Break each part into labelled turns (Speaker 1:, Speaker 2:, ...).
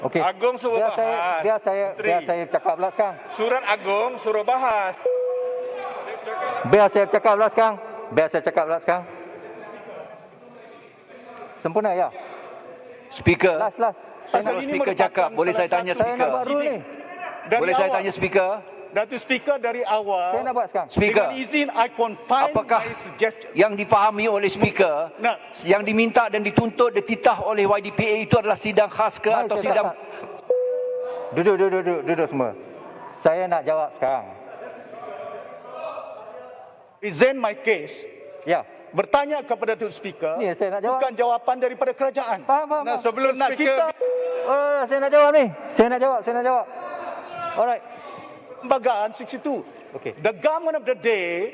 Speaker 1: Okey.
Speaker 2: Agung suruh bahas.
Speaker 1: Biar saya cakap lah sekarang.
Speaker 2: Surat Agung suruh bahas.
Speaker 1: Biar saya cakap lah sekarang. Sempurna ya?
Speaker 3: Speaker.
Speaker 1: Last.
Speaker 3: Kalau speaker cakap, boleh saya tanya
Speaker 1: Saya nak
Speaker 3: speaker?
Speaker 1: buat rule ni.
Speaker 3: Boleh saya tanya speaker?
Speaker 4: Datuk Speaker, dari awal,
Speaker 1: Saya nak buat sekarang.
Speaker 3: Speaker.
Speaker 4: dengan izin, I confine
Speaker 3: Apakah
Speaker 4: my suggestion.
Speaker 3: yang difahami oleh speaker,
Speaker 4: Nah.
Speaker 3: yang diminta dan dituntut, dititah oleh YDPA itu adalah sidang khas ke
Speaker 1: Mari
Speaker 3: atau
Speaker 1: saya
Speaker 3: sidang...
Speaker 1: cakap. Duduk semua. Saya nak jawab sekarang.
Speaker 4: Present my case,
Speaker 1: Ya.
Speaker 4: bertanya kepada Datuk Speaker,
Speaker 1: Ni saya nak jawab.
Speaker 4: bukan jawapan daripada kerajaan.
Speaker 1: Faham.
Speaker 2: Nah, sebelum
Speaker 4: Nah,
Speaker 2: speaker,
Speaker 1: Oh, saya nak jawab ni. Saya nak jawab. Alright.
Speaker 4: Lembagaan 62.
Speaker 1: Okey.
Speaker 4: The government of the day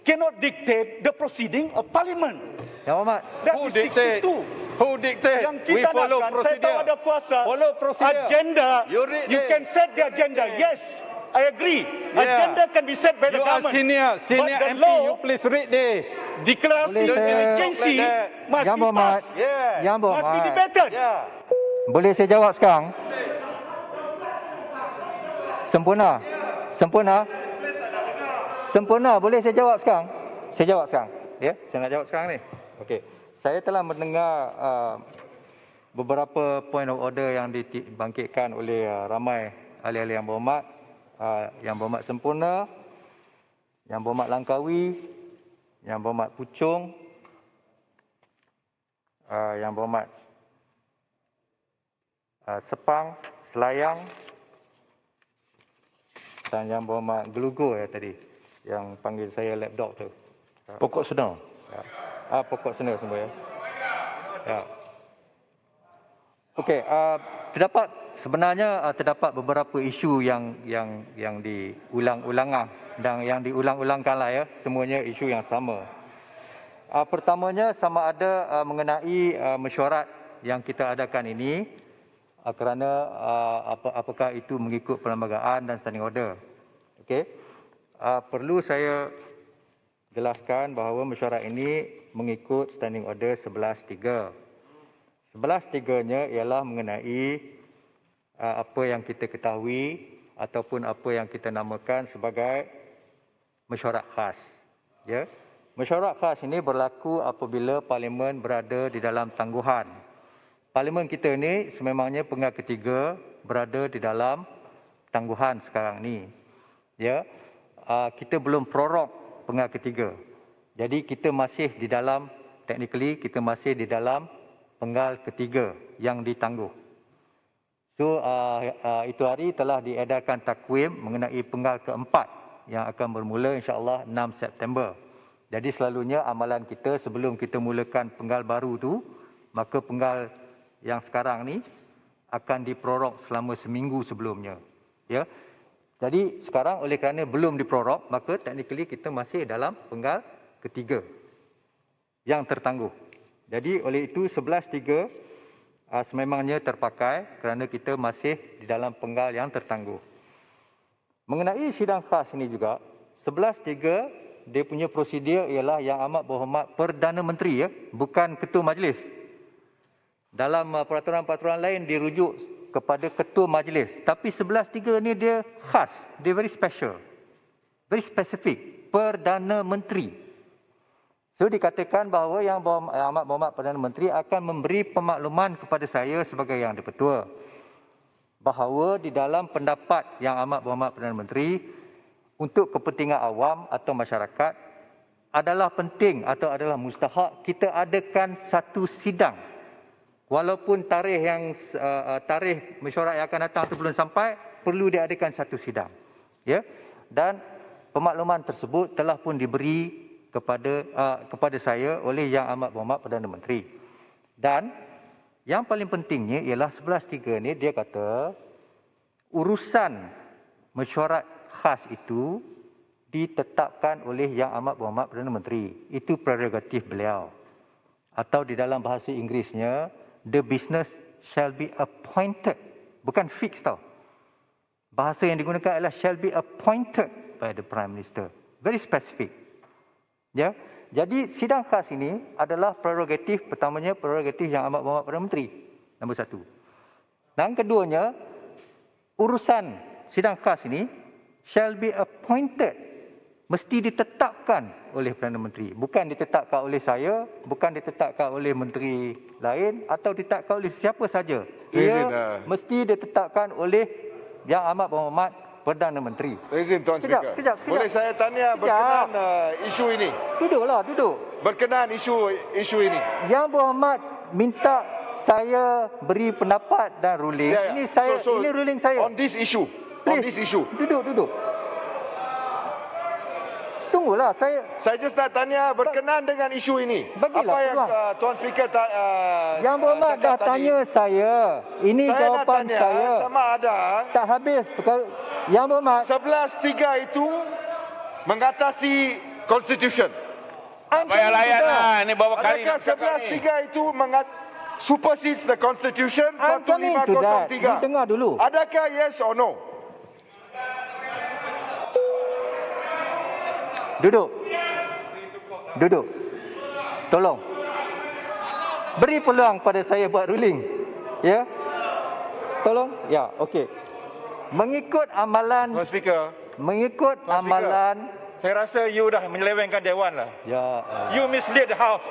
Speaker 4: cannot dictate the proceeding of parliament.
Speaker 1: Yang Hormat.
Speaker 4: That
Speaker 2: Who
Speaker 4: is
Speaker 2: dictate?
Speaker 4: 62.
Speaker 2: Who dictate?
Speaker 4: Yang
Speaker 2: We
Speaker 4: kita
Speaker 2: follow
Speaker 4: nakkan, saya tahu
Speaker 2: procedure.
Speaker 4: ada kuasa.
Speaker 2: Follow procedure.
Speaker 4: Agenda,
Speaker 2: You read
Speaker 4: you
Speaker 2: it.
Speaker 4: can set the agenda. Yes, I agree.
Speaker 2: Yeah.
Speaker 4: Agenda can be set by the
Speaker 2: You are
Speaker 4: government.
Speaker 2: senior
Speaker 4: But the
Speaker 2: MP,
Speaker 4: law,
Speaker 2: you please read this.
Speaker 4: declarasi
Speaker 1: Boleh saya-
Speaker 4: emergency
Speaker 2: Like that.
Speaker 4: must
Speaker 1: Yang
Speaker 4: be
Speaker 1: Hormat.
Speaker 4: passed.
Speaker 2: Yeah.
Speaker 1: Yang
Speaker 4: Must be
Speaker 1: Hormat.
Speaker 4: debated.
Speaker 2: Yeah.
Speaker 1: Boleh saya jawab sekarang? Sempurna. Boleh saya jawab sekarang? Saya jawab sekarang. Ya, saya nak jawab sekarang ni. Okey. Saya telah mendengar beberapa point of order yang dibangkitkan oleh ramai ahli-ahli yang berhormat, yang berhormat Sempurna, yang berhormat Langkawi, yang berhormat Puchong, yang berhormat Sepang, Selayang dan yang berhormat Gelugur tadi yang panggil saya lapdog tu.
Speaker 3: Pokok sedang.
Speaker 1: Pokok sena semua ya. Ya. Okey, terdapat beberapa isu yang diulang-ulang dan yang diulang-ulangkan lah ya, semuanya isu yang sama. Pertamanya sama ada mengenai mesyuarat yang kita adakan ini kerana apakah itu mengikut perlembagaan dan standing order. Okey. Perlu saya jelaskan bahawa mesyuarat ini mengikut standing order 11.3. 11.3-nya ialah mengenai apa yang kita ketahui ataupun apa yang kita namakan sebagai mesyuarat khas. Ya. Mesyuarat khas ini berlaku apabila parlimen berada di dalam tangguhan. Parlimen kita ini sememangnya penggal ketiga berada di dalam tangguhan sekarang ni. Ya. Kita belum prorok penggal ketiga. Jadi kita masih di dalam, technically kita masih di dalam penggal ketiga yang ditangguh. So itu hari telah diedarkan takwim mengenai penggal keempat yang akan bermula insya-Allah 6 September. Jadi selalunya amalan kita sebelum kita mulakan penggal baru tu, maka penggal yang sekarang ni akan diprorok selama seminggu sebelumnya. Ya. Jadi sekarang oleh kerana belum diprorok, maka technically kita masih dalam penggal ketiga yang tertangguh. Jadi oleh itu 11.3 sememangnya terpakai kerana kita masih di dalam penggal yang tertangguh. Mengenai sidang khas ini juga, 11.3 dia punya prosedur ialah yang amat berhormat Perdana Menteri ya, bukan Ketua Majlis. Dalam peraturan-peraturan lain dirujuk kepada Ketua Majlis. Tapi 11.3 ni dia khas, dia very special. Very specific, Perdana Menteri. So dikatakan bahawa yang amat berhormat Perdana Menteri akan memberi pemakluman kepada saya sebagai Yang di-Pertua bahawa di dalam pendapat yang amat berhormat Perdana Menteri untuk kepentingan awam atau masyarakat adalah penting atau adalah mustahak kita adakan satu sidang. Walaupun tarikh mesyuarat yang akan datang itu belum sampai, perlu diadakan satu sidang. Ya. Dan pemakluman tersebut telah pun diberi kepada saya oleh Yang Amat Berhormat Perdana Menteri. Dan yang paling pentingnya ialah 11.3 ni dia kata urusan mesyuarat khas itu ditetapkan oleh Yang Amat Berhormat Perdana Menteri. Itu prerogatif beliau. Atau di dalam bahasa Inggerisnya, the business shall be appointed. Bukan fixed tau. Bahasa yang digunakan adalah shall be appointed by the Prime Minister. Very specific. Ya. Jadi sidang khas ini adalah prerogatif, pertamanya prerogatif Yang Amat Berhormat Perdana Menteri. Nombor satu. Dan keduanya, urusan sidang khas ini shall be appointed, mesti ditetapkan oleh Perdana Menteri. Bukan ditetapkan oleh saya, bukan ditetapkan oleh menteri lain atau ditetapkan oleh siapa saja. Ia mesti ditetapkan oleh Yang Amat Berhormat Perdana Menteri.
Speaker 2: Izin Tuan Speaker.
Speaker 1: Sekejap.
Speaker 2: Boleh saya tanya berkenaan isu ini?
Speaker 1: Duduklah, duduk.
Speaker 2: Berkenaan isu ini.
Speaker 1: Yang Berhormat minta saya beri pendapat dan ruling.
Speaker 2: Ya, ya.
Speaker 1: Ini saya, ini ruling saya.
Speaker 2: On this issue.
Speaker 1: Duduk. Tunggulah,
Speaker 2: Saya just nak tanya berkenaan dengan isu ini.
Speaker 1: Bagilah
Speaker 2: Apa yang
Speaker 1: peluang.
Speaker 2: Tuan Speaker
Speaker 1: Yang Berhormat dah
Speaker 2: cakap tadi.
Speaker 1: tanya saya. Ini
Speaker 2: Saya nak
Speaker 1: jawapan
Speaker 2: tanya
Speaker 1: saya.
Speaker 2: sama ada
Speaker 1: Tak habis. Yang Berhormat.
Speaker 2: 11.3 itu mengatasi Constitution.
Speaker 1: I'm
Speaker 5: Payah
Speaker 1: coming to
Speaker 5: layan
Speaker 1: that.
Speaker 5: lah. Ni berapa kali
Speaker 2: Adakah
Speaker 5: nak cakap ni?
Speaker 2: 11.3 itu supersedes the Constitution
Speaker 1: I'm coming to that.
Speaker 2: 1503?
Speaker 1: You dengar dulu.
Speaker 2: Adakah yes or no?
Speaker 1: Duduk. Tolong. Beri peluang pada saya buat ruling. Ya? Tolong. Ya, okey. Mengikut amalan,
Speaker 2: Tuan Speaker, saya rasa you dah menyelewengkan Dewan lah.
Speaker 1: Ya.
Speaker 2: You mislead the House.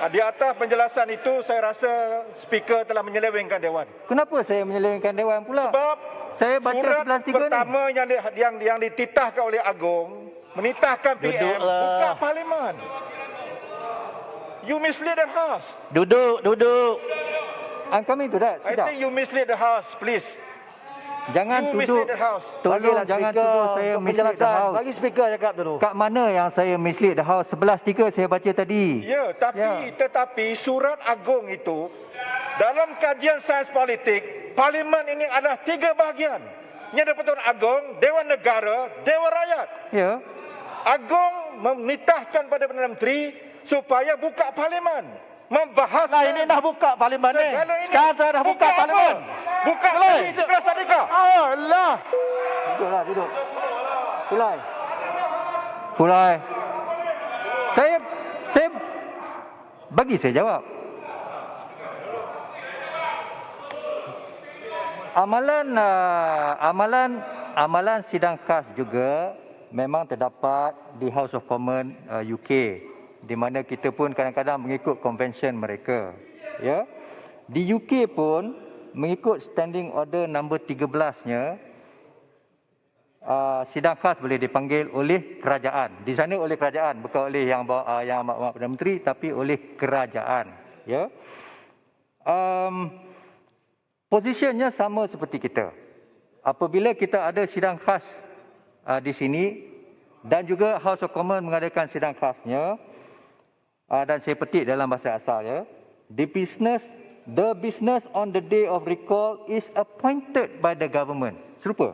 Speaker 2: Di atas penjelasan itu, saya rasa Speaker telah menyelewengkan Dewan.
Speaker 1: Kenapa saya menyelewengkan Dewan pula?
Speaker 2: Sebab
Speaker 1: saya baca
Speaker 2: surat
Speaker 1: 11.3 ni.
Speaker 2: pertama yang dititahkan oleh Agong menitahkan PM bukan Parlimen. You mislead the House.
Speaker 3: Duduk.
Speaker 1: I'm coming to that.
Speaker 2: I
Speaker 1: Sekejap.
Speaker 2: think you mislead the House, please.
Speaker 1: Jangan
Speaker 2: You
Speaker 1: tuduh.
Speaker 2: mislead the House.
Speaker 1: Tolong jangan tuduh saya mislead the House.
Speaker 3: Bagi speaker cakap dulu.
Speaker 1: Kat mana yang saya mislead the House? 11.3 saya baca tadi.
Speaker 2: Ya, tetapi surat Agong itu dalam kajian sains politik, Parlimen ini adalah 3 bahagian. Yang di-Pertuan Agong, Dewan Negara, Dewan Rakyat.
Speaker 1: Ya.
Speaker 2: Agong menitahkan pada Perdana Menteri supaya buka Parlimen, membahas
Speaker 4: ini dah buka Parlimen ni.
Speaker 2: segala ini.
Speaker 4: Sekarang saya dah buka
Speaker 2: apa?
Speaker 4: Parlimen.
Speaker 2: Buka
Speaker 4: Boleh.
Speaker 2: ini kelas tadika.
Speaker 4: Allah.
Speaker 1: Duduk. Pulai. Saya bagi saya jawab. Amalan sidang khas juga memang terdapat di House of Commons UK, di mana kita pun kadang-kadang mengikut convention mereka. Ya. Di UK pun mengikut standing order nombor 13-nya, sidang khas boleh dipanggil oleh kerajaan. Di sana oleh kerajaan, bukan oleh yang Amat Perdana Menteri, tapi oleh kerajaan. Ya. Posisinya sama seperti kita. Apabila kita ada sidang khas di sini dan juga House of Commons mengadakan sidang khasnya, dan saya petik dalam bahasa asalnya, the business on the day of recall is appointed by the government. Serupa.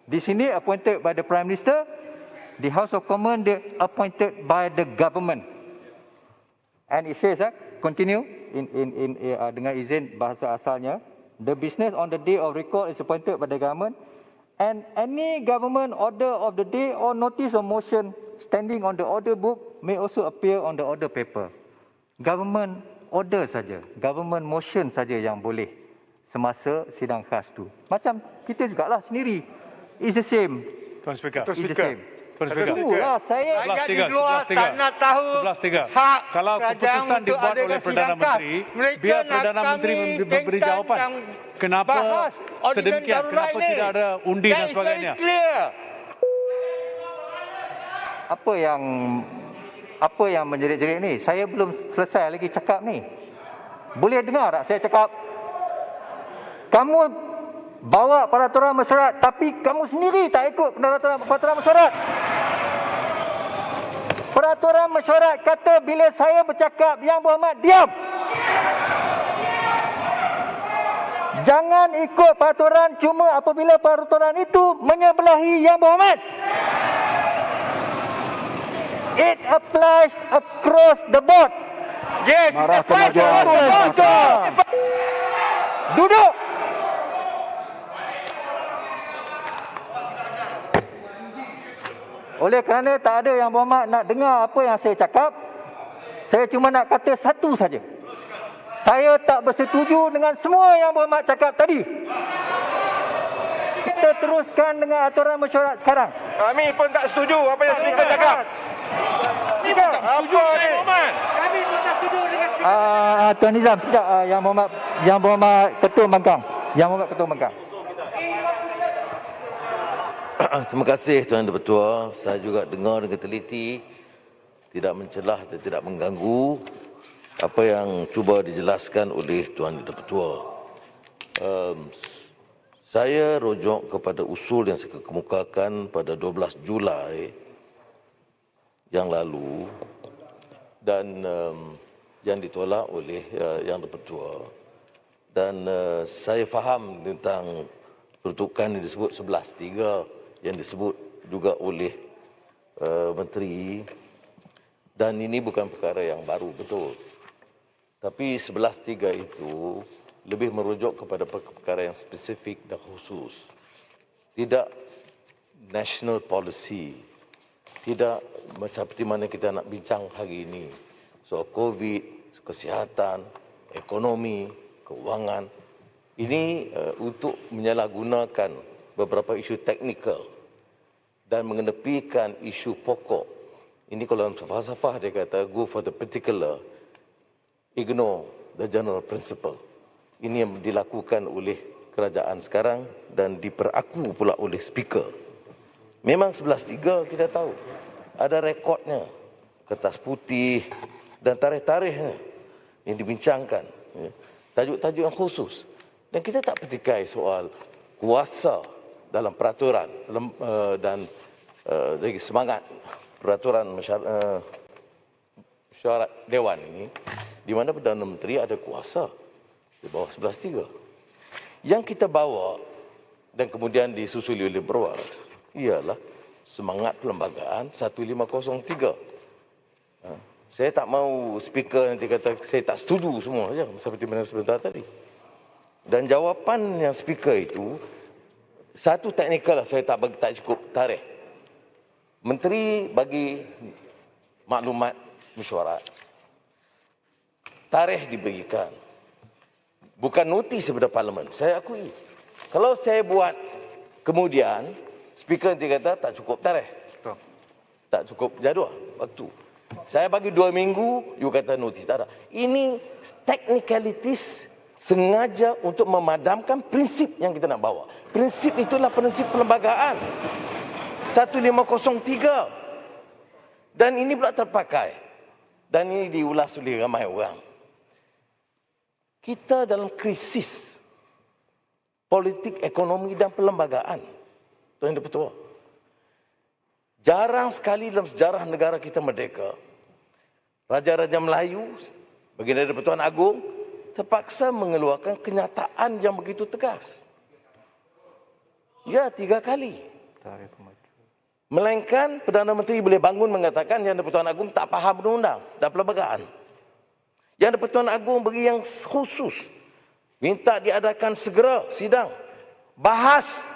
Speaker 1: Di sini appointed by the Prime Minister, the House of Commons dia appointed by the government. And it says, continue dengan izin bahasa asalnya, the business on the day of recall is appointed by the government, and any government order of the day or notice of motion standing on the order book may also appear on the order paper. Government order saja, government motion saja yang boleh semasa sidang khas tu. Macam kita jugalah sendiri. It's the same.
Speaker 6: Tuan Speaker.
Speaker 1: It's the same.
Speaker 6: Tuan Speaker.
Speaker 1: Tunggulah, saya
Speaker 6: Rakyat di
Speaker 5: 11.3.
Speaker 6: luar tak nak tahu
Speaker 5: 11.3.
Speaker 6: hak
Speaker 5: Kalau
Speaker 6: kerajaan
Speaker 5: keputusan
Speaker 6: untuk
Speaker 5: dibuat
Speaker 6: adakan
Speaker 5: oleh Perdana
Speaker 6: sidang khas.
Speaker 5: Menteri,
Speaker 6: Mereka
Speaker 5: biar
Speaker 6: nak
Speaker 5: Perdana Menteri
Speaker 6: kami
Speaker 5: memberi
Speaker 6: bentang
Speaker 5: jawapan.
Speaker 6: dan
Speaker 5: Kenapa
Speaker 6: bahas ordinance
Speaker 5: sedemikian?
Speaker 6: darurat
Speaker 5: Kenapa
Speaker 6: ini.
Speaker 5: tidak ada undi dan
Speaker 6: That is
Speaker 5: sebagainya?
Speaker 6: very clear.
Speaker 1: Apa yang menjerit-jerit ni? Saya belum selesai lagi cakap ni. Boleh dengar tak saya cakap? Kamu bawa peraturan mesyuarat tapi kamu sendiri tak ikut peraturan mesyuarat. Peraturan mesyuarat kata bila saya bercakap, Yang Berhormat diam. Jangan ikut peraturan cuma apabila peraturan itu menyebelahi Yang Berhormat. It applies across the board.
Speaker 2: Yes, it's applies across the board.
Speaker 1: Duduk. Oleh kerana tak ada Yang Berhormat nak dengar apa yang saya cakap, saya cuma nak kata satu saja. Saya tak bersetuju dengan semua yang berhormat cakap tadi. Kita teruskan dengan aturan mesyuarat sekarang.
Speaker 2: Kami pun tak setuju apa yang speaker cakap. Apa ni?
Speaker 1: Tuan Nizam, sekejap. Yang berhormat Ketua Bangkang. Yang berhormat Ketua Bangkang.
Speaker 5: Terima kasih Tuan Ketua. Saya juga dengar dengan teliti, tidak mencelah dan tidak mengganggu apa yang cuba dijelaskan oleh Tuan Ketua. Saya rujuk kepada usul yang saya kemukakan pada 12 Julai yang lalu dan yang ditolak oleh Yang Dipertua. Dan saya faham tentang peruntukan yang disebut 11.3 yang disebut juga oleh Menteri, dan ini bukan perkara yang baru, betul. Tapi 11.3 itu lebih merujuk kepada perkara yang spesifik dan khusus. Tidak national policy, tidak seperti mana kita nak bincang hari ini. Soal COVID, kesihatan, ekonomi, keuangan. Ini untuk menyalahgunakan beberapa isu teknikal dan mengenepikan isu pokok. Ini kalau dalam falsafah dia kata go for the particular, ignore the general principle. Ini yang dilakukan oleh kerajaan sekarang dan diperaku pula oleh speaker. Memang 11.3 kita tahu ada rekodnya, kertas putih dan tarikh-tarikhnya yang dibincangkan, tajuk-tajuk yang khusus. Dan kita tak petikai soal kuasa dalam peraturan dan lagi semangat peraturan mesyuarat Dewan ini, di mana Perdana Menteri ada kuasa di bawah 11.3. Yang kita bawa dan kemudian disusuli oleh Berwas ialah semangat perlembagaan 1503. Saya tak mau speaker nanti kata saya tak setuju semua saja seperti mana sebentar tadi. Dan jawapan yang speaker itu satu teknikal lah, saya tak cukup tarikh. Menteri bagi maklumat mesyuarat. Tarikh diberikan. Bukan notis daripada Parlimen. Saya akui. Kalau saya buat kemudian, speaker nanti kata tak cukup tarikh. Tak cukup jadual waktu. Saya bagi 2 minggu, you kata notis. Tak ada. Ini technicalities sengaja untuk memadamkan prinsip yang kita nak bawa. Prinsip itulah prinsip perlembagaan. 1503. Dan ini pula terpakai. Dan ini diulas oleh ramai orang. Kita dalam krisis politik, ekonomi dan perlembagaan. Tuan Ketua. Jarang sekali dalam sejarah negara kita merdeka, Raja-Raja Melayu, baginda Pertuan Agong, terpaksa mengeluarkan kenyataan yang begitu tegas. Ya, 3 kali. Melainkan Perdana Menteri boleh bangun mengatakan Yang Pertuan Agong tak faham undang-undang dan perlembagaan. Yang Pertuan Agong bagi yang khusus, minta diadakan segera sidang. Bahas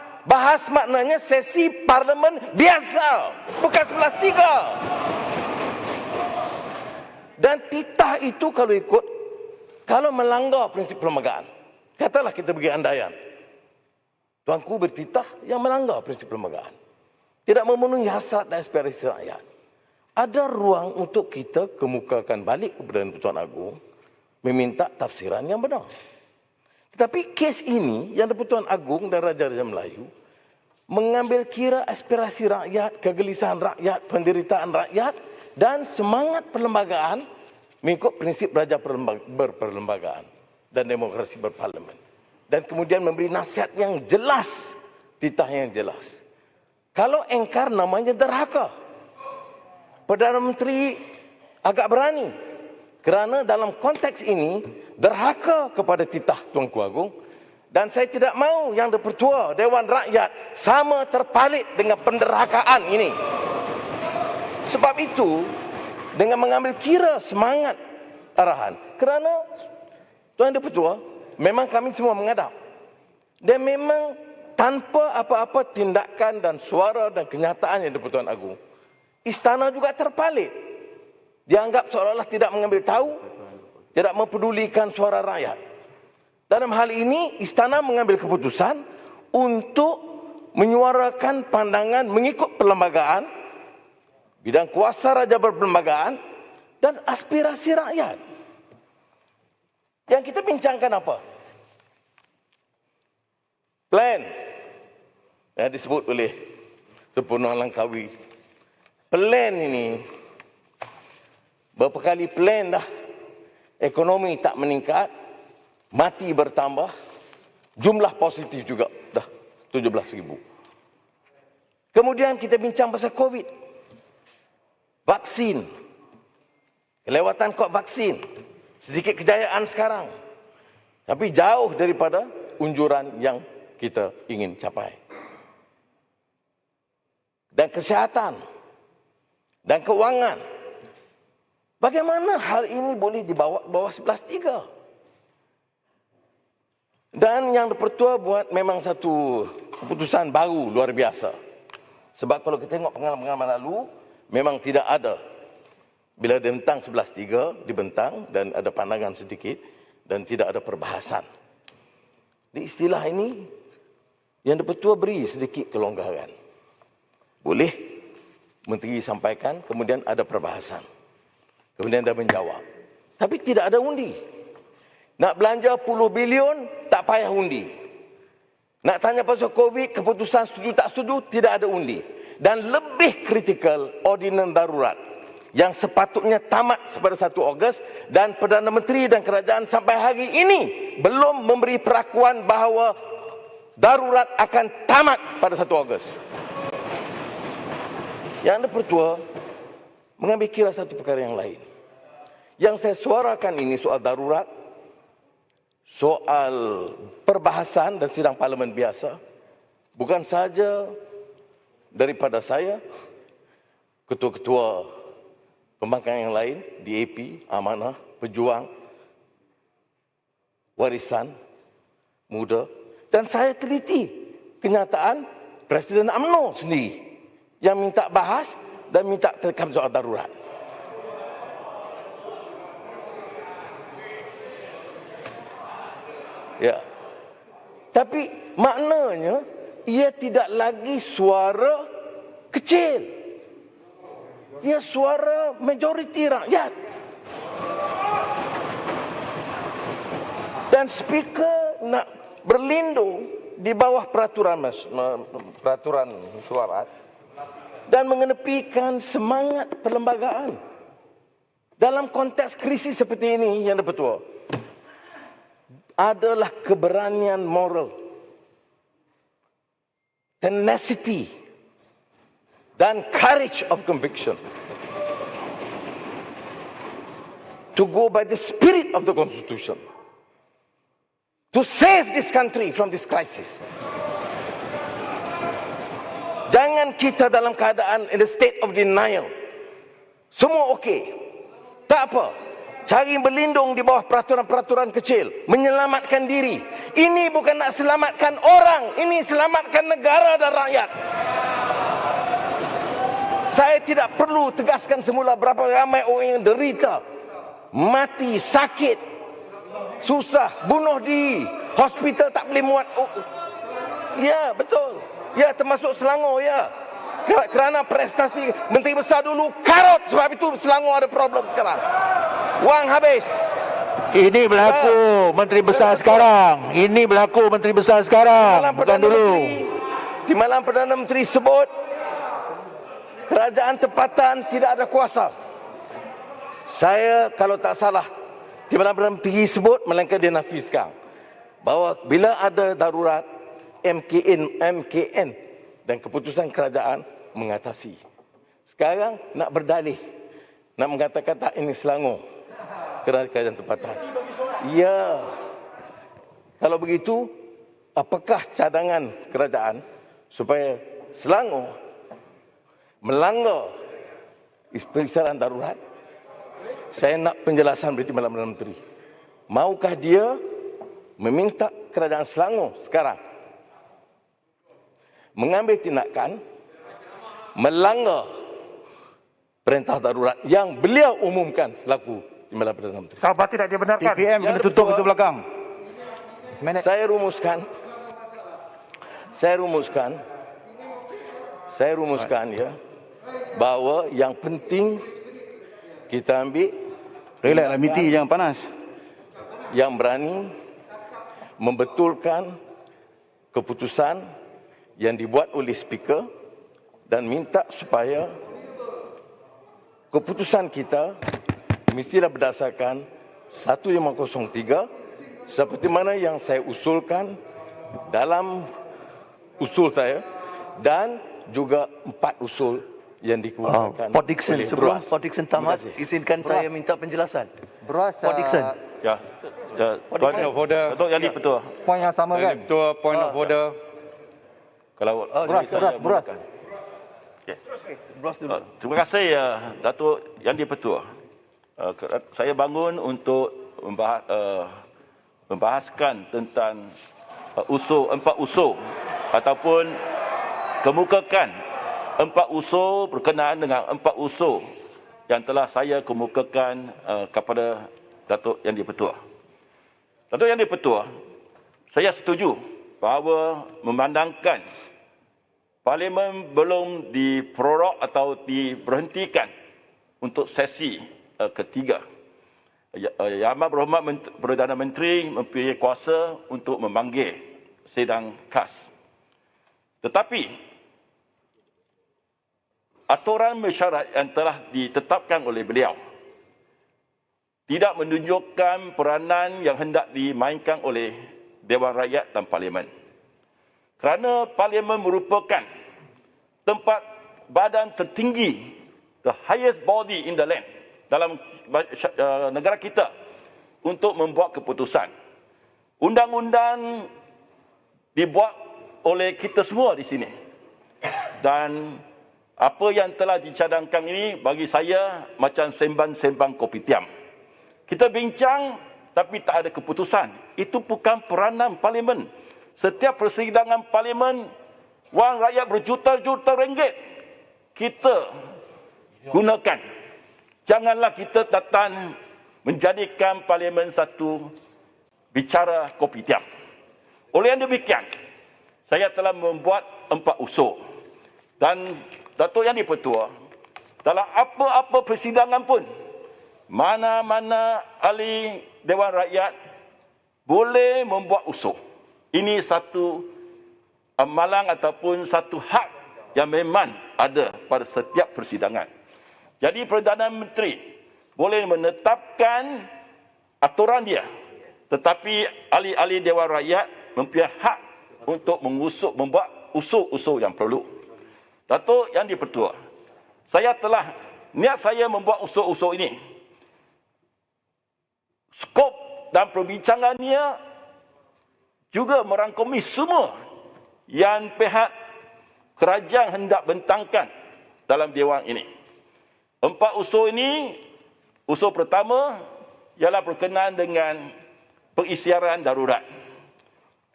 Speaker 5: maknanya sesi parlimen biasa, bukan 11.3. Dan titah itu kalau ikut, kalau melanggar prinsip perlembagaan, katalah kita bagi andaian, tuanku bertitah yang melanggar prinsip perlembagaan, tidak memenuhi hasrat dan aspirasi rakyat, ada ruang untuk kita kemukakan balik kepada Pertuan Agong, meminta tafsiran yang benar. Tetapi kes ini, Yang Pertuan Agong dan Raja-Raja Melayu mengambil kira aspirasi rakyat, kegelisahan rakyat, penderitaan rakyat dan semangat perlembagaan mengikut prinsip raja berperlembagaan dan demokrasi berparlimen. Dan kemudian memberi nasihat yang jelas, titah yang jelas. Kalau engkar namanya derhaka. Perdana Menteri agak berani kerana dalam konteks ini derhaka kepada titah Tuanku Agong, dan saya tidak mahu Yang Dipertua Dewan Rakyat sama terpalit dengan penderhakaan ini. Sebab itu, dengan mengambil kira semangat arahan, kerana Tuan Dipertua, memang kami semua mengadap, dan memang tanpa apa-apa tindakan dan suara dan kenyataan Yang Dipertuan Agong, Istana juga terpalit. Dianggap seolah-olah tidak mengambil tahu tidak mempedulikan suara rakyat. Dalam hal ini, istana mengambil keputusan untuk menyuarakan pandangan mengikut perlembagaan, bidang kuasa raja berperlembagaan, dan aspirasi rakyat. Yang kita bincangkan apa? Plan yang disebut oleh Sempurna Langkawi. Plan ini, berapa kali plan dah, ekonomi tak meningkat, mati bertambah, jumlah positif juga dah 17,000. Kemudian kita bincang pasal COVID. Vaksin. Kelewatan kod vaksin. Sedikit kejayaan sekarang. Tapi jauh daripada unjuran yang kita ingin capai. Dan kesihatan. Dan keuangan. Bagaimana hal ini boleh dibawa bawah 11.3? Dan yang Pertua buat memang satu keputusan baru luar biasa. Sebab kalau kita tengok pengalaman lalu, memang tidak ada. Bila dibentang 11.3, dibentang dan ada pandangan sedikit dan tidak ada perbahasan. Di istilah ini, yang Pertua beri sedikit kelonggaran. Boleh Menteri sampaikan, kemudian ada perbahasan. Kemudian dia menjawab. Tapi tidak ada undi. Nak belanja puluh bilion, tak payah undi. Nak tanya pasal COVID, keputusan setuju tak setuju, tidak ada undi. Dan lebih kritikal, ordinan darurat yang sepatutnya tamat pada 1 Ogos dan Perdana Menteri dan Kerajaan sampai hari ini belum memberi perakuan bahawa darurat akan tamat pada 1 Ogos. Yang Pertua mengambil kira satu perkara yang lain. Yang saya suarakan ini soal darurat, soal perbahasan dan sidang parlimen biasa, bukan saja daripada saya, ketua-ketua pembangkang yang lain, DAP, Amanah, Pejuang, Warisan Muda, dan saya teliti kenyataan Presiden UMNO sendiri yang minta bahas dan minta tekan soal darurat. Ya. Tapi maknanya ia tidak lagi suara kecil. Ia suara majoriti rakyat. Dan speaker nak berlindung di bawah peraturan mesyuarat dan mengenepikan semangat perlembagaan. Dalam konteks krisis seperti ini, yang Pertua, adalah keberanian moral, tenacity, dan courage of conviction to go by the spirit of the Constitution to save this country from this crisis. Jangan kita dalam keadaan in the state of denial. Semua okey. Tak apa. Cari berlindung di bawah peraturan-peraturan kecil. Menyelamatkan diri. Ini bukan nak selamatkan orang. Ini selamatkan negara dan rakyat. Saya tidak perlu tegaskan semula berapa ramai orang yang derita, mati, sakit, susah, bunuh diri, hospital tak boleh muat. Ya, betul. Ya, termasuk Selangor, ya. Kerana prestasi Menteri Besar dulu karut, sebab itu Selangor ada problem sekarang. Wang habis.
Speaker 7: Ini berlaku Menteri Besar sekarang. Ini berlaku Menteri Besar sekarang. Bukan dulu.
Speaker 5: Di malam Perdana Menteri sebut kerajaan tempatan tidak ada kuasa. Saya kalau tak salah, di mana Perdana Menteri sebut, melainkan dia nafiskan bahawa bila ada darurat, MKN dan keputusan kerajaan mengatasi. Sekarang nak berdalih, nak mengatakan tak, ini Selangor kerajaan tempatan. Ya, kalau begitu, apakah cadangan kerajaan supaya Selangor melanggar peristilaan darurat? Saya nak penjelasan berarti Perdana Menteri. Maukah dia meminta kerajaan Selangor sekarang mengambil tindakan melanggar perintah darurat yang beliau umumkan selaku Timbalan Perdana Menteri.
Speaker 6: Sabah tidak dibenarkan.
Speaker 4: TPM kena tutup itu belakang.
Speaker 5: Saya rumuskan ya bahawa yang penting kita ambil
Speaker 4: Relax lah, meeting jangan panas.
Speaker 5: yang berani membetulkan keputusan yang dibuat oleh speaker dan minta supaya keputusan kita mestilah berdasarkan 1503 seperti mana yang saya usulkan dalam usul saya dan juga 4 usul yang dikemukakan
Speaker 3: Pak Dixon,
Speaker 5: oleh
Speaker 3: sebelum
Speaker 5: BRUAS.
Speaker 3: Pak Dixon tamat,
Speaker 5: Terima kasih.
Speaker 3: izinkan saya minta penjelasan.
Speaker 1: Beras
Speaker 3: Pak Dixon.
Speaker 8: Ya,
Speaker 3: Point
Speaker 8: of order. Datuk Yang di-Pertua.
Speaker 1: poin yang sama kan?
Speaker 8: Ketua point of order. Kalau
Speaker 1: Beras.
Speaker 3: Beras dulu.
Speaker 8: terima kasih Datuk Yang di-Pertua. Saya bangun untuk membahaskan tentang empat usul ataupun kemukakan 4 usul berkenaan dengan 4 usul yang telah saya kemukakan kepada Datuk Yang di-Pertua. Datuk Yang di-Pertua, saya setuju bahawa memandangkan Parlimen belum diprorok atau diberhentikan untuk sesi ketiga. Yang Amat Berhormat Perdana Menteri mempunyai kuasa untuk memanggil sidang khas. Tetapi aturan mesyuarat yang telah ditetapkan oleh beliau tidak menunjukkan peranan yang hendak dimainkan oleh Dewan Rakyat dan Parlimen. Kerana Parlimen merupakan tempat badan tertinggi, the highest body in the land, dalam negara kita untuk membuat keputusan. Undang-undang dibuat oleh kita semua di sini. Dan apa yang telah dicadangkan ini bagi saya macam sembang-sembang kopitiam. Kita bincang tapi tak ada keputusan. Itu bukan peranan Parlimen. Setiap persidangan Parlimen, wang rakyat berjuta-juta ringgit kita gunakan. Janganlah kita datang menjadikan Parlimen satu bicara kopitiam. Oleh yang demikian, saya telah membuat 4 usul. Dan Datuk Yang di-Pertua, dalam apa-apa persidangan pun, mana-mana ahli Dewan Rakyat boleh membuat usul. Ini satu amalan ataupun satu hak yang memang ada pada setiap persidangan. Jadi Perdana Menteri boleh menetapkan aturan dia, tetapi ahli-ahli Dewan Rakyat mempunyai hak untuk membuat usul-usul yang perlu. Datuk Yang di-Pertua, niat saya membuat usul-usul ini. Skop dan perbincangannya juga merangkumi semua yang pihak kerajaan hendak bentangkan dalam Dewan ini. 4 usul ini, usul pertama ialah berkenaan dengan pengisytiharan darurat.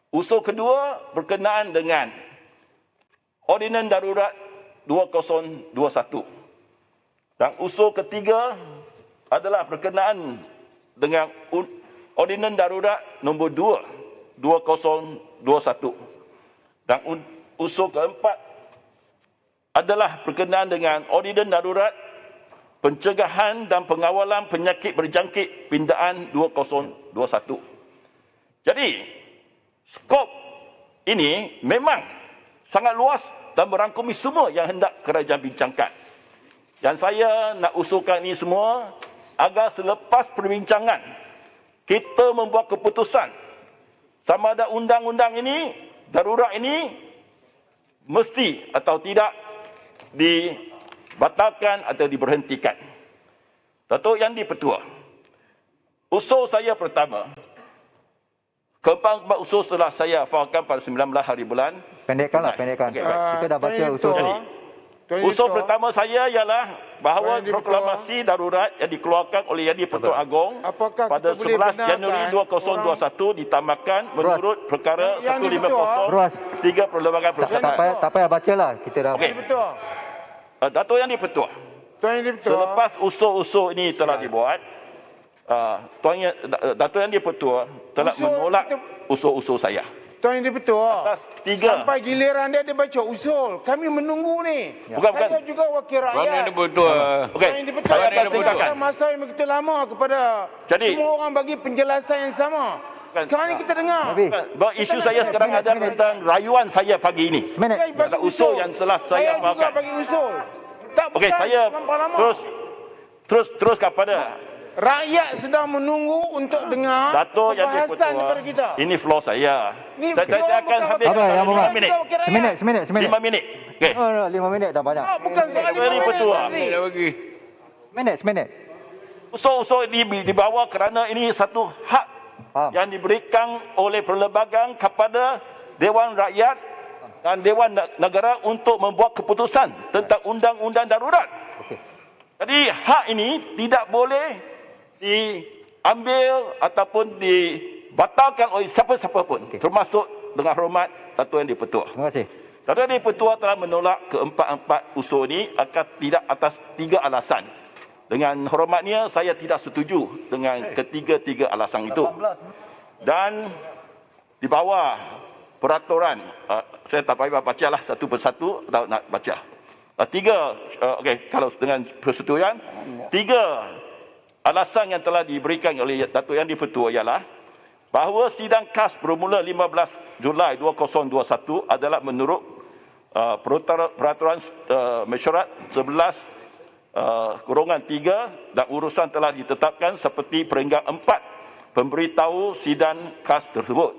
Speaker 8: Usul kedua berkenaan dengan Ordinan Darurat 2021. Dan usul ketiga adalah berkenaan dengan Ordinan Darurat nombor 2 2021. Dan usul keempat adalah berkenaan dengan Ordinan Darurat Pencegahan dan Pengawalan Penyakit Berjangkit Pindaan 2021. Jadi, skop ini memang sangat luas dan merangkumi semua yang hendak kerajaan bincangkan. Dan saya nak usulkan ini semua agar selepas perbincangan kita membuat keputusan sama ada undang-undang ini, darurat ini mesti atau tidak dibatalkan atau diberhentikan. Datuk Yang di-Pertua, usul saya pertama, keempat usul setelah saya hafalkan pada 19 hari bulan.
Speaker 1: Pendekkan.
Speaker 8: Okey, baik.
Speaker 1: Kita dah baca usul tadi.
Speaker 8: Usul pertama saya ialah bahawa proklamasi darurat yang dikeluarkan oleh Yang di-Pertua Agong pada 11 Januari 2021 ditamatkan menurut perkara 150 Perlembagaan Persatuan.
Speaker 1: Tak payah bacalah. Kita dah.
Speaker 8: Okey. Datuk Yang di-Pertua, selepas usul-usul ini telah dibuat, Datuk Yang di-Pertua telah menolak usul-usul saya.
Speaker 9: Tuan Yang di-Pertua,
Speaker 8: Atas tiga.
Speaker 9: sampai giliran dia baca usul. Kami menunggu ni.
Speaker 8: Bukan.
Speaker 9: Saya juga wakil rakyat.
Speaker 7: Tuan Yang di-Pertua.
Speaker 8: Okey,
Speaker 9: Tuan Yang di-Pertua,
Speaker 8: saya akan
Speaker 9: kita
Speaker 8: singkatkan.
Speaker 9: masa yang begitu lama kepada
Speaker 8: Jadi-
Speaker 9: semua orang bagi penjelasan yang sama. Sekarang ni kita dengar.
Speaker 8: Bahawa isu saya sekarang adalah tentang rayuan saya pagi ini.
Speaker 1: Seminit.
Speaker 9: Saya bagi
Speaker 8: Ada usul yang telah saya
Speaker 9: Saya juga
Speaker 8: fahamkan.
Speaker 9: bagi usul. Tak
Speaker 8: Okey,
Speaker 9: bukan
Speaker 8: saya
Speaker 9: terlampau lama.
Speaker 8: terus kepada
Speaker 9: Rakyat sedang menunggu untuk dengar
Speaker 8: Datuk Yang
Speaker 9: perbahasan daripada kita.
Speaker 8: di-Pertua. Ini floor saya.
Speaker 9: Ni
Speaker 8: Saya
Speaker 9: orang
Speaker 8: akan
Speaker 9: bukan
Speaker 8: habis
Speaker 1: Apa, yang Muhammad?
Speaker 8: 5 minit.
Speaker 9: Kita wakil rakyat.
Speaker 1: Seminit.
Speaker 8: 5 minit. Okey.
Speaker 1: Oh, 5 minit dah banyak.
Speaker 9: Bukan soal
Speaker 8: Datuk
Speaker 9: 5
Speaker 8: Yang
Speaker 9: minit.
Speaker 8: di-Pertua.
Speaker 9: Tanzi.
Speaker 1: Seminit.
Speaker 8: Usul-usul ini dibawa kerana ini satu hak
Speaker 1: Faham.
Speaker 8: yang diberikan oleh perlembagaan kepada Dewan Rakyat dan Dewan Negara untuk membuat keputusan tentang undang-undang darurat.
Speaker 1: Okey.
Speaker 8: Jadi hak ini tidak boleh diambil ataupun dibatalkan oleh siapa-siapa pun, termasuk dengan hormat Datuk Yang di-Pertua.
Speaker 1: Terima kasih.
Speaker 8: Datuk Yang di-Pertua telah menolak keempat-empat usul ini tidak atas 3 alasan. Dengan hormatnya, saya tidak setuju dengan ketiga-tiga alasan itu. Dan di bawah peraturan, saya tak payah bacalah satu persatu atau nak baca. Kalau dengan persetujuan, 3 alasan yang telah diberikan oleh Datuk Yang di-Pertua ialah bahawa sidang KAS bermula 15 Julai 2021 adalah menurut peraturan mesyuarat 11/3 dan urusan telah ditetapkan seperti perenggan 4 pemberitahu sidang KAS tersebut.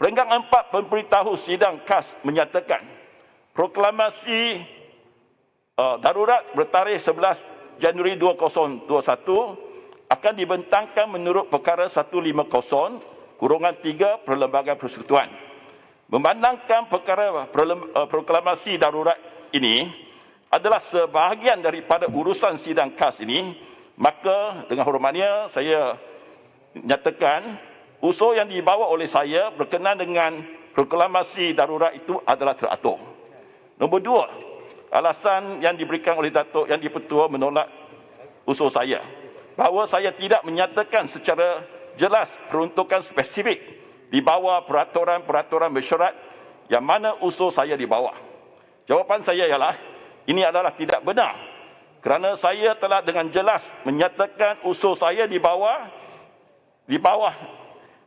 Speaker 8: Perenggan 4 pemberitahu sidang KAS menyatakan proklamasi darurat bertarikh 11 Januari 2021 akan dibentangkan menurut perkara 150/3 Perlembagaan Persekutuan. Memandangkan perkara proklamasi darurat ini adalah sebahagian daripada urusan sidang KAS ini, maka dengan hormatnya saya nyatakan usul yang dibawa oleh saya berkenaan dengan proklamasi darurat itu adalah teratur. Nombor 2, alasan yang diberikan oleh Datuk Yang di-Pertua menolak usul saya bahawa saya tidak menyatakan secara jelas peruntukan spesifik di bawah peraturan-peraturan mesyuarat yang mana usul saya dibawa. Jawapan saya ialah ini adalah tidak benar kerana saya telah dengan jelas menyatakan usul saya di bawah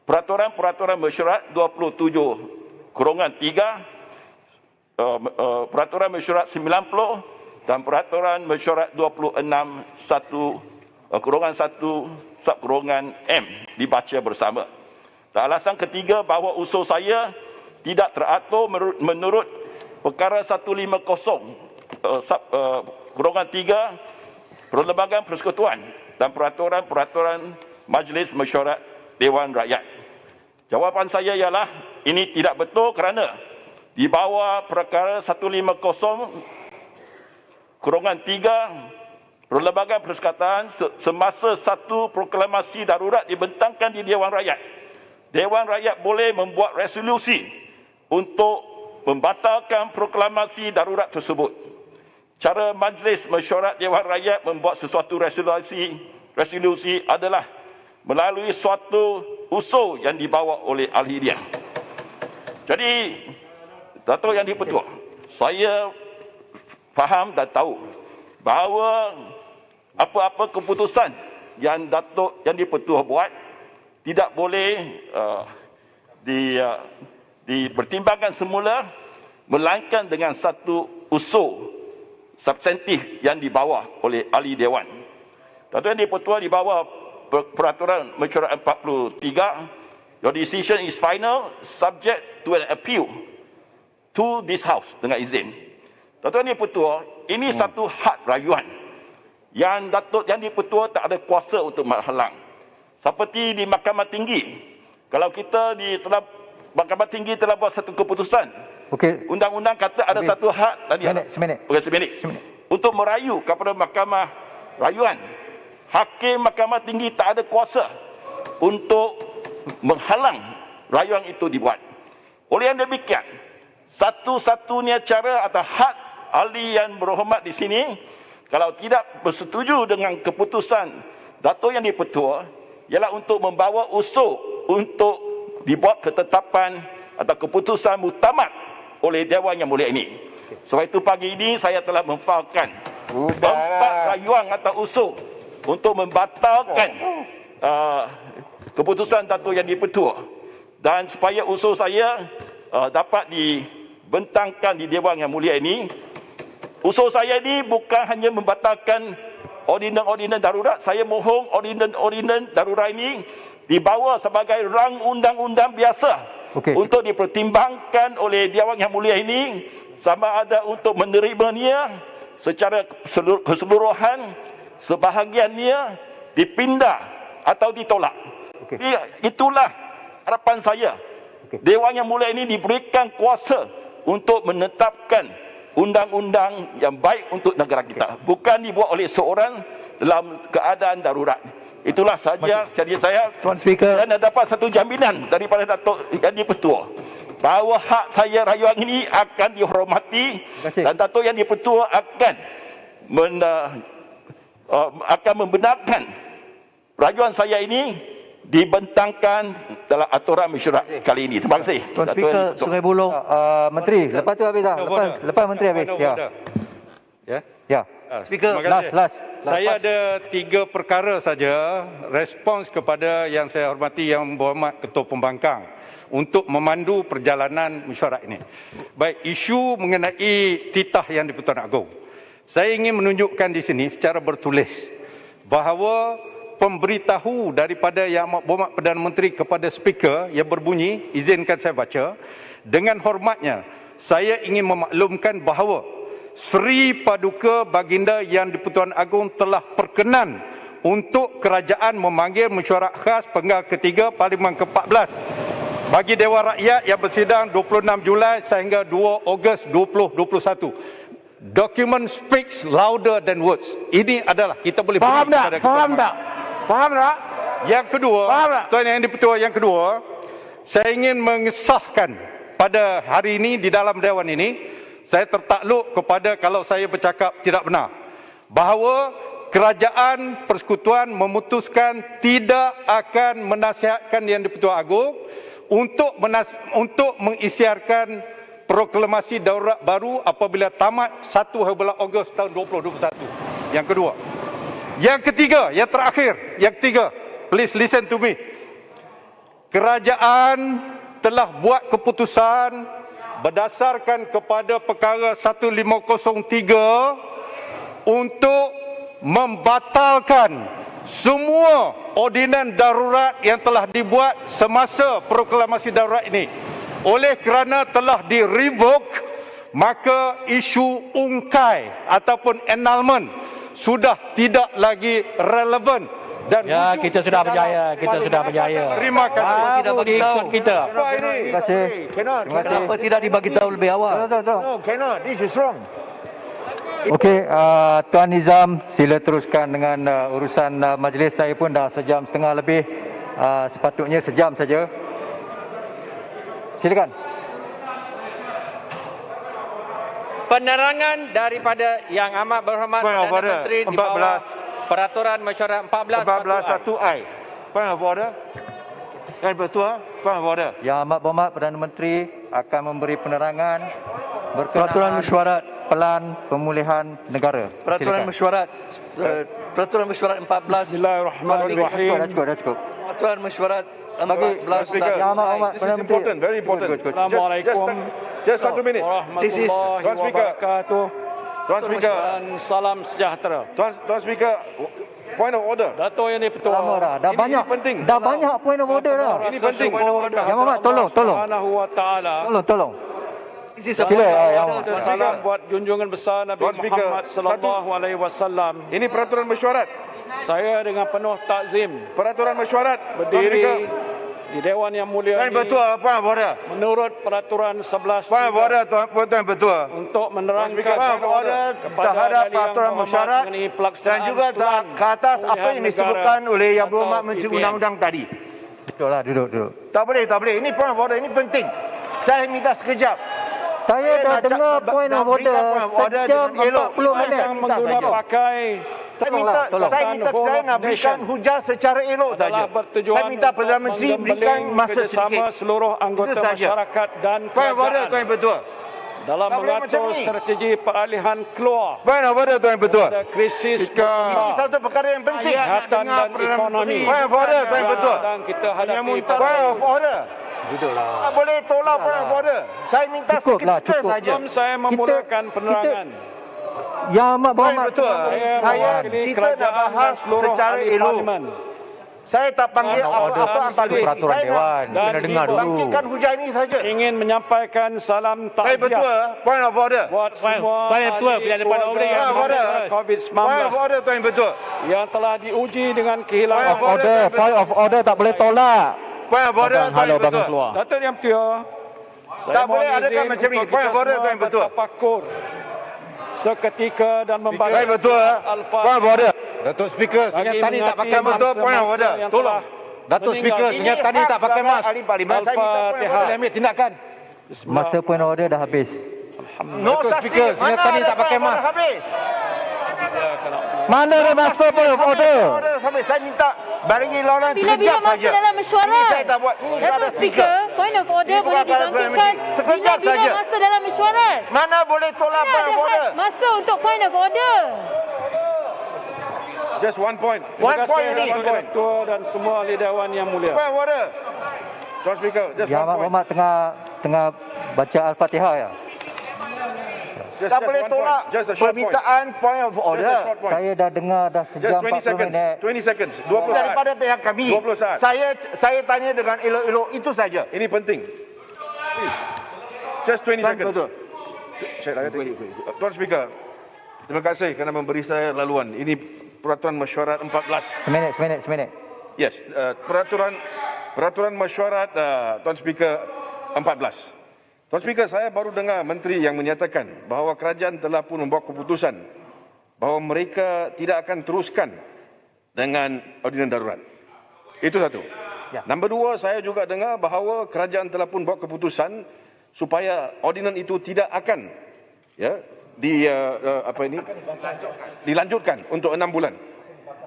Speaker 8: peraturan-peraturan mesyuarat 27/3, peraturan mesyuarat 90 dan peraturan mesyuarat 26/1/1/M dibaca bersama. Dan alasan ketiga bahawa usul saya tidak teratur menurut perkara 150/3 Perlembagaan Persekutuan dan peraturan-peraturan Majlis Mesyuarat Dewan Rakyat. Jawapan saya ialah ini tidak betul kerana di bawah perkara 150/3 Perlembagaan Persekutuan semasa satu proklamasi darurat dibentangkan di Dewan Rakyat, Dewan Rakyat boleh membuat resolusi untuk membatalkan proklamasi darurat tersebut. Cara Majlis Mesyuarat Dewan Rakyat membuat sesuatu resolusi adalah melalui suatu usul yang dibawa oleh ahli dia. Jadi Datuk Yang di-Pertua, saya faham dan tahu bahawa apa-apa keputusan yang Datuk Yang di-Pertua buat tidak boleh dipertimbangkan semula melainkan dengan satu usul substantif yang dibawa oleh ahli Dewan. Datuk Yang di-Pertua di bawah peraturan mesyuarat 43, your decision is final subject to an appeal to this house dengan izin. Datuk Yang di-Pertua, ini satu hak rayuan yang Datuk Yang di-Pertua tak ada kuasa untuk menghalang. Seperti di Mahkamah Tinggi, kalau kita Mahkamah Tinggi telah buat satu keputusan,
Speaker 1: Okey.
Speaker 8: undang-undang kata ada satu hak tadi.
Speaker 1: Seminit.
Speaker 8: Okey, seminit. Untuk merayu kepada Mahkamah Rayuan, hakim Mahkamah Tinggi tak ada kuasa untuk menghalang rayuan itu dibuat. Oleh yang demikian, satu-satunya cara atau hak ahli yang berhormat di sini, kalau tidak bersetuju dengan keputusan Dato' Yang di-Pertua ialah untuk membawa usul untuk dibuat ketetapan atau keputusan muktamad oleh Dewan Yang Mulia ini. Sebab itu pagi ini saya telah memfailkan 4 rayuan atau usul untuk membatalkan keputusan Dato' Yang di-Pertua. Dan supaya usul saya dapat dibentangkan di Dewan Yang Mulia ini, usul saya ini bukan hanya membatalkan ordinan-ordinan darurat. Saya mohon ordinan darurat ini dibawa sebagai rang undang-undang biasa untuk dipertimbangkan oleh Dewan Yang Mulia ini, sama ada untuk menerimanya secara keseluruhan, sebahagiannya dipindah atau ditolak. Itulah harapan saya. Dewan Yang Mulia ini diberikan kuasa untuk menetapkan undang-undang yang baik untuk negara kita, bukan dibuat oleh seorang dalam keadaan darurat. Itulah saja jadi saya,
Speaker 3: Tuan Speaker,
Speaker 8: dan dapat satu jaminan daripada Dato' Yang di-Pertua bahawa hak saya rayuan ini akan dihormati dan Dato' Yang di-Pertua akan membenarkan rayuan saya ini dibentangkan dalam aturan mesyuarat kali ini. Terima kasih.
Speaker 3: Tuan Speaker, Sungai Buloh.
Speaker 1: Menteri, lepas tu habis dah. Lepas Menteri habis. Ya.
Speaker 3: Speaker,
Speaker 1: Last.
Speaker 4: Saya ada 3 perkara saja respons kepada yang saya hormati Yang Berhormat Ketua Pembangkang untuk memandu perjalanan mesyuarat ini. Baik, isu mengenai titah Yang di-Pertuan Agong. Saya ingin menunjukkan di sini secara bertulis bahawa pemberitahu daripada Yang Amat Berhormat Perdana Menteri kepada Speaker yang berbunyi, izinkan saya baca, dengan hormatnya, saya ingin memaklumkan bahawa Seri Paduka Baginda Yang di-Pertuan Agong telah perkenan untuk kerajaan memanggil mesyuarat khas penggal ketiga Parlimen ke-14 bagi Dewan Rakyat yang bersidang 26 Julai sehingga 2 Ogos 2021. Document speaks louder than words. Ini adalah kita boleh
Speaker 9: Faham tak? Faham tak?
Speaker 4: Yang kedua, Tuan Yang di-Pertua, yang kedua, saya ingin mengesahkan pada hari ini di dalam Dewan ini, saya tertakluk kepada kalau saya bercakap tidak benar, bahawa Kerajaan Persekutuan memutuskan tidak akan menasihatkan Yang di-Pertua Agong untuk mengisytiharkan proklamasi darurat baru apabila tamat 1 Ogos tahun 2021. Yang kedua. Yang ketiga, yang terakhir, yang ketiga, please listen to me. Kerajaan telah buat keputusan berdasarkan kepada perkara 1503 untuk membatalkan semua ordinan darurat yang telah dibuat semasa proklamasi darurat ini. Oleh kerana telah di-revoke, maka isu ungkai ataupun annulment sudah tidak lagi relevan. Dan
Speaker 7: kita sudah berjaya,
Speaker 4: Terima kasih.
Speaker 3: Tidak bagi tahu
Speaker 7: kita.
Speaker 1: Terima kasih.
Speaker 3: Kenapa tidak dibagi tahu lebih awal?
Speaker 6: Cannot. This is wrong.
Speaker 1: Okey, Tuan Nizam, sila teruskan dengan urusan majlis. Saya pun dah sejam setengah lebih. Sepatutnya sejam saja. Silakan.
Speaker 10: Penerangan daripada Yang Amat Berhormat Perdana Menteri di bawah Peraturan Mesyuarat 14.1i.
Speaker 6: Point of order. Yang Pertua, point of order.
Speaker 1: Yang Amat Berhormat Perdana Menteri akan memberi penerangan
Speaker 3: Peraturan Mesyuarat,
Speaker 1: Pelan Pemulihan Negara.
Speaker 3: Peraturan Mesyuarat, Peraturan Mesyuarat 14.
Speaker 1: Bismillahirrahmanirrahim. Dah cukup.
Speaker 3: Peraturan Mesyuarat 14.
Speaker 1: Yang Amat Berhormat
Speaker 4: This is
Speaker 1: Perdana Menteri.
Speaker 4: important, very important.
Speaker 6: Assalamualaikum.
Speaker 4: Just 1 minute.
Speaker 3: This is
Speaker 4: Tuan Speaker. Tuan Speaker.
Speaker 6: Salam sejahtera.
Speaker 4: Tuan Speaker. Point of order.
Speaker 6: Dato' Yang di-Pertua.
Speaker 1: Lama dah. Dah
Speaker 4: Ini
Speaker 1: banyak.
Speaker 4: penting.
Speaker 1: Dah banyak point of order dah.
Speaker 4: Ini penting.
Speaker 1: Yang Amat, tolong.
Speaker 6: Subhanahu wa ta'ala.
Speaker 1: Tolong.
Speaker 3: this is a
Speaker 1: Sila, yang
Speaker 3: Tuan
Speaker 6: Salam
Speaker 3: Speaker.
Speaker 6: buat junjungan besar Nabi
Speaker 4: Tuan Speaker,
Speaker 6: Muhammad sallallahu alaihi wasallam.
Speaker 4: Ini peraturan mesyuarat.
Speaker 6: Saya dengan penuh takzim
Speaker 4: Peraturan mesyuarat.
Speaker 6: berdiri di Dewan Yang Mulia
Speaker 2: Tuan
Speaker 6: ini
Speaker 2: Pertua, point of order.
Speaker 6: menurut peraturan 11
Speaker 2: Point of order, Tuan Pertua.
Speaker 6: untuk menerangkan
Speaker 2: Point of order terhadap peraturan mesyuarat dan juga ke atas apa yang disebutkan oleh Yang Berhormat Menteri Undang-Undang tadi.
Speaker 1: Duduk.
Speaker 2: Tak boleh. Ini point of order, ini penting. Saya minta sekejap.
Speaker 1: Saya dah dengar point of order sejam 40 minit.
Speaker 6: yang menggunakan pakai Saya minta saya nak berikan hujah secara elok saja. Saya minta Perdana Menteri berikan masa sedikit.
Speaker 11: Seluruh anggota masyarakat dan kerajaan
Speaker 6: Tuan Betul.
Speaker 11: dalam mengatur strategi peralihan keluar
Speaker 6: Tuan Betul.
Speaker 11: dari krisis
Speaker 6: Ini satu perkara yang penting.
Speaker 11: kesihatan dan ekonomi.
Speaker 6: Tuan Betul.
Speaker 11: Dan kita hadapi
Speaker 6: Duduklah. Tak boleh tolak Saya minta seketika saja.
Speaker 11: sebelum saya memulakan penerangan.
Speaker 1: Yang amat berhormat.
Speaker 6: Kita nak bahas secara elok. Saya tak panggil apa-apa
Speaker 7: peraturan dewan. Kena dengar dulu.
Speaker 6: Bangkitkan hujah ini saja.
Speaker 11: Ingin menyampaikan salam takziah
Speaker 6: Point of order.
Speaker 11: buat semua COVID-19
Speaker 6: Tuan Betul.
Speaker 11: yang telah diuji dengan kehilangan.
Speaker 7: Point of order tak boleh tolak.
Speaker 6: Point of order.
Speaker 7: Halau bangun keluar.
Speaker 11: Datuk Yang Mulia,
Speaker 6: Tak boleh adakan macam ni. Point of order, Tuan Betul.
Speaker 11: Bertafakur seketika dan membaca
Speaker 6: Tuan Betul. Point of order.
Speaker 10: Datuk Speaker, senjata ni tak pakai
Speaker 6: Betul, point of order. Tolong.
Speaker 10: Datuk Speaker, senjata ni tak pakai mask.
Speaker 6: Ahli Parlimen. Saya minta point of order.
Speaker 10: Boleh ambil tindakan.
Speaker 1: Masa point of order dah habis.
Speaker 6: No
Speaker 10: Datuk
Speaker 6: such
Speaker 10: Speaker,
Speaker 6: thing.
Speaker 10: senjata ni tak pakai mask.
Speaker 6: Habis.
Speaker 7: Mana ada masa point of order?
Speaker 6: Habis. Saya minta bagi Lawrence
Speaker 12: Bila-bila
Speaker 6: sekejap
Speaker 12: masa
Speaker 6: saja.
Speaker 12: dalam mesyuarat.
Speaker 6: Saya tak buat. Ini ada
Speaker 12: Datuk Speaker, point of order
Speaker 6: Ini
Speaker 12: boleh
Speaker 6: bukan perkara
Speaker 12: dibangkitkan
Speaker 6: sekejap
Speaker 12: bila-bila
Speaker 6: saja.
Speaker 12: masa dalam mesyuarat.
Speaker 6: Mana boleh tolak
Speaker 12: Mana
Speaker 6: point
Speaker 12: ada
Speaker 6: of order?
Speaker 12: had masa untuk point of order.
Speaker 11: Just one point.
Speaker 6: One
Speaker 11: Terima
Speaker 6: point
Speaker 11: kasih
Speaker 6: ini.
Speaker 11: kepada Ketua dan semua ahli dewan yang mulia.
Speaker 6: Point of order.
Speaker 11: Tuan Speaker, just
Speaker 1: Yang
Speaker 11: one
Speaker 1: amat
Speaker 11: point.
Speaker 1: berhormat tengah baca Al-Fatihah ya.
Speaker 6: Tak boleh tolak permintaan point of order.
Speaker 1: Saya dah dengar dah sejam 40 minit.
Speaker 11: 20 seconds. 20 saat.
Speaker 6: Daripada pihak kami.
Speaker 11: 20 saat.
Speaker 6: Saya tanya dengan elok-elok itu saja.
Speaker 11: Ini penting. Please. Just 20 seconds.
Speaker 6: Betul.
Speaker 11: Tuan Speaker, terima kasih kerana memberi saya laluan. Ini peraturan mesyuarat 14.
Speaker 1: Seminit.
Speaker 11: Yes, peraturan mesyuarat Tuan Speaker 14. Tuan Speaker, saya baru dengar menteri yang menyatakan bahawa kerajaan telah pun membuat keputusan bahawa mereka tidak akan teruskan dengan ordinan darurat. Itu satu.
Speaker 1: Ya.
Speaker 11: Nombor dua, saya juga dengar bahawa kerajaan telah pun buat keputusan supaya ordinan itu tidak akan dilanjutkan untuk 6 bulan.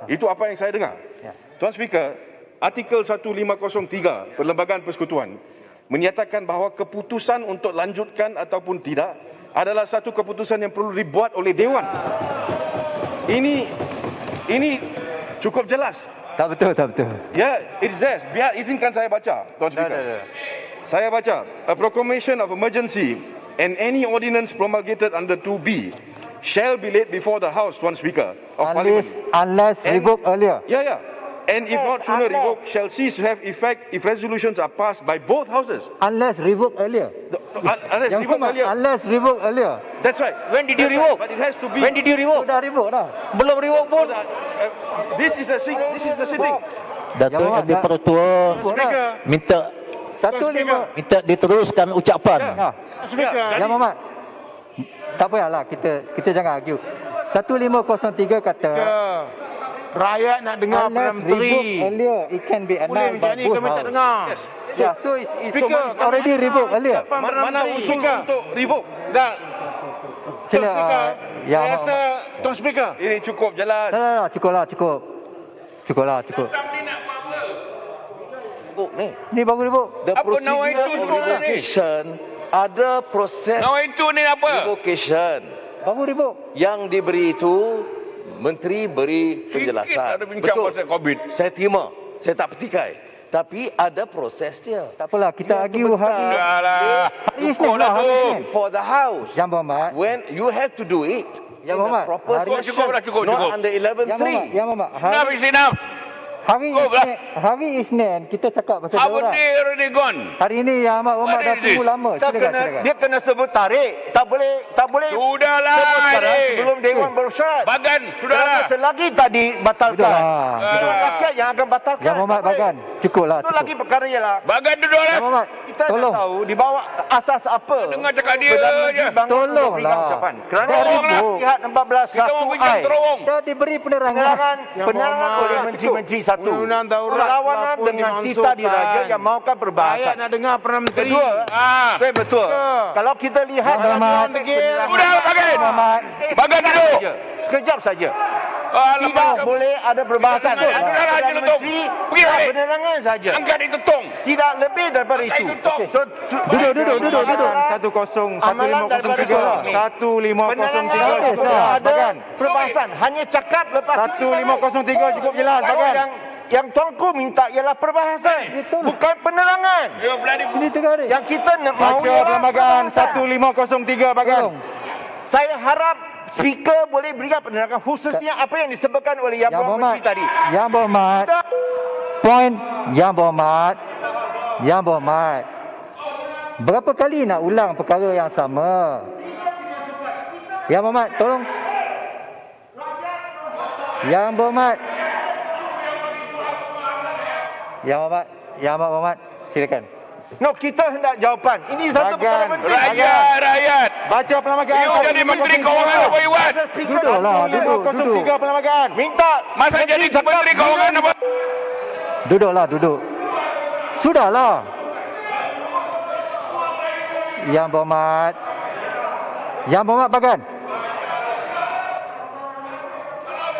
Speaker 11: Itu apa yang saya dengar.
Speaker 1: Ya.
Speaker 11: Tuan Speaker, artikel 1503 Perlembagaan Persekutuan menyatakan bahawa keputusan untuk lanjutkan ataupun tidak adalah satu keputusan yang perlu dibuat oleh Dewan. Ini cukup jelas.
Speaker 1: Tak betul.
Speaker 11: Ya, it's there. Biar izinkan saya baca, Tuan Speaker. Saya baca, a proclamation of emergency and any ordinance promulgated under 2B shall be laid before the House, Tuan Speaker, of Parliament.
Speaker 1: Unless revoked earlier.
Speaker 11: Yeah. And if not sooner revoked, shall cease to have effect if resolutions are passed by both houses.
Speaker 1: Unless revoked earlier.
Speaker 11: Unless
Speaker 1: revoked earlier.
Speaker 11: That's right.
Speaker 7: When did you revoke?
Speaker 11: But it has to be.
Speaker 7: When did you revoke?
Speaker 1: Dah revoke dah.
Speaker 7: Belum revoke pun.
Speaker 11: This is a sitting.
Speaker 7: Datuk Yang Dipertua minta diteruskan ucapan.
Speaker 1: Yang Muhammad. Tak payahlah kita jangan argue. 1503 kata
Speaker 9: Rakyat nak dengar Perdana Menteri.
Speaker 1: Earlier, it can be
Speaker 9: Boleh
Speaker 1: annulled
Speaker 9: macam
Speaker 1: by
Speaker 9: ni
Speaker 1: both
Speaker 9: kami tak
Speaker 1: house.
Speaker 9: dengar.
Speaker 1: Yeah, so it's
Speaker 9: Speaker,
Speaker 1: already revoked earlier.
Speaker 11: Mana usul untuk revoke?
Speaker 6: Tak.
Speaker 1: Sila.
Speaker 6: Saya rasa, Tuan Speaker.
Speaker 11: Ini cukup jelas.
Speaker 1: Cukup. Ni baru revok.
Speaker 5: The procedure of revocation ada proses revocation.
Speaker 1: Baru revok.
Speaker 5: Yang diberi itu menteri beri penjelasan. Betul. Saya terima. Saya tak petikai. Tapi ada proses dia.
Speaker 1: Tak apalah, kita argue hari.
Speaker 5: Cukup dah tu. For the House.
Speaker 1: Yang Muhammad.
Speaker 5: When you have to do it
Speaker 1: Yang
Speaker 5: in
Speaker 1: Muhammad.
Speaker 5: the proper session. Not under 11.3.
Speaker 1: Yang Muhammad. Hari Isnin kita cakap pasal darurat. Hari ini Yang Amat Berhormat dah tunggu lama. Silakan.
Speaker 6: Dia kena sebut tarik. Tak boleh.
Speaker 10: Sudahlah
Speaker 6: sebelum Dewan bersyarat.
Speaker 10: Bagan, sudahlah.
Speaker 6: Selagi tak dibatalkan. Rakyat yang akan batalkan.
Speaker 1: Yang Muhammad Bagan. Cukuplah.
Speaker 6: Itu lagi perkara ialah.
Speaker 10: Bagan duduklah.
Speaker 1: Yang Muhammad.
Speaker 6: Kita dah tahu di bawah asas apa.
Speaker 10: Dengar cakap dia je.
Speaker 1: Tolonglah.
Speaker 6: Kerana lihat 14
Speaker 10: Kita mau pergi terowong.
Speaker 1: Dah diberi penerangan.
Speaker 6: Penerangan oleh menteri-menteri satu.
Speaker 9: Undang-undang darurat
Speaker 6: Perlawanan
Speaker 9: telah pun
Speaker 6: dengan tita diraja yang mahukan
Speaker 9: Rakyat
Speaker 6: perbahasan.
Speaker 9: nak dengar Perdana Menteri.
Speaker 6: Kedua, saya betul. Kalau kita lihat
Speaker 1: Muhammad.
Speaker 10: Sudah, Bagan. Bagan duduk.
Speaker 6: Sekejap saja. Tidak boleh ada perbahasan.
Speaker 8: Perdana Menteri pergi balik.
Speaker 6: Penerangan saja.
Speaker 8: Angkat itu tong.
Speaker 6: Tidak lebih daripada itu. So,
Speaker 7: Duduk.
Speaker 6: 1503 ada perbahasan. Hanya cakap lepas
Speaker 7: 1503 cukup jelas, Bagan.
Speaker 6: Yang Tuanku minta ialah perbahasan, bukan penerangan. Yang kita nak mahu
Speaker 7: Baca perlembagaan 1503, Bagan.
Speaker 6: Saya harap speaker boleh berikan penerangan khususnya apa yang disebutkan oleh Yang Berhormat Menteri tadi.
Speaker 1: Yang Berhormat. Poin Yang Berhormat. Berapa kali nak ulang perkara yang sama? Yang Berhormat, tolong. Yang Berhormat. Yang Berhormat, silakan.
Speaker 6: No, kita hendak jawapan. Ini satu perkara penting.
Speaker 8: Rakyat.
Speaker 7: Baca perlembagaan.
Speaker 8: You jadi Menteri Kewangan apa Iwan?
Speaker 1: Duduklah, duduk.
Speaker 7: 1503 perlembagaan.
Speaker 6: Minta
Speaker 8: Masa jadi Menteri Kewangan apa?
Speaker 1: Duduk. Sudahlah. Yang Berhormat. Bagan.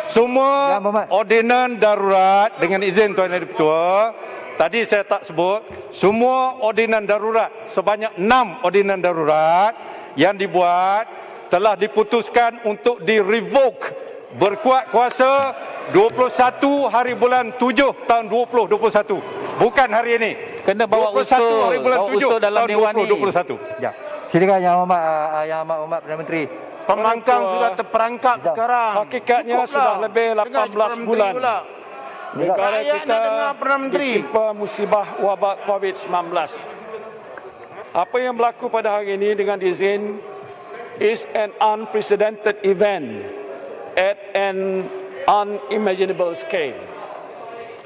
Speaker 4: Semua ordinan darurat dengan izin Tuan Yang Di-Pertua, tadi saya tak sebut, semua ordinan darurat, sebanyak 6 ordinan darurat yang dibuat telah diputuskan untuk di-revoke berkuat kuasa 21 hari bulan 7 tahun 2021. Bukan hari ini.
Speaker 3: Kena bawa
Speaker 4: 21 hari bulan 7
Speaker 3: dalam
Speaker 4: tahun
Speaker 3: Dewan
Speaker 4: 2021.
Speaker 1: Ya. Silakan Yang Berhormat Perdana Menteri.
Speaker 9: Pembangkang sudah terperangkap sekarang.
Speaker 10: Hakikatnya sudah lebih 18 bulan. Negara kita ditimpa musibah wabak COVID-19. Apa yang berlaku pada hari ini dengan izin is an unprecedented event at an unimaginable scale.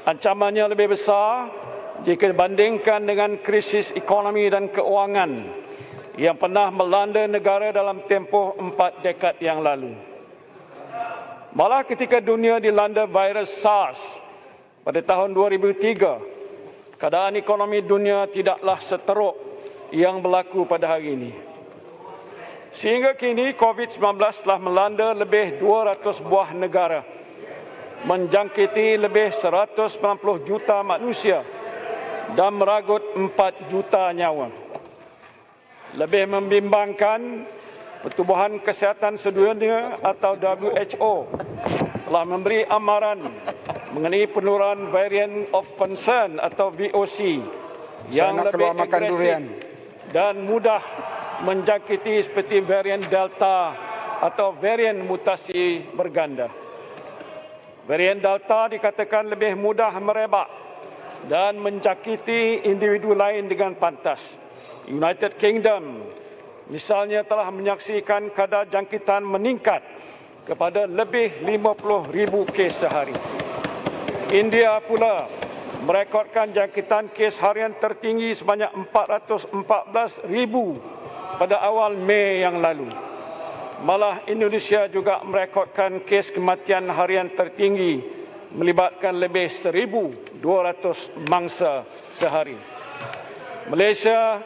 Speaker 10: Ancamannya lebih besar jika dibandingkan dengan krisis ekonomi dan keuangan yang pernah melanda negara dalam tempoh 4 dekad yang lalu. Malah ketika dunia dilanda virus SARS pada tahun 2003, keadaan ekonomi dunia tidaklah seteruk yang berlaku pada hari ini. Sehingga kini COVID-19 telah melanda lebih 200 buah negara, menjangkiti lebih 190 juta manusia dan meragut 4 juta nyawa. Lebih membimbangkan, Pertubuhan Kesihatan Sedunia atau WHO telah memberi amaran mengenai penurunan variant of concern atau VOC yang lebih agresif dan mudah menjangkiti seperti varian Delta atau varian mutasi berganda. Varian Delta dikatakan lebih mudah merebak dan menjangkiti individu lain dengan pantas. United Kingdom misalnya telah menyaksikan kadar jangkitan meningkat kepada lebih 50,000 kes sehari. India pula merekodkan jangkitan kes harian tertinggi sebanyak 414,000 pada awal Mei yang lalu. Malah Indonesia juga merekodkan kes kematian harian tertinggi melibatkan lebih 1,200 mangsa sehari. Malaysia,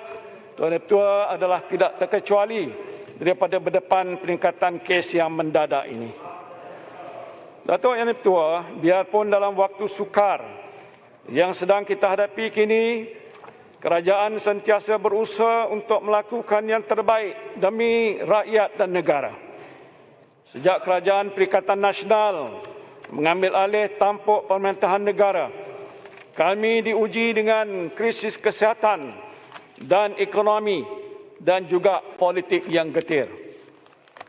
Speaker 10: Tuan Ketua, adalah tidak terkecuali daripada berdepan peningkatan kes yang mendadak ini. Datuk Yang Ketua, biarpun dalam waktu sukar yang sedang kita hadapi kini, kerajaan sentiasa berusaha untuk melakukan yang terbaik demi rakyat dan negara. Sejak Kerajaan Perikatan Nasional mengambil alih tampuk pemerintahan negara, kami diuji dengan krisis kesihatan dan ekonomi dan juga politik yang getir.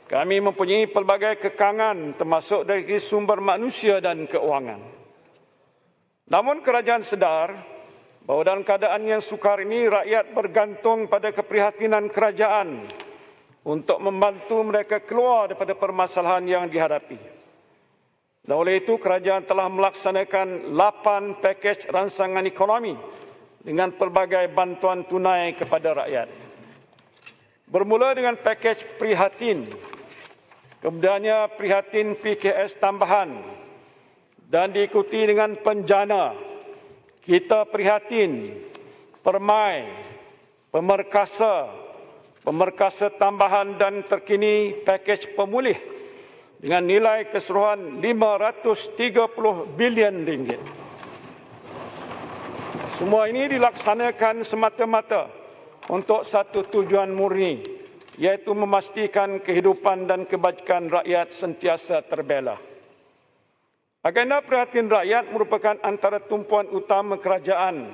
Speaker 10: Kami mempunyai pelbagai kekangan termasuk dari sumber manusia dan keuangan. Namun kerajaan sedar bahawa dalam keadaan yang sukar ini rakyat bergantung pada keprihatinan kerajaan untuk membantu mereka keluar daripada permasalahan yang dihadapi. Dan oleh itu kerajaan telah melaksanakan 8 pakej rancangan ekonomi dengan pelbagai bantuan tunai kepada rakyat. Bermula dengan pakej prihatin, kemudiannya prihatin PKS tambahan dan diikuti dengan penjana, kita prihatin, permai, pemerkasa tambahan dan terkini pakej pemulih dengan nilai keseluruhan 530 bilion ringgit. Semua ini dilaksanakan semata-mata untuk satu tujuan murni, iaitu memastikan kehidupan dan kebajikan rakyat sentiasa terbela. Agenda Prihatin Rakyat merupakan antara tumpuan utama kerajaan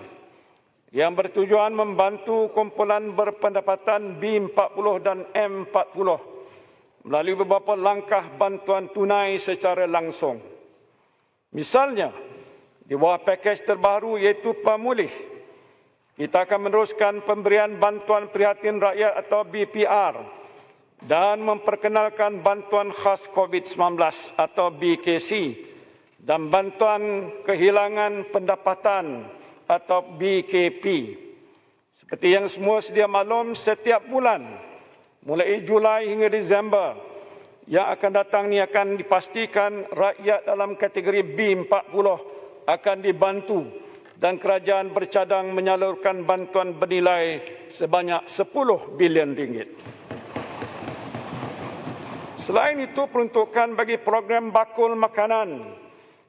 Speaker 10: yang bertujuan membantu kumpulan berpendapatan B40 dan M40 melalui beberapa langkah bantuan tunai secara langsung. Misalnya, di bawah pakej terbaru iaitu Pemulih, kita akan meneruskan pemberian bantuan prihatin rakyat atau BPR dan memperkenalkan bantuan khas COVID-19 atau BKC dan bantuan kehilangan pendapatan atau BKP. Seperti yang semua sedia maklum, setiap bulan mulai Julai hingga Disember yang akan datang ini akan dipastikan rakyat dalam kategori B40 akan dibantu dan kerajaan bercadang menyalurkan bantuan bernilai sebanyak 10 bilion ringgit. Selain itu, peruntukan bagi program bakul makanan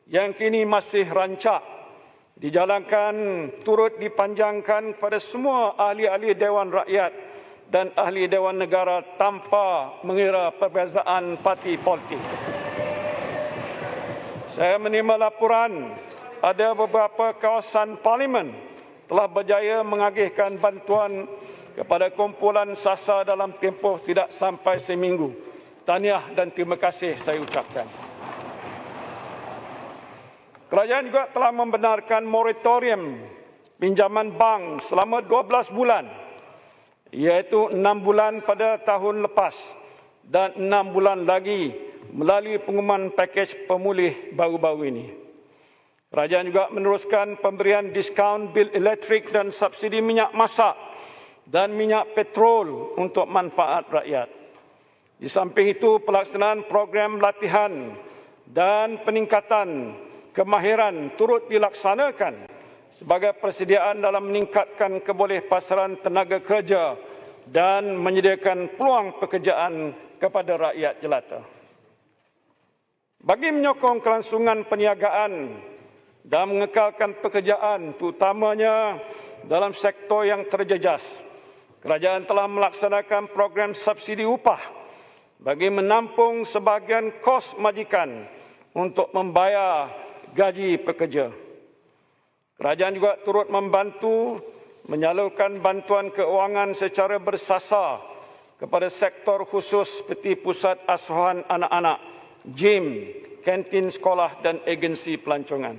Speaker 10: yang kini masih rancak dijalankan turut dipanjangkan kepada semua ahli-ahli Dewan Rakyat dan ahli Dewan Negara tanpa mengira perbezaan parti politik. Saya menerima laporan ada beberapa kawasan parlimen telah berjaya mengagihkan bantuan kepada kumpulan SASA dalam tempoh tidak sampai seminggu. Tahniah dan terima kasih saya ucapkan. Kerajaan juga telah membenarkan moratorium pinjaman bank selama 12 bulan, iaitu 6 bulan pada tahun lepas dan 6 bulan lagi melalui pengumuman pakej pemulih baru-baru ini. Kerajaan juga meneruskan pemberian diskaun bil elektrik dan subsidi minyak masak dan minyak petrol untuk manfaat rakyat. Di samping itu, pelaksanaan program latihan dan peningkatan kemahiran turut dilaksanakan sebagai persediaan dalam meningkatkan kebolehpasaran tenaga kerja dan menyediakan peluang pekerjaan kepada rakyat jelata. Bagi menyokong kelangsungan perniagaan dan mengekalkan pekerjaan, terutamanya dalam sektor yang terjejas, kerajaan telah melaksanakan program subsidi upah bagi menampung sebahagian kos majikan untuk membayar gaji pekerja. Kerajaan juga turut membantu menyalurkan bantuan keuangan secara bersasar kepada sektor khusus seperti pusat asuhan anak-anak, gym, kantin sekolah dan agensi pelancongan.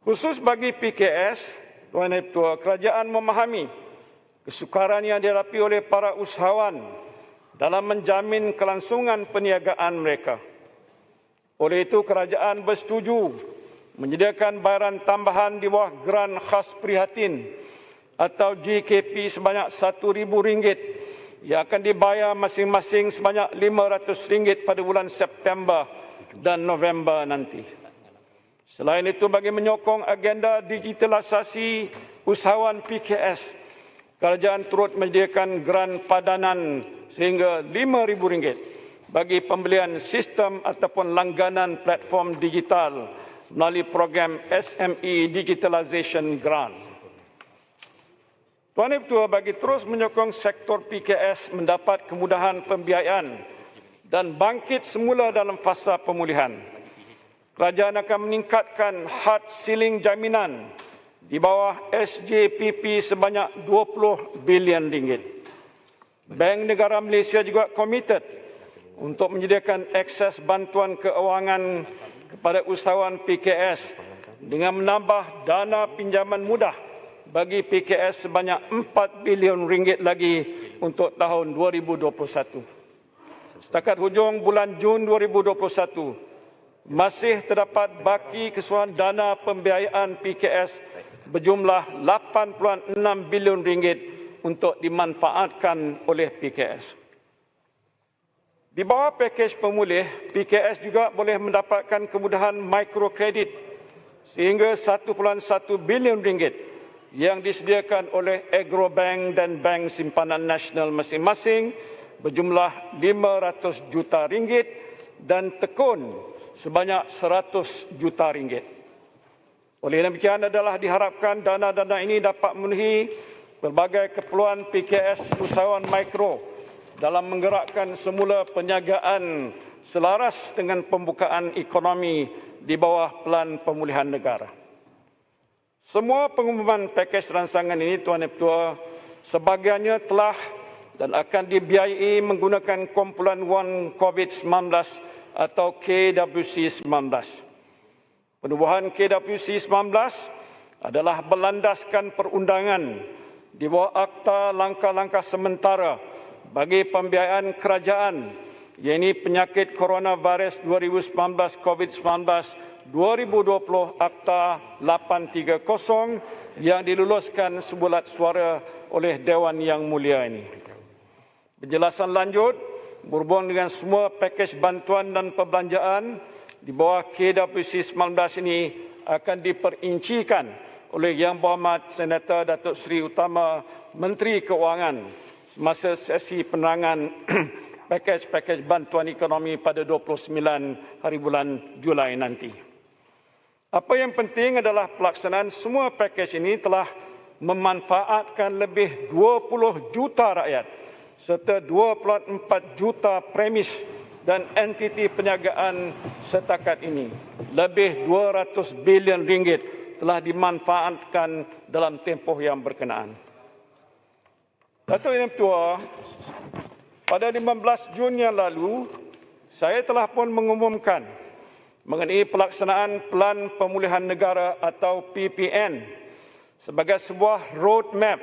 Speaker 10: Khusus bagi PKS, Tuan Ibu Ketua, kerajaan memahami kesukaran yang dihadapi oleh para usahawan dalam menjamin kelangsungan perniagaan mereka. Oleh itu, kerajaan bersetuju menyediakan bayaran tambahan di bawah geran khas prihatin atau GKP sebanyak RM1,000 yang akan dibayar masing-masing sebanyak RM500 pada bulan September dan November nanti. Selain itu, bagi menyokong agenda digitalisasi usahawan PKS, kerajaan turut menyediakan geran padanan sehingga RM5,000 bagi pembelian sistem ataupun langganan platform digital melalui program SME Digitalization Grant. Tuan Ibu Ketua, bagi terus menyokong sektor PKS mendapat kemudahan pembiayaan dan bangkit semula dalam fasa pemulihan, kerajaan akan meningkatkan had siling jaminan di bawah SJPP sebanyak RM20 bilion. Bank Negara Malaysia juga komited untuk menyediakan akses bantuan keuangan kepada usahawan PKS dengan menambah dana pinjaman mudah bagi PKS sebanyak RM4 bilion lagi untuk tahun 2021. Setakat hujung bulan Jun 2021, masih terdapat baki keseluruhan dana pembiayaan PKS berjumlah RM8.6 bilion untuk dimanfaatkan oleh PKS. Di bawah pakej pemulih, PKS juga boleh mendapatkan kemudahan mikrokredit sehingga RM1.1 bilion yang disediakan oleh Agrobank dan Bank Simpanan Nasional masing-masing berjumlah 500 juta ringgit dan tekun sebanyak 100 juta ringgit. Oleh demikian adalah diharapkan dana-dana ini dapat memenuhi pelbagai keperluan PKS usahawan mikro dalam menggerakkan semula perniagaan selaras dengan pembukaan ekonomi di bawah Pelan Pemulihan Negara. Semua pengumuman pakej rancangan ini, Tuan dan Ketua, sebahagiannya telah dan akan dibiayai menggunakan kumpulan wang COVID-19 atau KWC-19. Penubuhan KWC-19 adalah berlandaskan perundangan di bawah Akta Langkah-Langkah Sementara bagi Pembiayaan Kerajaan, iaitu Penyakit Coronavirus 2019 COVID-19 2020 Akta 830 yang diluluskan sebulat suara oleh Dewan Yang Mulia ini. Penjelasan lanjut berhubung dengan semua pakej bantuan dan perbelanjaan di bawah KWC-19 ini akan diperincikan oleh Yang Berhormat Senator Datuk Seri Utama Menteri Keuangan semasa sesi penerangan pakej-pakej bantuan ekonomi pada 29 hari bulan Julai nanti. Apa yang penting adalah pelaksanaan semua pakej ini telah memanfaatkan lebih 20 juta rakyat serta 24 juta premis dan entiti perniagaan setakat ini. Lebih 200 bilion ringgit telah dimanfaatkan dalam tempoh yang berkenaan. Datuk Yang Tua, pada 15 Jun yang lalu, saya telah pun mengumumkan mengenai pelaksanaan Pelan Pemulihan Negara atau PPN sebagai sebuah roadmap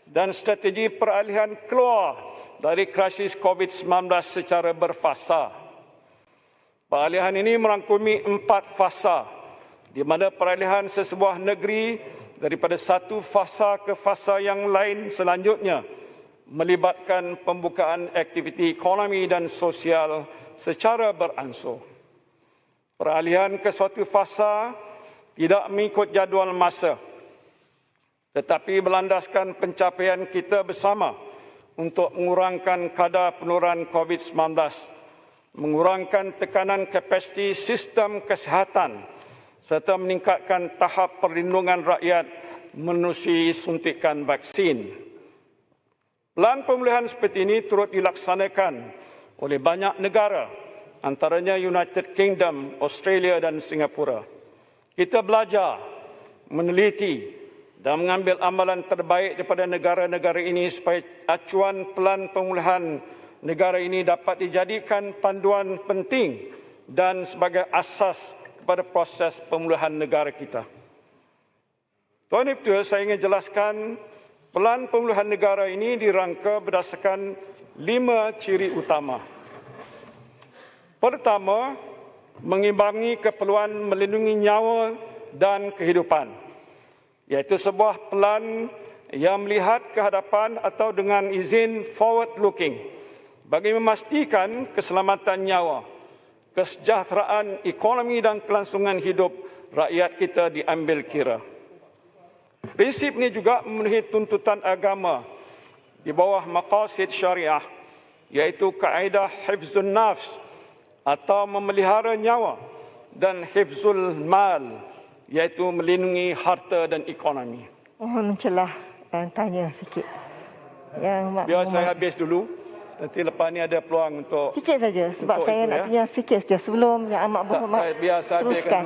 Speaker 10: dan strategi peralihan keluar dari krisis COVID-19 secara berfasa. Peralihan ini merangkumi 4 fasa, di mana peralihan sesebuah negeri daripada satu fasa ke fasa yang lain selanjutnya melibatkan pembukaan aktiviti ekonomi dan sosial secara beransur. Peralihan ke suatu fasa tidak mengikut jadual masa, tetapi berlandaskan pencapaian kita bersama untuk mengurangkan kadar penularan COVID-19, mengurangkan tekanan kapasiti sistem kesihatan serta meningkatkan tahap perlindungan rakyat menerusi suntikan vaksin. Pelan pemulihan seperti ini turut dilaksanakan oleh banyak negara, antaranya United Kingdom, Australia dan Singapura. Kita belajar, meneliti dan mengambil amalan terbaik daripada negara-negara ini supaya acuan Pelan Pemulihan Negara ini dapat dijadikan panduan penting dan sebagai asas kepada proses pemulihan negara kita. Tuan Ibu Ketua, saya ingin jelaskan Pelan Pemulihan Negara ini dirangka berdasarkan 5 ciri utama. Pertama, mengimbangi keperluan melindungi nyawa dan kehidupan, iaitu sebuah pelan yang melihat ke hadapan atau dengan izin forward looking bagi memastikan keselamatan nyawa, kesejahteraan ekonomi dan kelangsungan hidup rakyat kita diambil kira. Prinsip ini juga memenuhi tuntutan agama di bawah maqasid syariah, iaitu kaedah hifzun nafs atau memelihara nyawa dan hifzul mal, iaitu melindungi harta dan ekonomi.
Speaker 13: Mohon mencelah tanya sikit.
Speaker 10: Biar saya habis dulu. Nanti lepas ni ada peluang untuk...
Speaker 13: Sikit saja, sebab saya nak tanya sikit saja sebelum Yang Amat Berhormat teruskan.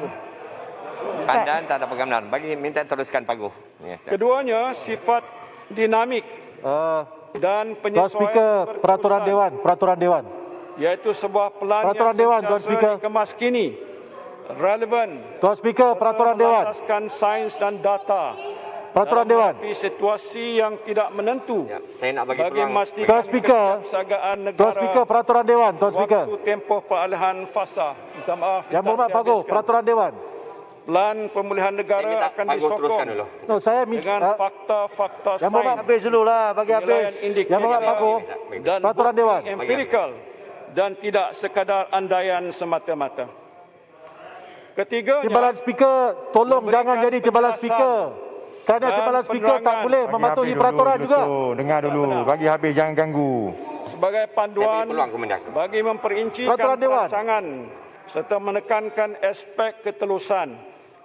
Speaker 14: Sandan tak ada pengambilan. Bagi minta teruskan Pak Guh.
Speaker 10: Keduanya, sifat dinamik dan penyesuaian
Speaker 7: Speaker, peraturan Dewan.
Speaker 10: Iaitu sebuah pelan
Speaker 7: peraturan
Speaker 10: yang
Speaker 7: Dewan, Tuan Speaker.
Speaker 10: dikemas kini, relevan,
Speaker 7: Tuan Speaker, peraturan Dewan.
Speaker 10: berlandaskan sains dan data.
Speaker 7: Peraturan Dewan.
Speaker 10: Situasi yang tidak menentu.
Speaker 14: Ya, saya nak bagi peluang.
Speaker 10: Memastikan
Speaker 7: Tuan Speaker,
Speaker 10: kesiapsiagaan negara.
Speaker 7: Tuan Speaker, peraturan Dewan. Tuan Speaker.
Speaker 10: Waktu tempoh peralihan fasa. Minta maaf.
Speaker 7: Yang Berhormat Pak Guh, peraturan Dewan.
Speaker 10: Pelan pemulihan negara akan disokong
Speaker 7: No, saya minta
Speaker 10: dengan fakta-fakta
Speaker 7: Yang Berhormat
Speaker 10: sains,
Speaker 7: habis dulu lah, bagi habis. Yang Berhormat Pak Guh,
Speaker 10: dan
Speaker 7: peraturan Dewan.
Speaker 10: empirical dan tidak sekadar andaian semata-mata. Ketiganya,
Speaker 7: Timbalan speaker, tolong jangan jadi timbalan speaker. Kerana timbalan speaker tak boleh mematuhi peraturan juga.
Speaker 15: Dengar dulu, bagi habis, jangan ganggu.
Speaker 10: sebagai panduan bagi memperincikan perancangan serta menekankan aspek ketelusan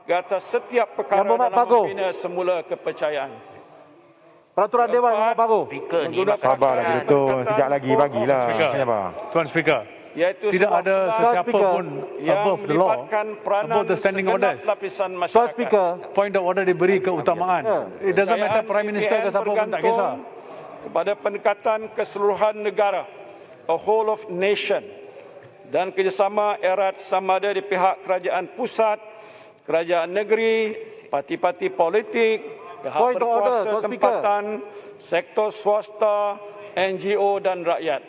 Speaker 10: ke atas setiap perkara dalam membina semula kepercayaan.
Speaker 6: Peraturan Dewan Muhammad Pagu.
Speaker 7: Sabarlah Julutung, sekejap lagi bagilah.
Speaker 10: Tuan Speaker. Tidak ada sesiapa pun above the law, above the standing orders.
Speaker 6: Tuan Speaker.
Speaker 10: Point of order diberi keutamaan. It doesn't matter Prime Minister ke siapa pun tak kisah. Kepada pendekatan keseluruhan negara, a whole of nation, dan kerjasama erat sama ada di pihak kerajaan pusat, kerajaan negeri, parti-parti politik, pihak berkuasa tempatan, sektor swasta, NGO dan rakyat.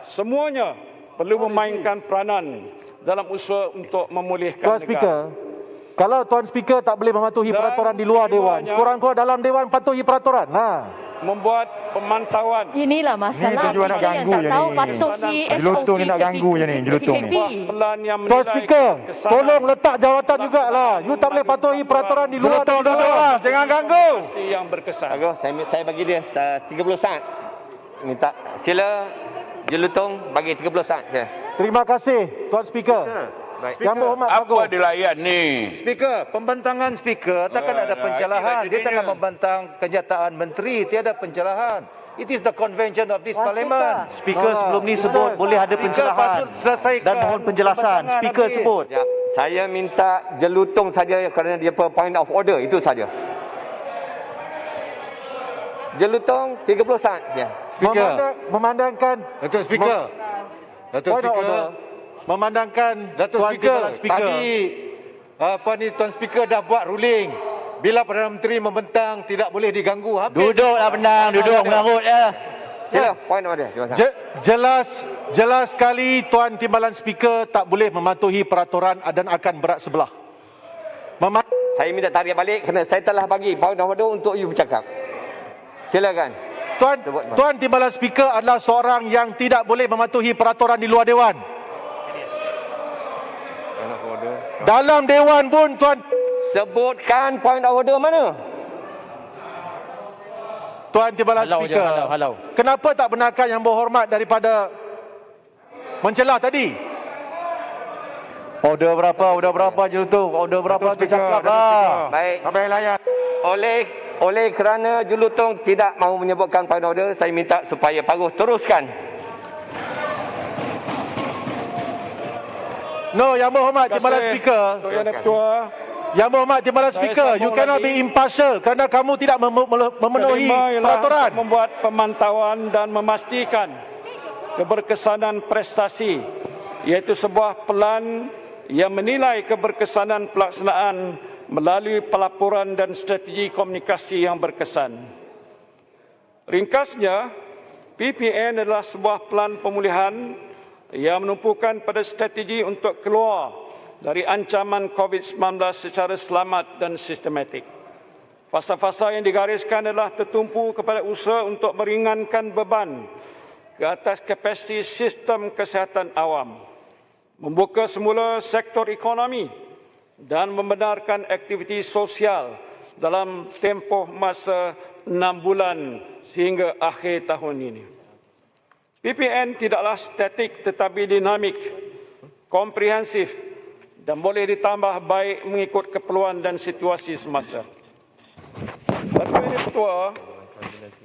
Speaker 10: Semuanya perlu memainkan peranan dalam usaha untuk memulihkan
Speaker 6: Tuan Speaker, kalau Tuan Speaker tak boleh mematuhi peraturan di luar Dewan, sekurang-kurang dalam Dewan patuhi peraturan.
Speaker 10: Membuat pemantauan.
Speaker 12: Inilah masalah kita yang tak tahu patuhi SOP.
Speaker 7: Julutung ni nak ganggu je ni, Julutung.
Speaker 6: Tuan Speaker, tolong letak jawatan jugalah. You tak boleh patuhi peraturan di luar Dewan. Jangan ganggu.
Speaker 10: Yang berkesan.
Speaker 14: Saya bagi dia 30 saat. Minta sila Julutung bagi 30 saat saya.
Speaker 6: Terima kasih Tuan Speaker. Yang Berhormat Pagu.
Speaker 15: Apa dilayan ni?
Speaker 1: Speaker, pembentangan Speaker takkan ada pencerahan. Dia tengah membantang kenyataan menteri, tiada pencerahan. It is the convention of this parliament.
Speaker 7: Speaker sebelum ni sebut boleh ada pencerahan dan mohon penjelasan. Speaker sebut.
Speaker 14: Ya, saya minta Julutung saja kerana dia point of order, itu saja. Julutung 30 saat ya.
Speaker 6: Speaker. Memandangkan
Speaker 1: Datuk Speaker. Datuk Speaker.
Speaker 6: Memandangkan
Speaker 1: Datuk Speaker, tadi Tuan Speaker dah buat ruling. Bila Perdana Menteri membentang tidak boleh diganggu. Habis.
Speaker 7: Duduklah benang, duduk mengarut ya.
Speaker 14: Sila, point order.
Speaker 6: Jelas sekali Tuan Timbalan Speaker tak boleh mematuhi peraturan dan akan berat sebelah.
Speaker 14: Saya minta tarik balik kerana saya telah bagi point of order untuk you bercakap. Silakan.
Speaker 6: Tuan Timbalan Speaker adalah seorang yang tidak boleh mematuhi peraturan di luar Dewan. Dalam Dewan pun Tuan
Speaker 14: sebutkan point of order mana?
Speaker 6: Tuan Timbalan Speaker.
Speaker 7: Halau.
Speaker 6: Kenapa tak benarkan Yang Berhormat daripada mencelah tadi?
Speaker 7: Order berapa Julutung? Order berapa tu cakap lah.
Speaker 14: Baik. Sampai layan. Oleh kerana Julutung tidak mahu menyebutkan point of order, saya minta supaya Paguh teruskan.
Speaker 6: No, Yang Berhormat Timbalan Speaker. Yang Berhormat Timbalan Speaker, you cannot be impartial kerana kamu tidak memenuhi peraturan.
Speaker 10: Membuat pemantauan dan memastikan keberkesanan prestasi, iaitu sebuah pelan yang menilai keberkesanan pelaksanaan melalui pelaporan dan strategi komunikasi yang berkesan. Ringkasnya, PPN adalah sebuah pelan pemulihan yang menumpukan pada strategi untuk keluar dari ancaman COVID-19 secara selamat dan sistematik. Fasa-fasa yang digariskan adalah tertumpu kepada usaha untuk meringankan beban ke atas kapasiti sistem kesihatan awam, membuka semula sektor ekonomi dan membenarkan aktiviti sosial dalam tempoh masa 6 bulan sehingga akhir tahun ini. PPN tidaklah statik tetapi dinamik, komprehensif dan boleh ditambah baik mengikut keperluan dan situasi semasa. Datuk Yang Ketua,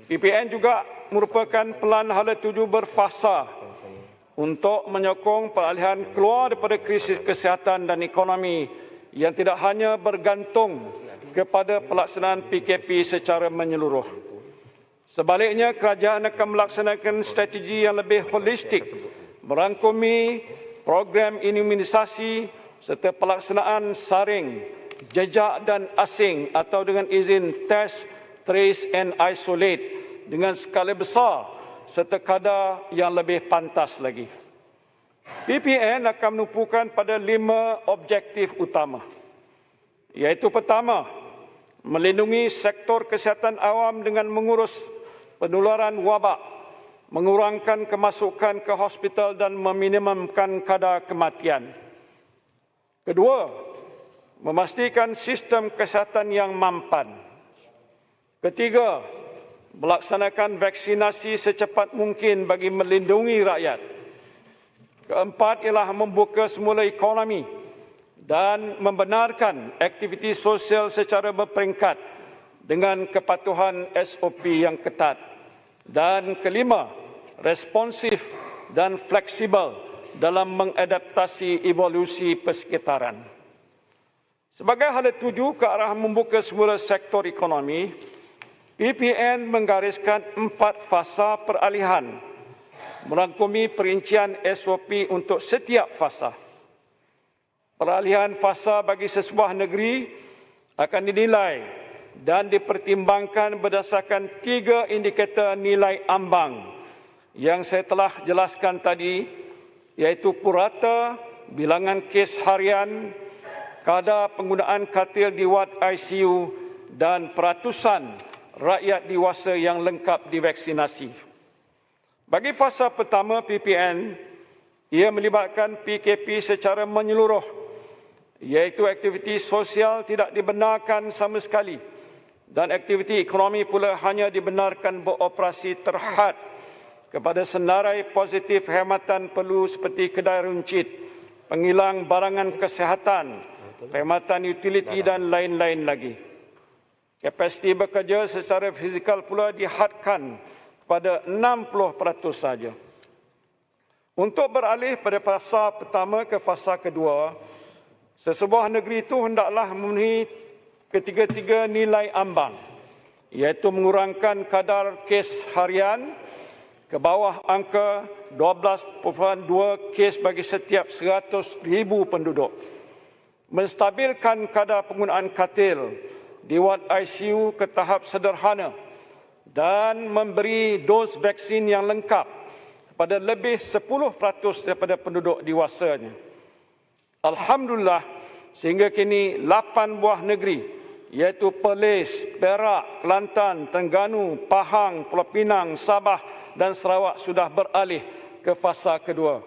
Speaker 10: PPN juga merupakan pelan hala tuju berfasa untuk menyokong peralihan keluar daripada krisis kesihatan dan ekonomi yang tidak hanya bergantung kepada pelaksanaan PKP secara menyeluruh. Sebaliknya, kerajaan akan melaksanakan strategi yang lebih holistik, merangkumi program imunisasi serta pelaksanaan saring, jejak dan asing atau dengan izin test, trace and isolate dengan skala besar serta kadar yang lebih pantas lagi. PPN akan menumpukan pada 5 objektif utama, iaitu pertama, melindungi sektor kesihatan awam dengan mengurus penularan wabak, mengurangkan kemasukan ke hospital dan meminimumkan kadar kematian. Kedua, memastikan sistem kesihatan yang mampan. Ketiga, melaksanakan vaksinasi secepat mungkin bagi melindungi rakyat. Keempat ialah membuka semula ekonomi dan membenarkan aktiviti sosial secara berperingkat dengan kepatuhan SOP yang ketat. Dan kelima, responsif dan fleksibel dalam mengadaptasi evolusi persekitaran. Sebagai hala tuju ke arah membuka semula sektor ekonomi, PPN menggariskan 4 fasa peralihan, merangkumi perincian SOP untuk setiap fasa. Peralihan fasa bagi sesebuah negeri akan dinilai dan dipertimbangkan berdasarkan 3 indikator nilai ambang yang saya telah jelaskan tadi, iaitu purata, bilangan kes harian, kadar penggunaan katil di wad ICU dan peratusan rakyat dewasa yang lengkap divaksinasi. Bagi fasa pertama PPN, ia melibatkan PKP secara menyeluruh, iaitu aktiviti sosial tidak dibenarkan sama sekali dan aktiviti ekonomi pula hanya dibenarkan beroperasi terhad kepada senarai positif khidmatan perlu seperti kedai runcit, penghilang barangan kesihatan, khidmatan utiliti dan lain-lain lagi. Kapasiti bekerja secara fizikal pula dihadkan pada 60% saja. Untuk beralih pada fasa pertama ke fasa kedua, sesebuah negeri itu hendaklah memenuhi ketiga-tiga nilai ambang, iaitu mengurangkan kadar kes harian ke bawah angka 12.2 kes bagi setiap 100,000 penduduk, menstabilkan kadar penggunaan katil di wad ICU ke tahap sederhana dan memberi dos vaksin yang lengkap kepada lebih 10% daripada penduduk dewasanya. Alhamdulillah, sehingga kini 8 buah negeri, iaitu Perlis, Perak, Kelantan, Terengganu, Pahang, Pulau Pinang, Sabah dan Sarawak sudah beralih ke fasa kedua.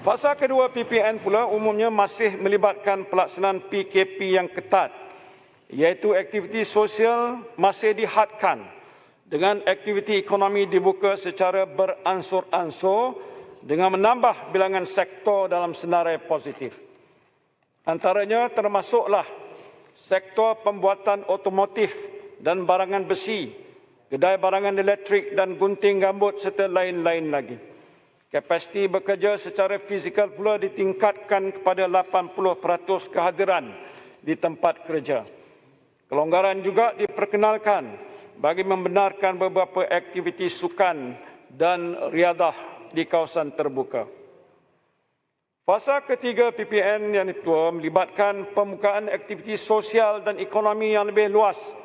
Speaker 10: Fasa kedua PPN pula umumnya masih melibatkan pelaksanaan PKP yang ketat, iaitu aktiviti sosial masih dihadkan dengan aktiviti ekonomi dibuka secara beransur-ansur dengan menambah bilangan sektor dalam senarai positif. Antaranya termasuklah sektor pembuatan otomotif dan barangan besi, kedai barangan elektrik dan gunting rambut serta lain-lain lagi. Kapasiti bekerja secara fizikal pula ditingkatkan kepada 80% kehadiran di tempat kerja. Kelonggaran juga diperkenalkan bagi membenarkan beberapa aktiviti sukan dan riadah di kawasan terbuka. Fasa ketiga PPN yang itu melibatkan pembukaan aktiviti sosial dan ekonomi yang lebih luas,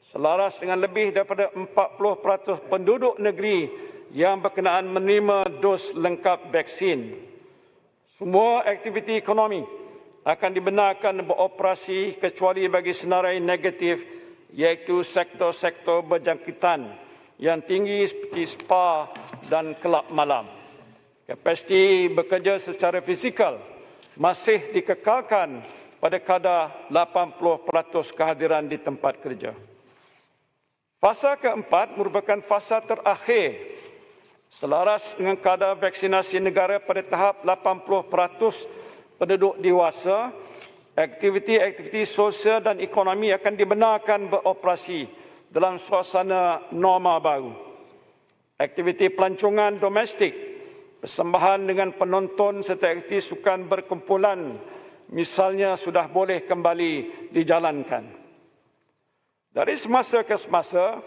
Speaker 10: selaras dengan lebih daripada 40% penduduk negeri yang berkenaan menerima dos lengkap vaksin. Semua aktiviti ekonomi akan dibenarkan beroperasi kecuali bagi senarai negatif, iaitu sektor-sektor berjangkitan yang tinggi seperti spa dan kelab malam. Kapasiti bekerja secara fizikal masih dikekalkan pada kadar 80% kehadiran di tempat kerja. Fasa keempat merupakan fasa terakhir selaras dengan kadar vaksinasi negara pada tahap 80% penduduk dewasa. Aktiviti-aktiviti sosial dan ekonomi akan dibenarkan beroperasi dalam suasana norma baru. Aktiviti pelancongan domestik, persembahan dengan penonton serta aktiviti sukan berkumpulan misalnya sudah boleh kembali dijalankan. Dari semasa ke semasa,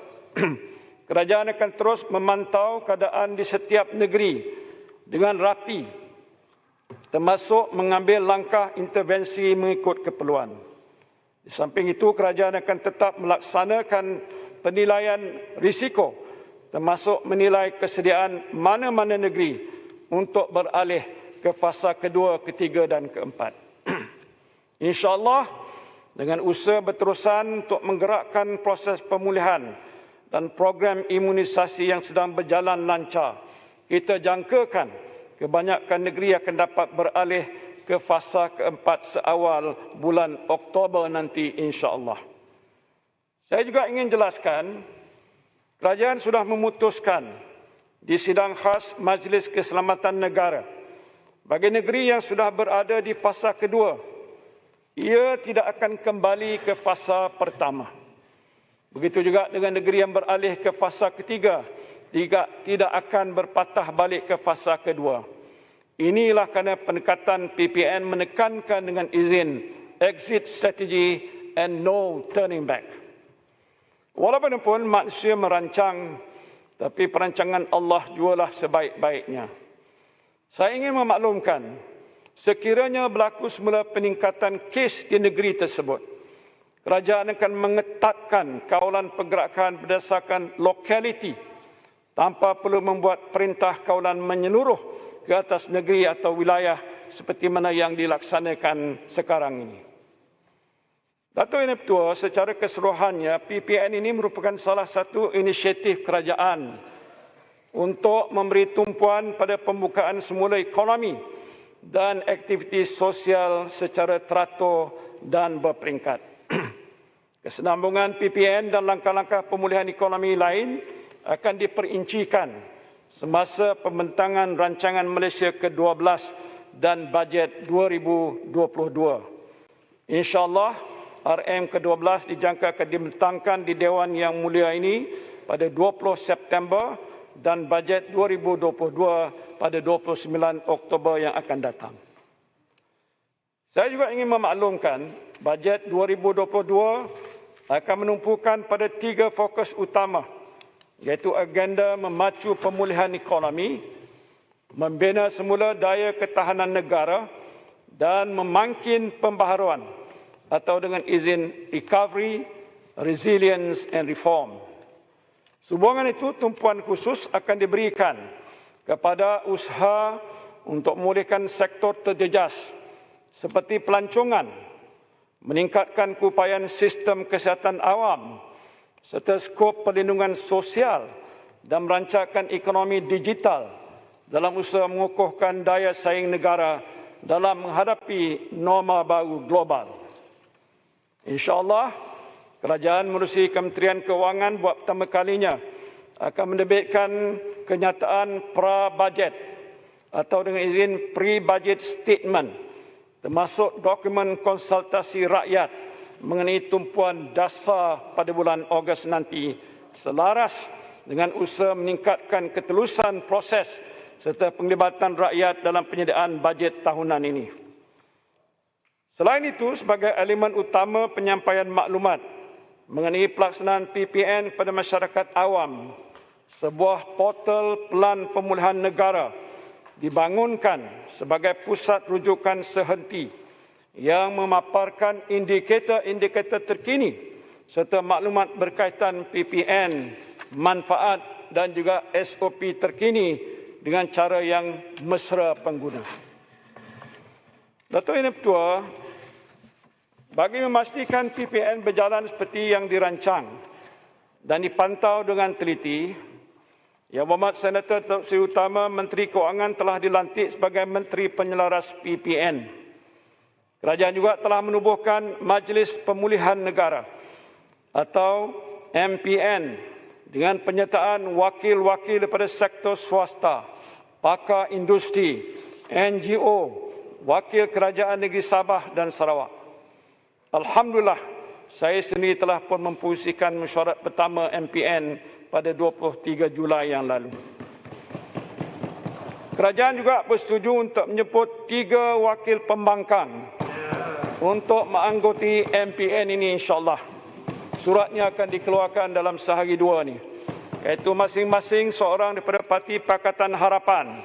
Speaker 10: kerajaan akan terus memantau keadaan di setiap negeri dengan rapi, termasuk mengambil langkah intervensi mengikut keperluan. Di samping itu, kerajaan akan tetap melaksanakan penilaian risiko, termasuk menilai kesediaan mana-mana negeri untuk beralih ke fasa kedua, ketiga dan keempat. InsyaAllah, dengan usaha berterusan untuk menggerakkan proses pemulihan dan program imunisasi yang sedang berjalan lancar, kita jangkakan kebanyakan negeri akan dapat beralih ke fasa keempat seawal bulan Oktober nanti insya-Allah. Saya juga ingin jelaskan, kerajaan sudah memutuskan di sidang khas Majlis Keselamatan Negara bagi negeri yang sudah berada di fasa kedua, ia tidak akan kembali ke fasa pertama. Begitu juga dengan negeri yang beralih ke fasa ketiga, tidak akan berpatah balik ke fasa kedua. Inilah kerana pendekatan PPN menekankan dengan izin exit strategy and no turning back. Walaupun manusia merancang, tapi perancangan Allah jualah sebaik-baiknya. Saya ingin memaklumkan, sekiranya berlaku semula peningkatan kes di negeri tersebut, kerajaan akan mengetatkan kawalan pergerakan berdasarkan lokaliti tanpa perlu membuat perintah kawalan menyeluruh ke atas negeri atau wilayah seperti mana yang dilaksanakan sekarang ini. Dato' Yang Pertua, secara keseluruhannya, PPN ini merupakan salah satu inisiatif kerajaan untuk memberi tumpuan pada pembukaan semula ekonomi dan aktiviti sosial secara teratur dan berperingkat. Kesinambungan PPN dan langkah-langkah pemulihan ekonomi lain akan diperincikan semasa pembentangan rancangan Malaysia ke-12 dan bajet 2022. InsyaAllah, RM ke-12 dijangka akan dibentangkan di Dewan Yang Mulia ini pada 20 September dan bajet 2022 pada 29 Oktober yang akan datang. Saya juga ingin memaklumkan, bajet 2022 akan menumpukan pada 3 fokus utama, iaitu agenda memacu pemulihan ekonomi, membina semula daya ketahanan negara dan memangkin pembaharuan atau dengan izin recovery, resilience and reform. Sehubungan itu, tumpuan khusus akan diberikan kepada usaha untuk memulihkan sektor terjejas seperti pelancongan, meningkatkan keupayaan sistem kesihatan awam serta skop perlindungan sosial dan merancangkan ekonomi digital dalam usaha mengukuhkan daya saing negara dalam menghadapi norma baru global. InsyaAllah, kerajaan menerusi Kementerian Kewangan buat pertama kalinya akan menerbitkan kenyataan pra-bajet atau dengan izin pre-budget statement, termasuk dokumen konsultasi rakyat mengenai tumpuan dasar pada bulan Ogos nanti, selaras dengan usaha meningkatkan ketelusan proses serta penglibatan rakyat dalam penyediaan bajet tahunan ini. Selain itu, sebagai elemen utama penyampaian maklumat mengenai pelaksanaan PPN kepada masyarakat awam, sebuah portal pelan pemulihan negara dibangunkan sebagai pusat rujukan sehenti yang memaparkan indikator-indikator terkini serta maklumat berkaitan PPN, manfaat dan juga SOP terkini dengan cara yang mesra pengguna. Dato' Yang Pertua, bagi memastikan PPN berjalan seperti yang dirancang dan dipantau dengan teliti, Yang Berhormat Senator Datuk Seri Utama Menteri Kewangan telah dilantik sebagai Menteri Penyelaras PPN. Kerajaan juga telah menubuhkan Majlis Pemulihan Negara atau MPN dengan penyertaan wakil-wakil daripada sektor swasta, pakar industri, NGO, wakil kerajaan negeri Sabah dan Sarawak. Alhamdulillah, saya sendiri telah pun mempusikan mesyuarat pertama MPN pada 23 Julai yang lalu. Kerajaan juga bersetuju untuk menyebut 3 wakil pembangkang untuk menganggoti MPN ini, insyaAllah. Suratnya akan dikeluarkan dalam sehari 2 ni, iaitu masing-masing seorang daripada Parti Pakatan Harapan,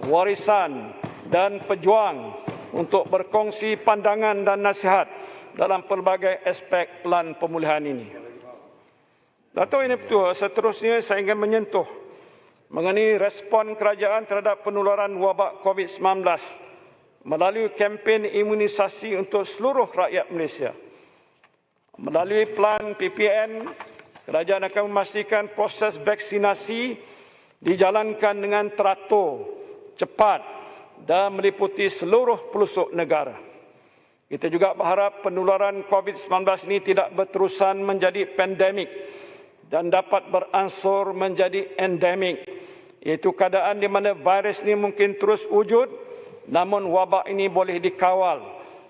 Speaker 10: Warisan dan Pejuang untuk berkongsi pandangan dan nasihat dalam pelbagai aspek pelan pemulihan ini. Dato' Yang Pertua, seterusnya saya ingin menyentuh mengenai respon kerajaan terhadap penularan wabak COVID-19 melalui kempen imunisasi untuk seluruh rakyat Malaysia. Melalui pelan PPN, kerajaan akan memastikan proses vaksinasi dijalankan dengan teratur, cepat dan meliputi seluruh pelosok negara. Kita juga berharap penularan COVID-19 ini tidak berterusan menjadi pandemik dan dapat beransur menjadi endemik, iaitu keadaan di mana virus ini mungkin terus wujud, namun wabak ini boleh dikawal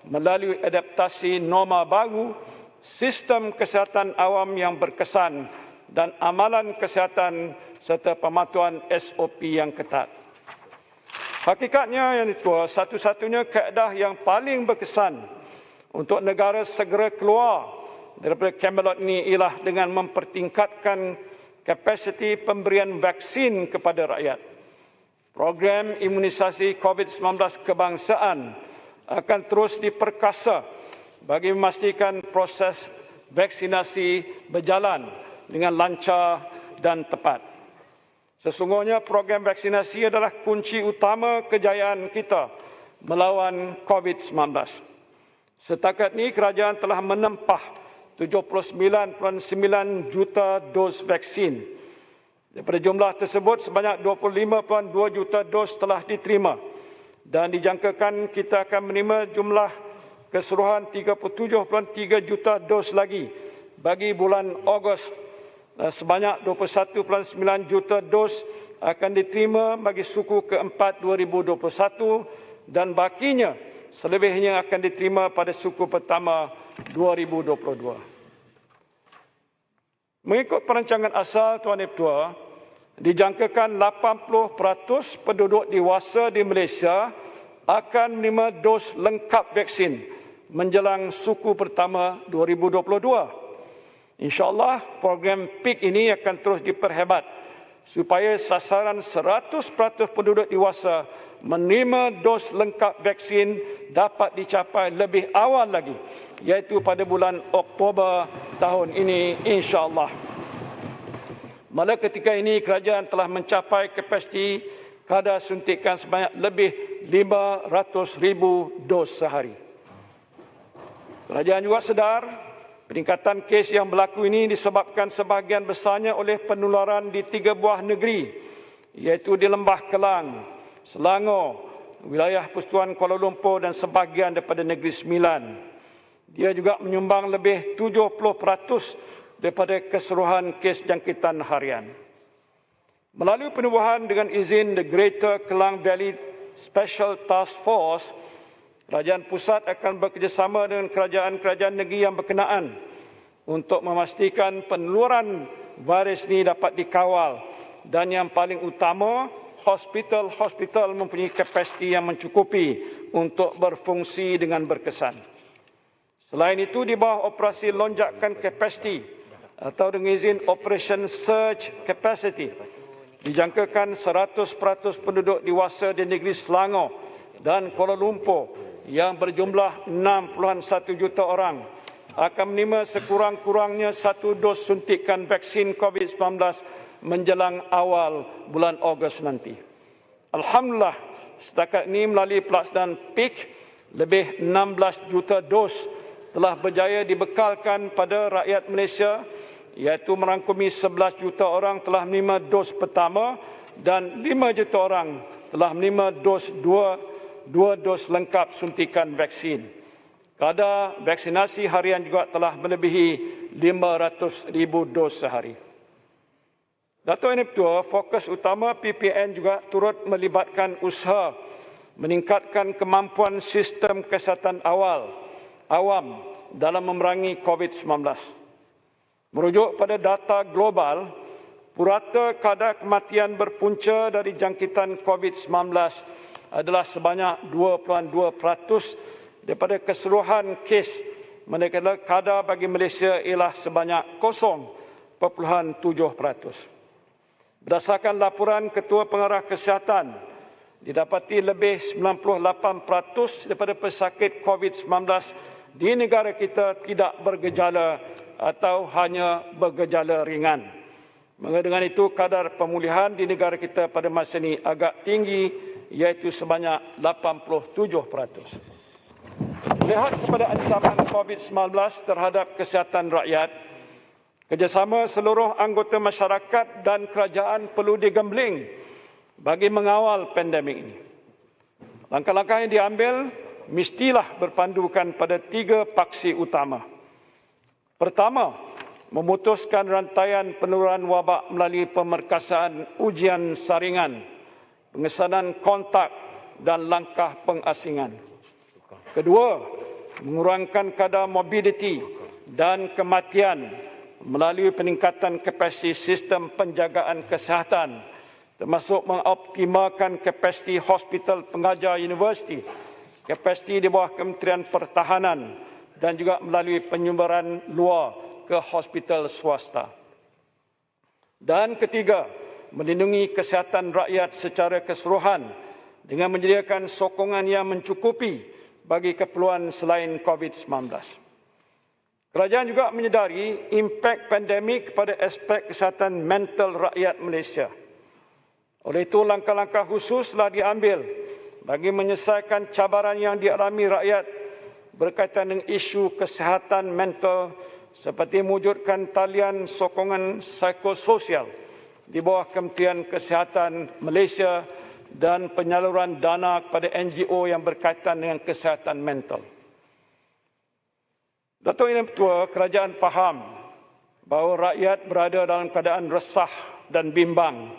Speaker 10: melalui adaptasi norma baru, sistem kesihatan awam yang berkesan dan amalan kesihatan serta pematuhan SOP yang ketat. Hakikatnya yang itu, satu-satunya kaedah yang paling berkesan untuk negara segera keluar daripada Camelot ini ialah dengan mempertingkatkan kapasiti pemberian vaksin kepada rakyat. Program imunisasi COVID-19 kebangsaan akan terus diperkasa bagi memastikan proses vaksinasi berjalan dengan lancar dan tepat. Sesungguhnya program vaksinasi adalah kunci utama kejayaan kita melawan COVID-19. Setakat ini kerajaan telah menempah 79.9 juta dos vaksin. Daripada jumlah tersebut, sebanyak 25.2 juta dos telah diterima dan dijangkakan kita akan menerima jumlah keseluruhan 37.3 juta dos lagi bagi bulan Ogos. Sebanyak 21.9 juta dos akan diterima bagi suku keempat 2021 dan bakinya selebihnya akan diterima pada suku pertama 2022. Mengikut perancangan asal Tuan Ibu Ketua, dijangkakan 80% penduduk dewasa di Malaysia akan menerima dos lengkap vaksin menjelang suku pertama 2022. InsyaAllah program PIK ini akan terus diperhebat supaya sasaran 100% penduduk dewasa menerima dos lengkap vaksin dapat dicapai lebih awal lagi, iaitu pada bulan Oktober tahun ini insyaAllah. Malah ketika ini kerajaan telah mencapai kapasiti kadar suntikan sebanyak lebih 500,000 dos sehari. Kerajaan juga sedar peningkatan kes yang berlaku ini disebabkan sebahagian besarnya oleh penularan di 3 buah negeri, iaitu di Lembah Kelang, Selangor, wilayah Persekutuan Kuala Lumpur dan sebahagian daripada Negeri Sembilan. Dia juga menyumbang lebih 70% daripada keseluruhan kes jangkitan harian. Melalui penubuhan dengan izin The Greater Klang Valley Special Task Force, Kerajaan Pusat akan bekerjasama dengan kerajaan-kerajaan negeri yang berkenaan untuk memastikan penularan virus ini dapat dikawal dan yang paling utama, hospital-hospital mempunyai kapasiti yang mencukupi untuk berfungsi dengan berkesan. Selain itu, di bawah operasi lonjakan kapasiti atau dengan izin Operation Surge Capacity, dijangkakan 100% penduduk dewasa di negeri Selangor dan Kuala Lumpur yang berjumlah 6.1 juta orang akan menerima sekurang-kurangnya 1 dos suntikan vaksin COVID-19 menjelang awal bulan Ogos nanti. Alhamdulillah, setakat ini melalui pelaksanaan PIK, lebih 16 juta dos telah berjaya dibekalkan pada rakyat Malaysia, iaitu merangkumi 11 juta orang telah menerima dos pertama dan 5 juta orang telah menerima dos dua dos lengkap suntikan vaksin. Kadar vaksinasi harian juga telah melebihi 500,000 dos sehari. Dato' Yang Ketua, fokus utama PPN juga turut melibatkan usaha meningkatkan kemampuan sistem kesihatan awam dalam memerangi COVID-19. Merujuk pada data global, purata kadar kematian berpunca dari jangkitan COVID-19 adalah sebanyak 2.2% daripada keseluruhan kes, manakala kadar bagi Malaysia ialah sebanyak 0.7%. Berdasarkan laporan Ketua Pengarah Kesihatan, didapati lebih 98% daripada pesakit COVID-19 di negara kita tidak bergejala atau hanya bergejala ringan. Dengan itu, kadar pemulihan di negara kita pada masa ini agak tinggi, iaitu sebanyak 87%. Melihat kepada ancaman COVID-19 terhadap kesihatan rakyat, kerjasama seluruh anggota masyarakat dan kerajaan perlu digembling bagi mengawal pandemik ini. Langkah-langkah yang diambil mestilah berpandukan pada 3 paksi utama. Pertama, memutuskan rantaian penurunan wabak melalui pemerkasaan ujian saringan, pengesanan kontak dan langkah pengasingan. Kedua, mengurangkan kadar morbiditi dan kematian melalui peningkatan kapasiti sistem penjagaan kesihatan, termasuk mengoptimalkan kapasiti hospital pengajar universiti, kapasiti di bawah Kementerian Pertahanan dan juga melalui penyumbaran luar ke hospital swasta. Dan ketiga, melindungi kesihatan rakyat secara keseluruhan dengan menyediakan sokongan yang mencukupi bagi keperluan selain COVID-19. Kerajaan juga menyedari impak pandemik kepada aspek kesihatan mental rakyat Malaysia. Oleh itu, langkah-langkah khusus telah diambil bagi menyelesaikan cabaran yang dialami rakyat berkaitan dengan isu kesihatan mental seperti mewujudkan talian sokongan psikososial di bawah Kementerian Kesihatan Malaysia dan penyaluran dana kepada NGO yang berkaitan dengan kesihatan mental. Datuk Yang Pertua, kerajaan faham bahawa rakyat berada dalam keadaan resah dan bimbang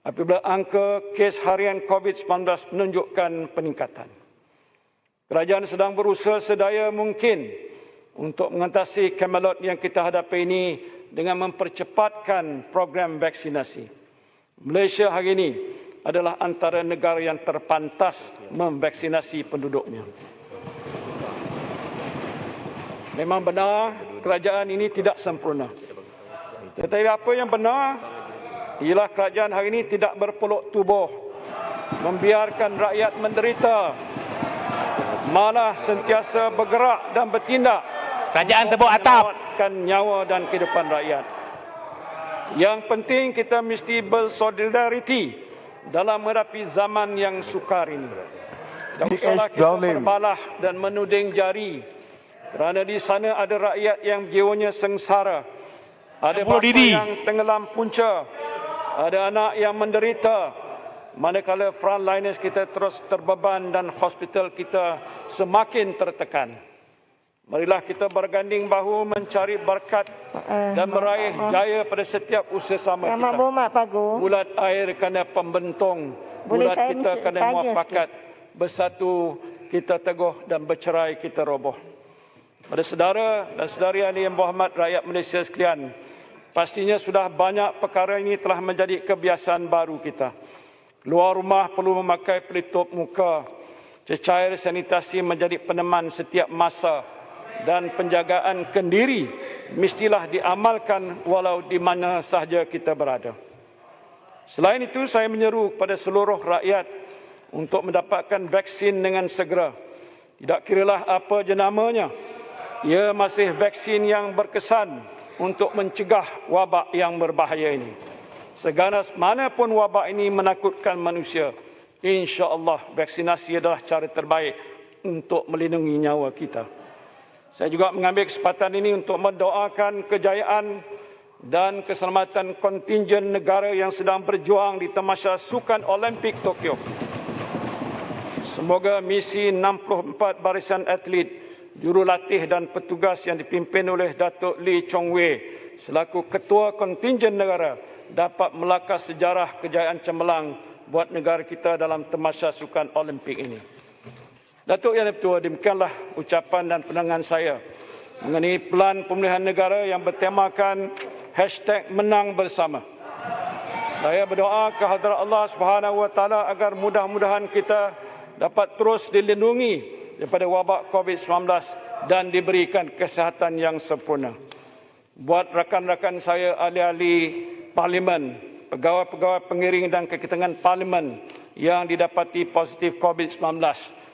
Speaker 10: apabila angka kes harian COVID-19 menunjukkan peningkatan. Kerajaan sedang berusaha sedaya mungkin untuk mengatasi kemelot yang kita hadapi ini dengan mempercepatkan program vaksinasi. Malaysia hari ini adalah antara negara yang terpantas memvaksinasi penduduknya. Memang benar kerajaan ini tidak sempurna. Tetapi apa yang benar ialah kerajaan hari ini tidak berpeluk tubuh, membiarkan rakyat menderita, malah sentiasa bergerak dan bertindak.
Speaker 7: Kerajaan tepuk atap.
Speaker 10: Menyelamatkan nyawa dan kehidupan rakyat. Yang penting kita mesti bersolidariti dalam menghadapi zaman yang sukar ini. Tak usahlah kita berbalah dan menuding jari, kerana di sana ada rakyat yang jiwanya sengsara, ada bangsa yang tenggelam punca, ada anak yang menderita, manakala frontliners kita terus terbeban dan hospital kita semakin tertekan. Marilah kita berganding bahu mencari berkat dan meraih jaya pada setiap usaha sama kita. Bulat air kena pembentung, bulat kita kena muafakat, bersatu kita teguh dan bercerai kita roboh. Pada saudara dan saudari yang berhormat rakyat Malaysia sekalian, pastinya sudah banyak perkara ini telah menjadi kebiasaan baru kita. Keluar rumah perlu memakai pelitup muka, cecair sanitasi menjadi peneman setiap masa dan penjagaan kendiri mestilah diamalkan walau di mana sahaja kita berada. Selain itu, saya menyeru kepada seluruh rakyat untuk mendapatkan vaksin dengan segera. Tidak kiralah apa jenamanya, ia masih vaksin yang berkesan untuk mencegah wabak yang berbahaya ini. Seganas mana pun wabak ini menakutkan manusia, insya-Allah vaksinasi adalah cara terbaik untuk melindungi nyawa kita. Saya juga mengambil kesempatan ini untuk mendoakan kejayaan dan keselamatan kontingen negara yang sedang berjuang di tamasya Sukan Olimpik Tokyo. Semoga misi 64 barisan atlet, jurulatih dan petugas yang dipimpin oleh Datuk Lee Chong Wei selaku ketua kontingen negara dapat melakar sejarah kejayaan cemerlang buat negara kita dalam tamasya Sukan Olimpik ini. Datuk Yang Pertua, demikianlah ucapan dan pandangan saya mengenai pelan pemulihan negara yang bertemakan #menang bersama. Saya berdoa ke hadrat Allah Subhanahu Wa Taala agar mudah-mudahan kita dapat terus dilindungi daripada wabak COVID-19 dan diberikan kesihatan yang sempurna. Buat rakan-rakan saya ahli-ahli parlimen, pegawai-pegawai pengiring dan keketengan parlimen yang didapati positif COVID-19,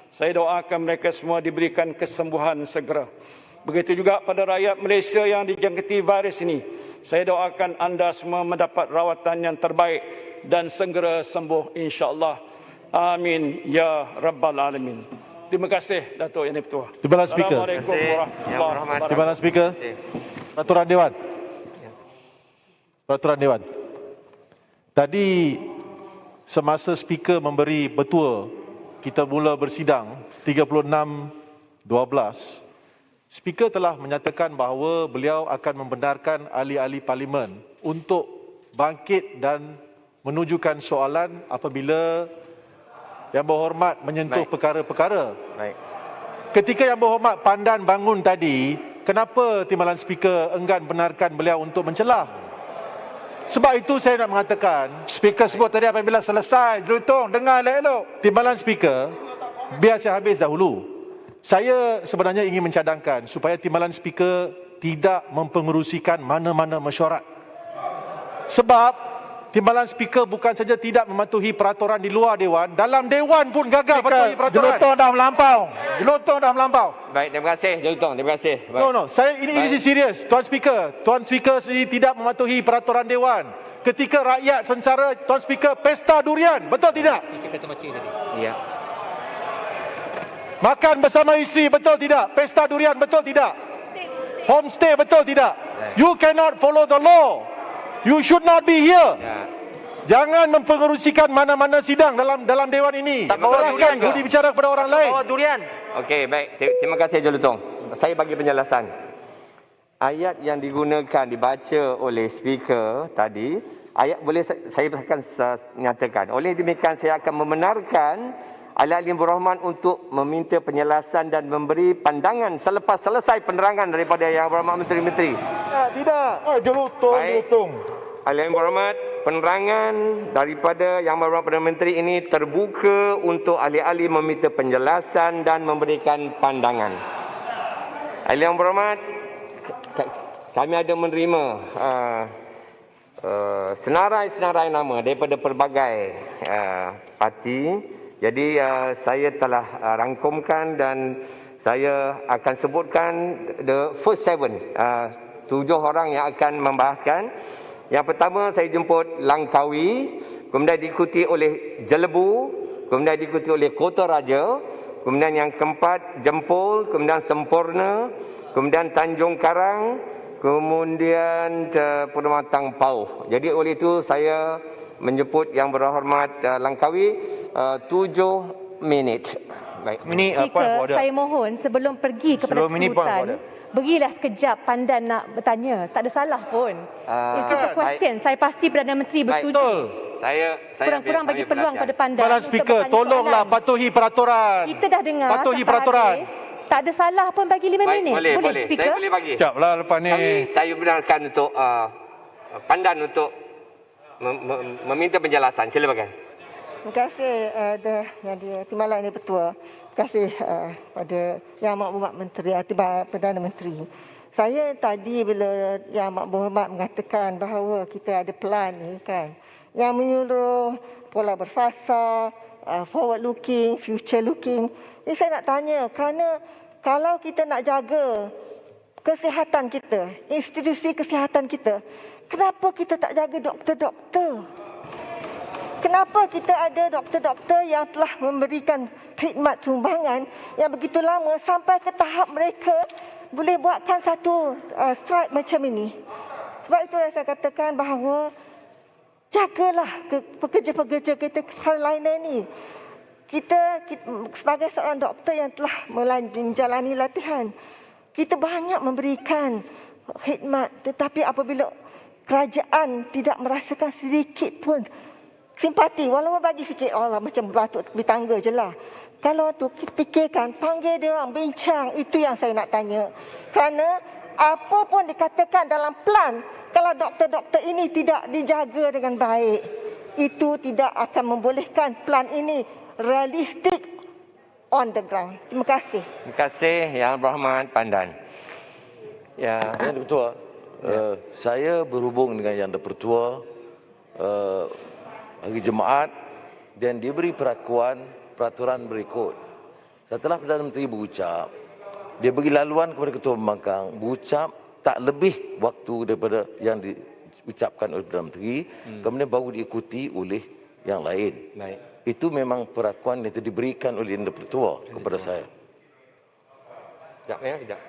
Speaker 10: saya doakan mereka semua diberikan kesembuhan segera. Begitu juga pada rakyat Malaysia yang dijangkiti virus ini, saya doakan anda semua mendapat rawatan yang terbaik dan segera sembuh insya-Allah. Amin ya rabbal alamin. Terima kasih Datuk Yang Pertua.
Speaker 6: Terima kasih Speaker.
Speaker 10: Assalamualaikum warahmatullahi wabarakatuh.
Speaker 6: Terima kasih Speaker. Peraturan Dewan. Peraturan Dewan. Tadi semasa Speaker memberi betul kita mula bersidang 36/12, Speaker telah menyatakan bahawa beliau akan membenarkan ahli-ahli parlimen untuk bangkit dan menunjukkan soalan apabila Yang Berhormat menyentuh perkara-perkara. Ketika Yang Berhormat Pandan bangun tadi, kenapa Timbalan Speaker enggan benarkan beliau untuk mencelah? Sebab itu saya nak mengatakan,
Speaker 7: Speaker sebut tadi apabila selesai, Jelutong, dengar elok-elok.
Speaker 6: Timbalan Speaker, biar saya habis dahulu. Saya sebenarnya ingin mencadangkan supaya Timbalan Speaker tidak mempengerusikan mana-mana mesyuarat. Sebab Timbalan Speaker bukan saja tidak mematuhi peraturan di luar Dewan, dalam Dewan pun gagal patuhi peraturan.
Speaker 7: Jelutong dah melampau. Jelutong dah melampau.
Speaker 14: Baik, terima kasih Jelutong, terima kasih. Baik.
Speaker 6: No, ini serius. Tuan Speaker sendiri tidak mematuhi peraturan Dewan. Ketika rakyat sengsara, Tuan Speaker pesta durian, betul tidak?
Speaker 14: Ya.
Speaker 6: Makan bersama isteri, betul tidak? Pesta durian, betul tidak? Homestay, betul tidak? You cannot follow the law. You should not be here. Jangan mempengerusikan mana-mana sidang dalam Dewan ini. Serahkan budi bicara kepada orang lain.
Speaker 14: Bawa durian. Okey, baik. Terima kasih Jelutong. Saya bagi penjelasan. Ayat yang digunakan, dibaca oleh Speaker tadi, ayat boleh saya akan nyatakan. Oleh demikian, saya akan membenarkan ahli-ahli yang berhormat untuk meminta penjelasan dan memberi pandangan selepas selesai penerangan daripada Yang Berhormat Menteri-Menteri.
Speaker 7: Tidak. Jelutong.
Speaker 14: Ahli yang berhormat, penerangan daripada Yang Berhormat Perdana Menteri ini terbuka untuk ahli-ahli meminta penjelasan dan memberikan pandangan. Ahli yang berhormat, kami ada menerima senarai-senarai nama daripada pelbagai parti. Jadi saya telah rangkumkan dan saya akan sebutkan the first 7 orang yang akan membahaskan. Yang pertama saya jemput Langkawi, kemudian diikuti oleh Jelebu, kemudian diikuti oleh Kota Raja, kemudian yang keempat Jempol, kemudian Sempurna, kemudian Tanjung Karang, kemudian Pematang Pauh. Jadi oleh itu saya menjemput Yang Berhormat Langkawi 7 minit. Baik.
Speaker 12: Speaker, saya mohon sebelum pergi kepada tuntutan, berilah sekejap Pandan nak bertanya. Tak ada salah pun. It's just a question. Saya pasti Perdana Menteri bersetuju.
Speaker 6: Betul.
Speaker 14: Saya
Speaker 12: kurang-kurang bagi peluang pada Pandan.
Speaker 6: Timbalan Speaker, tolonglah patuhi peraturan.
Speaker 12: Kita dah dengar.
Speaker 6: Patuhi peraturan.
Speaker 12: Tak ada salah pun bagi 5 minit.
Speaker 14: Boleh.
Speaker 12: Speaker?
Speaker 14: Saya boleh bagi.
Speaker 4: Sekejaplah lepas ni.
Speaker 14: Saya benarkan untuk Pandan untuk meminta penjelasan. Silakan.
Speaker 13: Terima kasih Timbalan Yang Bertuah. Terima kasih pada Yang Amat Berhormat Menteri, Perdana Menteri. Saya tadi bila Yang Amat Berhormat mengatakan bahawa kita ada plan ni kan, yang menyuruh pola berfasa, forward looking, future looking. Ini saya nak tanya, kerana kalau kita nak jaga kesihatan kita, institusi kesihatan kita, kenapa kita tak jaga doktor-doktor? Kenapa kita ada doktor-doktor yang telah memberikan khidmat sumbangan yang begitu lama sampai ke tahap mereka boleh buatkan satu strike macam ini? Sebab itu saya katakan bahawa jagalah pekerja-pekerja kita hardliner ini. Kita sebagai seorang doktor yang telah menjalani latihan, kita banyak memberikan khidmat, tetapi apabila kerajaan tidak merasakan sedikit pun simpati, walaupun bagi sikit, Allah macam batuk tepi tangga je lah. Kalau tu fikirkan, panggil dia orang bincang, itu yang saya nak tanya. Kerana apa pun dikatakan dalam plan, kalau doktor-doktor ini tidak dijaga dengan baik, itu tidak akan membolehkan plan ini realistik on the ground. Terima kasih.
Speaker 14: Terima kasih Yang Berhormat Pandan. Ya,
Speaker 5: Yang Bertuah, saya berhubung dengan Yang Bertuah hari Jumaat dan diberi peraturan berikut. Setelah Perdana Menteri berucap, dia beri laluan kepada Ketua Pembangkang, berucap tak lebih waktu daripada yang diucapkan oleh Perdana Menteri, kemudian baru diikuti oleh yang lain.
Speaker 14: Baik.
Speaker 5: Itu memang perakuan yang diberikan oleh Yang Bertuah kepada saya.
Speaker 14: Sekejap ya, sekejap.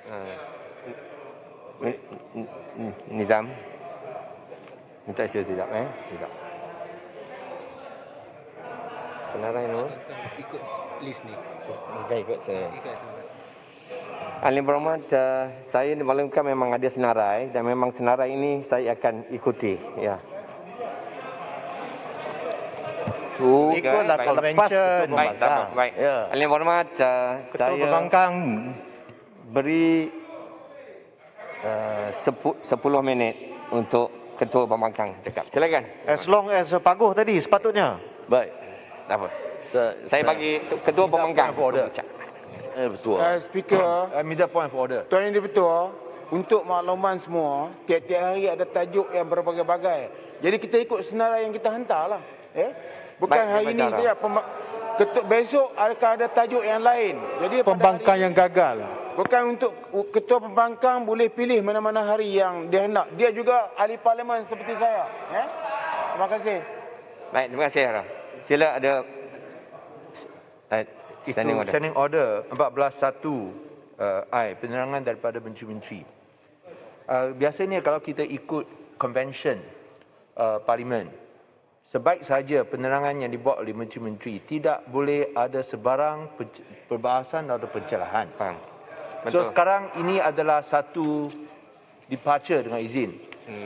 Speaker 14: Nizam. Minta sekejap sekejap. Senarai no.
Speaker 15: Ikut list ni.
Speaker 14: Ikut saya. Ahli berhormat, saya dimaklumkan memang ada senarai dan memang senarai ini saya akan ikuti. Ya.
Speaker 7: Ikutlah convention.
Speaker 14: Baik. Ahli berhormat, saya
Speaker 7: Pembangkang
Speaker 14: beri 10 minit untuk Ketua Pembangkang cakap. Silakan.
Speaker 7: as long as Paguh tadi sepatutnya.
Speaker 5: Baik.
Speaker 14: Tak apa. Saya bagi Ketua Pembangkang.
Speaker 5: Betul.
Speaker 9: Speaker,
Speaker 6: minta point for order.
Speaker 9: Tuan Yang Di-Pertua, untuk makluman semua, tiap-tiap hari ada tajuk yang berbagai-bagai. Jadi kita ikut senarai yang kita hantarlah. Bukan
Speaker 14: Baik,
Speaker 9: hari ini saja. Besok akan ada tajuk yang lain. Jadi
Speaker 6: Pembangkang yang gagal.
Speaker 9: bukan untuk Ketua Pembangkang boleh pilih mana-mana hari yang dia hendak. Dia juga ahli parlimen seperti saya. Terima kasih.
Speaker 14: Baik, terima kasih Hara. Sila ada
Speaker 7: Standing order 14.1 I penerangan daripada menteri-menteri. Biasanya kalau kita ikut convention parlimen, sebaik saja penerangan yang dibuat oleh menteri-menteri, tidak boleh ada sebarang perbahasan atau pencerahan. So sekarang ini adalah satu departure dengan izin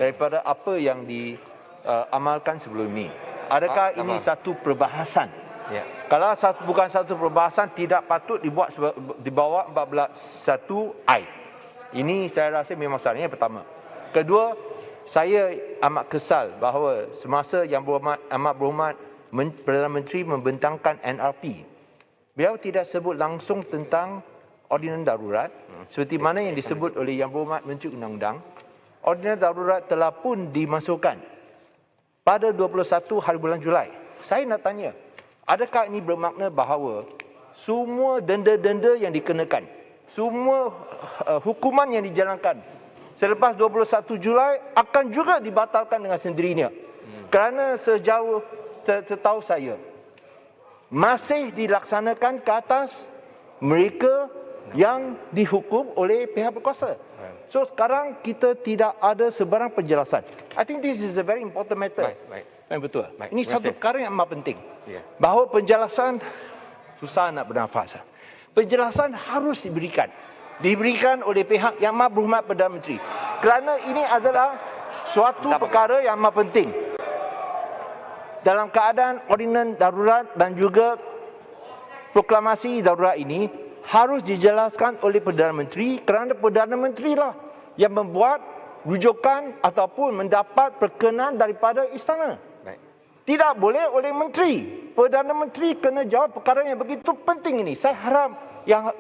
Speaker 7: daripada apa yang diamalkan sebelum ini. Adakah ini satu perbahasan?
Speaker 14: Ya.
Speaker 7: Kalau bukan satu perbahasan, tidak patut di bawah 14.1 I. Ini saya rasa memang salahnya pertama. Kedua, saya amat kesal bahawa semasa yang amat berhormat Perdana Menteri membentangkan NRP, beliau tidak sebut langsung tentang ordinan darurat seperti mana yang disebut oleh Yang Berhormat Menteri Undang-Undang. Ordinan darurat telah pun dimasukkan pada 21 hari bulan Julai. Saya nak tanya, adakah ini bermakna bahawa semua denda-denda yang dikenakan, semua hukuman yang dijalankan selepas 21 Julai akan juga dibatalkan dengan sendirinya? Kerana setahu saya, masih dilaksanakan ke atas mereka yang dihukum oleh pihak berkuasa. So sekarang kita tidak ada sebarang penjelasan. I think this is a very important matter. Betul. Ini satu perkara yang amat penting. Bahawa penjelasan susah nak bernafas. Penjelasan harus diberikan oleh pihak yang amat berhormat Perdana Menteri. Kerana ini adalah suatu perkara yang amat penting. Dalam keadaan ordinan darurat dan juga proklamasi darurat ini harus dijelaskan oleh Perdana Menteri, kerana Perdana Menteri lah yang membuat rujukan ataupun mendapat perkenan daripada istana. Tidak boleh oleh menteri. Perdana Menteri kena jawab perkara yang begitu penting ini. Saya harap,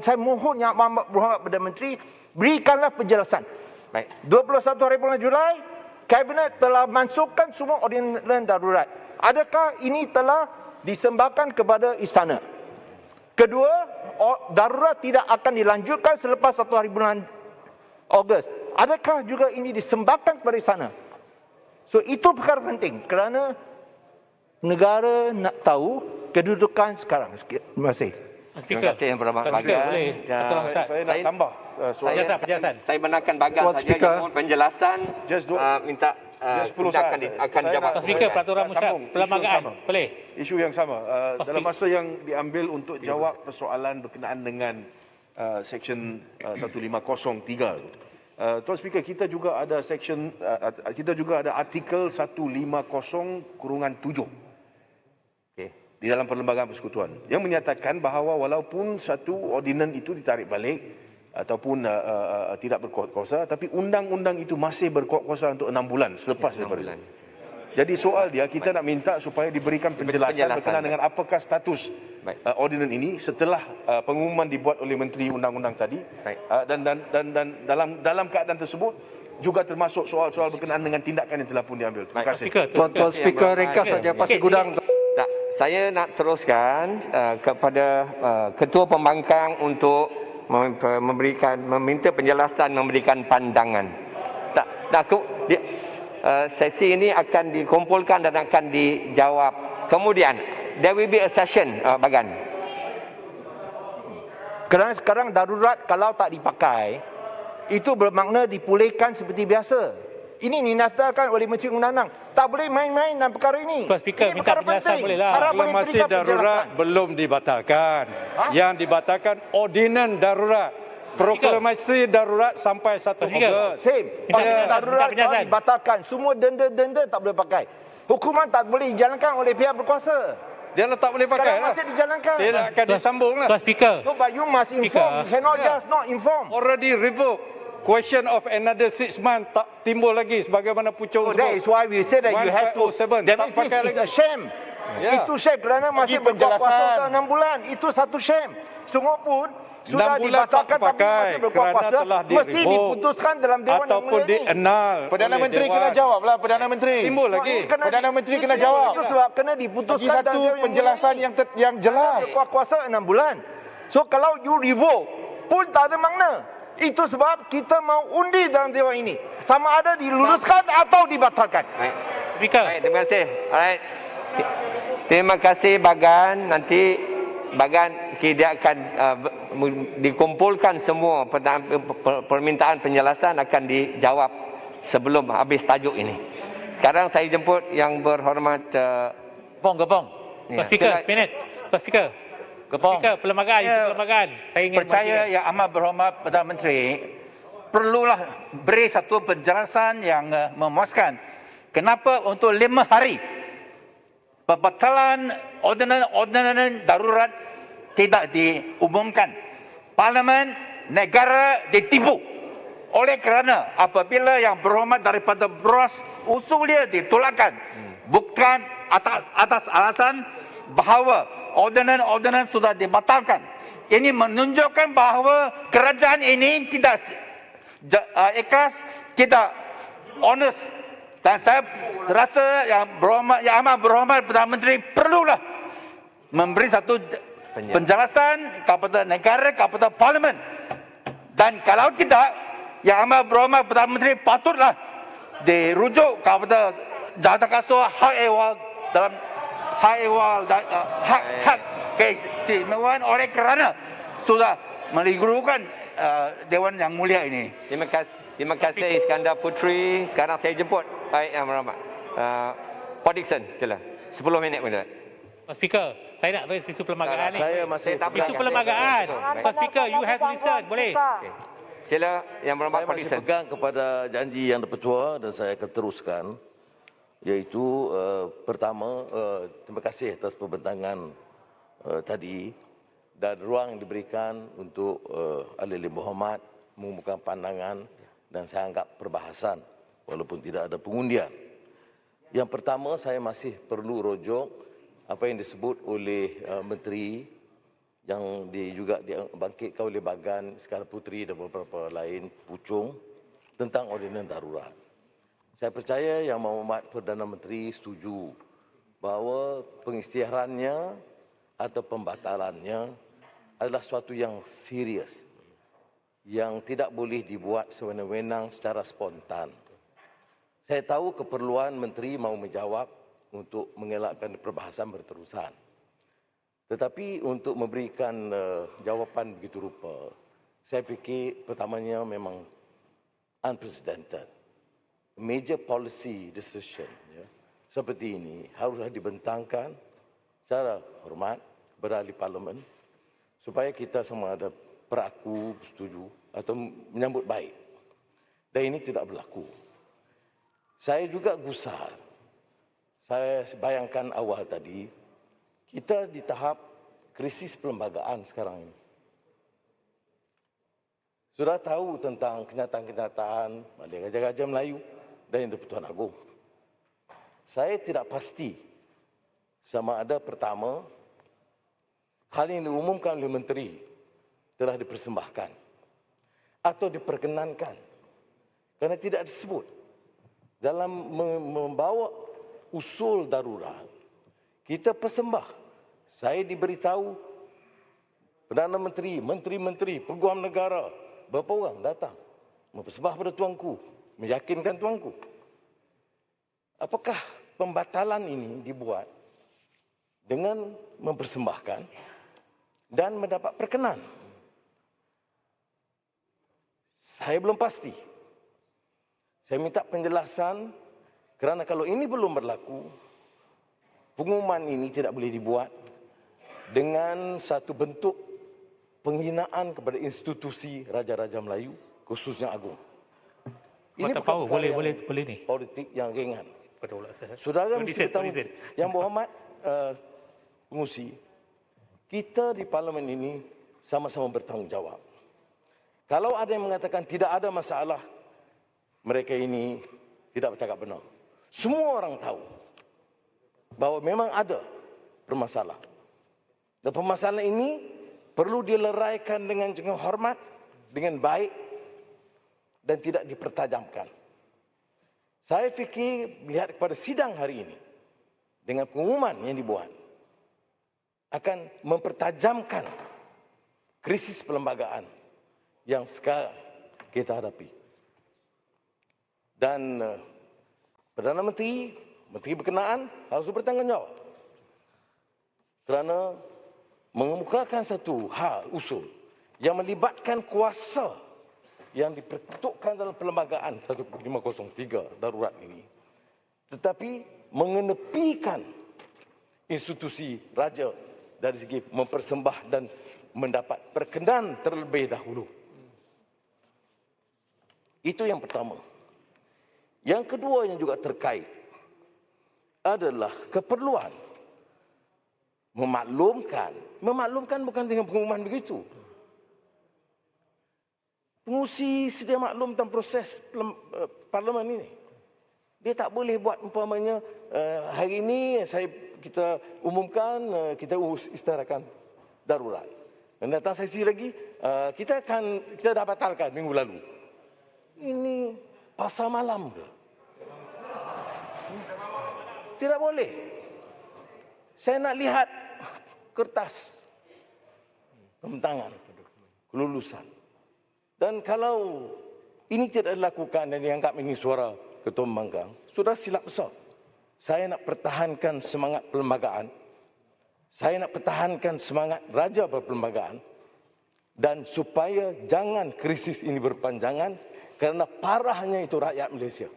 Speaker 7: saya mohon Yang Amat Berhormat Perdana Menteri, berikanlah penjelasan. 21 hari bulan Julai, Kabinet telah masukkan semua ordinan darurat. Adakah ini telah disembahkan kepada istana? Kedua, darurat tidak akan dilanjutkan selepas 1 hari bulan Ogos. Adakah juga ini disembahkan kepada istana? So itu perkara penting kerana negara nak tahu kedudukan sekarang. Terima kasih.
Speaker 14: Terima kasih Yang Berhormat Bagan.
Speaker 11: Saya nak tambah soalan.
Speaker 14: Saya benarkan Bagan saja mohon penjelasan. Minta akan jawab.
Speaker 15: Speaker, peraturan musyawarah perlembagaan. Boleh.
Speaker 11: Isu yang sama. Dalam masa yang diambil untuk jawab persoalan berkenaan dengan Seksyen 1503. Tuan Speaker, kita juga ada artikel 150/7 di dalam Perlembagaan Persekutuan yang menyatakan bahawa walaupun satu ordinan itu ditarik balik ataupun tidak berkuat kuasa, tapi undang-undang itu masih berkuat kuasa untuk 6 bulan selepas daripada itu. Jadi soal dia, kita nak minta supaya diberikan penjelasan berkenaan dengan apakah status ordinan ini setelah pengumuman dibuat oleh Menteri Undang-Undang tadi, dan dalam keadaan tersebut juga termasuk soal-soal berkenaan dengan tindakan yang telah pun diambil. Terima kasih.
Speaker 3: Tuan Speaker, ringkas saja Pasir Gudang.
Speaker 14: Saya nak teruskan kepada Ketua Pembangkang untuk meminta penjelasan, memberikan pandangan. Sesi ini akan dikumpulkan dan akan dijawab. Kemudian, there will be a session, Bagan.
Speaker 7: Kerana sekarang darurat kalau tak dipakai, itu bermakna dipulihkan seperti biasa. Ini dinyatakan oleh Menteri Undang-Undang. Tak boleh main-main dalam perkara ini.
Speaker 15: Tuan Speaker,
Speaker 7: Ini
Speaker 15: minta
Speaker 7: perkara
Speaker 15: penjelasan
Speaker 7: penting.
Speaker 15: boleh lah.
Speaker 7: Harap boleh
Speaker 4: Proklamasi
Speaker 7: berikan
Speaker 4: darurat
Speaker 7: penjelasan.
Speaker 4: belum dibatalkan. Yang dibatalkan ordinan darurat. Proklamasi darurat sampai 1 Ogos.
Speaker 7: Same. Ordinan darurat kalau dibatalkan. Semua denda-denda tak boleh pakai. Hukuman tak boleh dijalankan oleh pihak berkuasa.
Speaker 4: Dia tak boleh pakai
Speaker 7: Sekarang
Speaker 4: lah.
Speaker 7: masih dijalankan.
Speaker 4: Tidak akan disambung lah.
Speaker 15: Tuan Speaker.
Speaker 7: No, but you must inform. You cannot just not inform.
Speaker 4: Already revoked. Question of another 6 months tak timbul lagi sebagaimana pucung
Speaker 7: So that is why we say that you have to.
Speaker 4: 1507
Speaker 7: That
Speaker 4: tak
Speaker 7: means
Speaker 4: pakai
Speaker 7: this is
Speaker 4: lagi.
Speaker 7: a shame.
Speaker 4: Ya.
Speaker 7: Itu shame kerana masih berkuasa 6 bulan. Itu satu shame. Sungguh pun sudah
Speaker 4: 6 bulan tak
Speaker 7: dibatalkan tapi
Speaker 4: pakai
Speaker 7: masih
Speaker 4: kerana
Speaker 7: berkuasa.
Speaker 4: telah
Speaker 7: Mesti
Speaker 4: di-revoke
Speaker 7: diputuskan dalam Dewan Yang
Speaker 4: ataupun
Speaker 7: Mulia ini.
Speaker 4: di-annul
Speaker 6: Perdana
Speaker 4: oleh
Speaker 6: Menteri
Speaker 4: Dewan.
Speaker 6: kena jawab lah, Perdana Menteri.
Speaker 4: Timbul lagi.
Speaker 6: Perdana Menteri kena jawab.
Speaker 7: Itu sebab kena
Speaker 6: Bagi
Speaker 7: diputuskan
Speaker 6: satu
Speaker 7: dalam
Speaker 6: penjelasan yang jelas.
Speaker 7: Berkuasa 6 bulan. So kalau you revoke pun tak ada makna. Itu sebab kita mau undi dalam Dewan ini. Sama ada diluluskan atau dibatalkan.
Speaker 15: Speaker.
Speaker 14: Baik, terima kasih. Alright. Terima kasih Bagan. Nanti Bagan kita akan dikumpulkan semua permintaan penjelasan akan dijawab sebelum habis tajuk ini. Sekarang saya jemput yang berhormat
Speaker 15: Gepong. Tuan Speaker, minit. Tuan Speaker.
Speaker 3: Gepong.
Speaker 15: Speaker, perlembagaan, isu perlembagaan. Saya ingin
Speaker 3: Percaya Yang Amat Berhormat Perdana Menteri perlulah beri satu penjelasan yang memuaskan. Kenapa untuk 5 hari pembatalan ordinan darurat tidak diumumkan. Parlimen negara ditipu. Oleh kerana apabila Yang Berhormat daripada Bros usul dia ditolakkan. Bukan atas alasan bahawa ordinan sudah dibatalkan. Ini menunjukkan bahawa kerajaan ini tidak ikhlas, tidak honest. Dan saya rasa Yang Amat Berhormat Perdana Menteri perlulah memberi satu penjelasan kepada negara, kepada parlimen. Dan kalau tidak, Yang Amat Berhormat Perdana Menteri patutlah dirujuk kepada Jawatan Kasar Hak Ehwal dalam hak keistimewaan oleh kerana sudah melirukan Dewan Yang Mulia ini.
Speaker 14: Terima kasih Iskandar Puteri. Sekarang saya jemput Baik Yang Berhormat Paul Dickson, sila. 10 minit menit.
Speaker 15: Tuan Speaker, saya nak raise isu perlembagaan ni.
Speaker 5: Saya masih
Speaker 15: Isu perlembagaan. Tuan Speaker, you have to listen. Boleh?
Speaker 14: Okay. Sila Yang Berhormat
Speaker 5: Saya
Speaker 14: Paul
Speaker 5: masih
Speaker 14: Dickson.
Speaker 5: pegang kepada janji yang dipertua dan saya akan teruskan. Iaitu pertama, terima kasih atas pembentangan tadi dan ruang yang diberikan untuk ahli-ahli berhormat mengumumkan pandangan dan saya anggap perbahasan walaupun tidak ada pengundian. Yang pertama, saya masih perlu rujuk apa yang disebut oleh Menteri yang juga dibangkitkan oleh Bagan, Iskandar Puteri dan beberapa lain, Puchong, tentang ordinan darurat. Saya percaya Yang Berhormat Perdana Menteri setuju bahawa pengisytiharannya atau pembatalannya adalah suatu yang serius, yang tidak boleh dibuat sewenang-wenang secara spontan. Saya tahu keperluan Menteri mahu menjawab untuk mengelakkan perbahasan berterusan. Tetapi untuk memberikan jawapan begitu rupa, saya fikir pertamanya memang unprecedented. Major policy decision seperti ini haruslah dibentangkan secara hormat kepada ahli parlimen supaya kita sama ada peraku, setuju atau menyambut baik. Dan ini tidak berlaku. Saya juga gusar. Saya bayangkan awal tadi, kita di tahap krisis perlembagaan sekarang ini. Sudah tahu tentang kenyataan-kenyataan Gajah-Gajah Melayu dan Yang di-Pertuan Agong. Saya tidak pasti sama ada pertama, hal yang diumumkan oleh Menteri telah dipersembahkan atau diperkenankan kerana tidak disebut dalam membawa usul darurat. Kita persembah. Saya diberitahu Perdana Menteri, Menteri-Menteri, Peguam Negara, berapa orang datang mempersembah pada tuanku, meyakinkan tuanku. Apakah pembatalan ini dibuat dengan mempersembahkan dan mendapat perkenan? Saya belum pasti. Saya minta penjelasan kerana kalau ini belum berlaku, pengumuman ini tidak boleh dibuat dengan satu bentuk penghinaan kepada institusi Raja-Raja Melayu, khususnya Agung. Ini bukan
Speaker 15: boleh ni.
Speaker 5: Politik yang ringan.
Speaker 15: Betul.
Speaker 5: Saudara mesti bertanggung. Yang berhormat pengusi, kita di parlimen ini sama-sama bertanggungjawab. Kalau ada yang mengatakan tidak ada masalah, mereka ini tidak bercakap benar. Semua orang tahu bahawa memang ada permasalahan. Dan permasalahan ini perlu dileraikan dengan hormat, dengan baik dan tidak dipertajamkan. Saya fikir melihat kepada sidang hari ini dengan pengumuman yang dibuat akan mempertajamkan krisis perlembagaan yang sekarang kita hadapi. Dan Perdana Menteri, Menteri berkenaan harus bertanggungjawab kerana mengemukakan satu hal usul yang melibatkan kuasa yang diperuntukkan dalam perlembagaan 1503 darurat ini, tetapi mengenepikan institusi raja dari segi mempersembah dan mendapat perkenan terlebih dahulu. Itu yang pertama. Yang kedua yang juga terkait adalah keperluan memaklumkan bukan dengan pengumuman begitu. Pengusi sedia maklum tentang proses parlimen ini. Dia tak boleh buat umpamanya hari ini kita umumkan kita isytiharkan darurat. Dan datang sesi lagi kita dah batalkan minggu lalu. Ini pasar malam ke? Tidak boleh. Saya nak lihat kertas pembentangan kelulusan. Dan kalau ini tidak dilakukan dan dianggap ini suara Ketua Pembangkang, sudah silap besar. Saya nak pertahankan semangat perlembagaan. Saya nak pertahankan semangat raja perlembagaan. Dan supaya jangan krisis ini berpanjangan kerana parahnya itu rakyat Malaysia.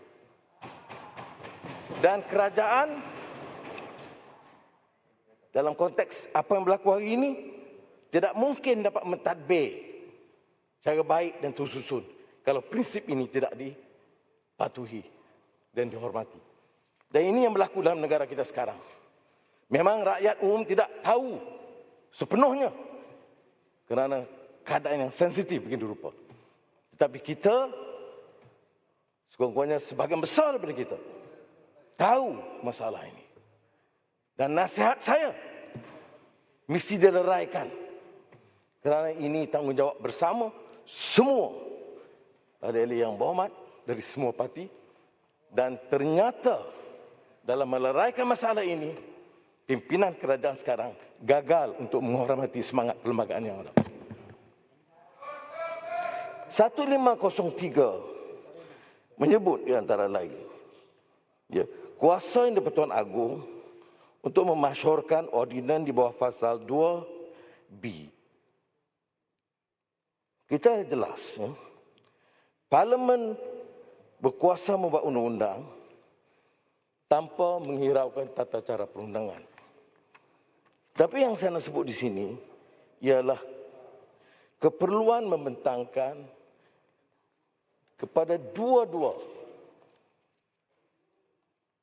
Speaker 5: Dan kerajaan dalam konteks apa yang berlaku hari ini tidak mungkin dapat mentadbir cara baik dan tersusun kalau prinsip ini tidak dipatuhi dan dihormati. Dan ini yang berlaku dalam negara kita sekarang. Memang rakyat umum tidak tahu sepenuhnya kerana keadaan yang sensitif begitu rupa. Tetapi kita, sekurang-kurangnya sebahagian besar daripada kita, tahu masalah ini. Dan nasihat saya mesti dileraikan kerana ini tanggungjawab bersama semua ahli-ahli yang berhormat dari semua parti. Dan ternyata dalam meleraikan masalah ini, pimpinan kerajaan sekarang gagal untuk menghormati semangat perlembagaan yang ada. 1503 menyebut di antara lain kuasa yang di-Pertuan Agong untuk memasyhurkan ordinan di bawah pasal 2B. Kita jelas, Parlimen berkuasa membuat undang-undang tanpa menghiraukan tata cara perundangan. Tapi yang saya nak sebut di sini ialah keperluan membentangkan kepada dua-dua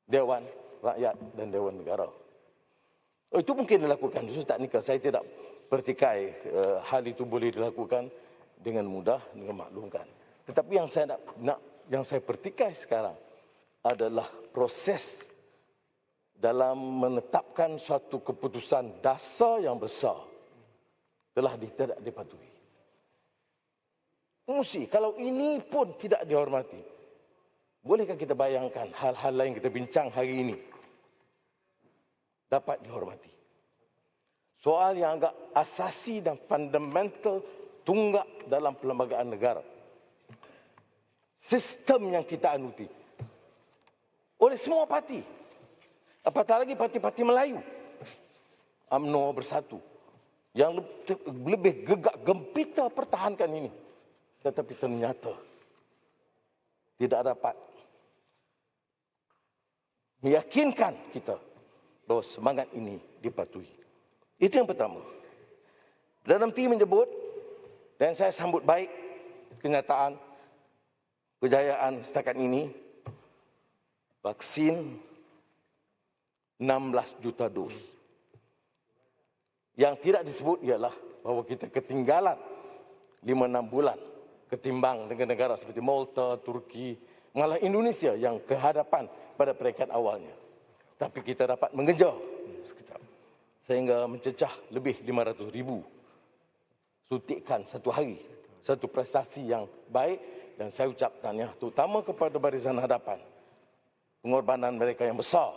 Speaker 5: Dewan Rakyat dan Dewan Negara. Itu mungkin dilakukan. Khusus teknikal, saya tidak pertikai hal itu boleh dilakukan dengan mudah, dengan maklumkan. Tetapi yang saya yang saya pertikai sekarang adalah proses dalam menetapkan suatu keputusan dasar yang besar telah tidak dipatuhi. Pengusi, kalau ini pun tidak dihormati, bolehkah kita bayangkan hal-hal lain kita bincang hari ini dapat dihormati? Soal yang agak asasi dan fundamental tunggak dalam perlembagaan negara. Sistem yang kita anuti oleh semua parti. Apatah lagi parti-parti Melayu. UMNO Bersatu yang lebih gegak gempita pertahankan ini. Tetapi ternyata tidak dapat meyakinkan kita bahawa semangat ini dipatuhi. Itu yang pertama. Perdana Menteri menyebut, dan saya sambut baik kenyataan kejayaan setakat ini, vaksin 16 juta dos. Yang tidak disebut ialah bahawa kita ketinggalan 5-6 bulan ketimbang negara-negara seperti Malta, Turki, malah Indonesia yang kehadapan pada peringkat awalnya. Tapi kita dapat mengejar sekejap sehingga mencecah lebih 500,000 suntikan satu hari. Satu prestasi yang baik, dan saya ucap tahniah terutama kepada barisan hadapan. Pengorbanan mereka yang besar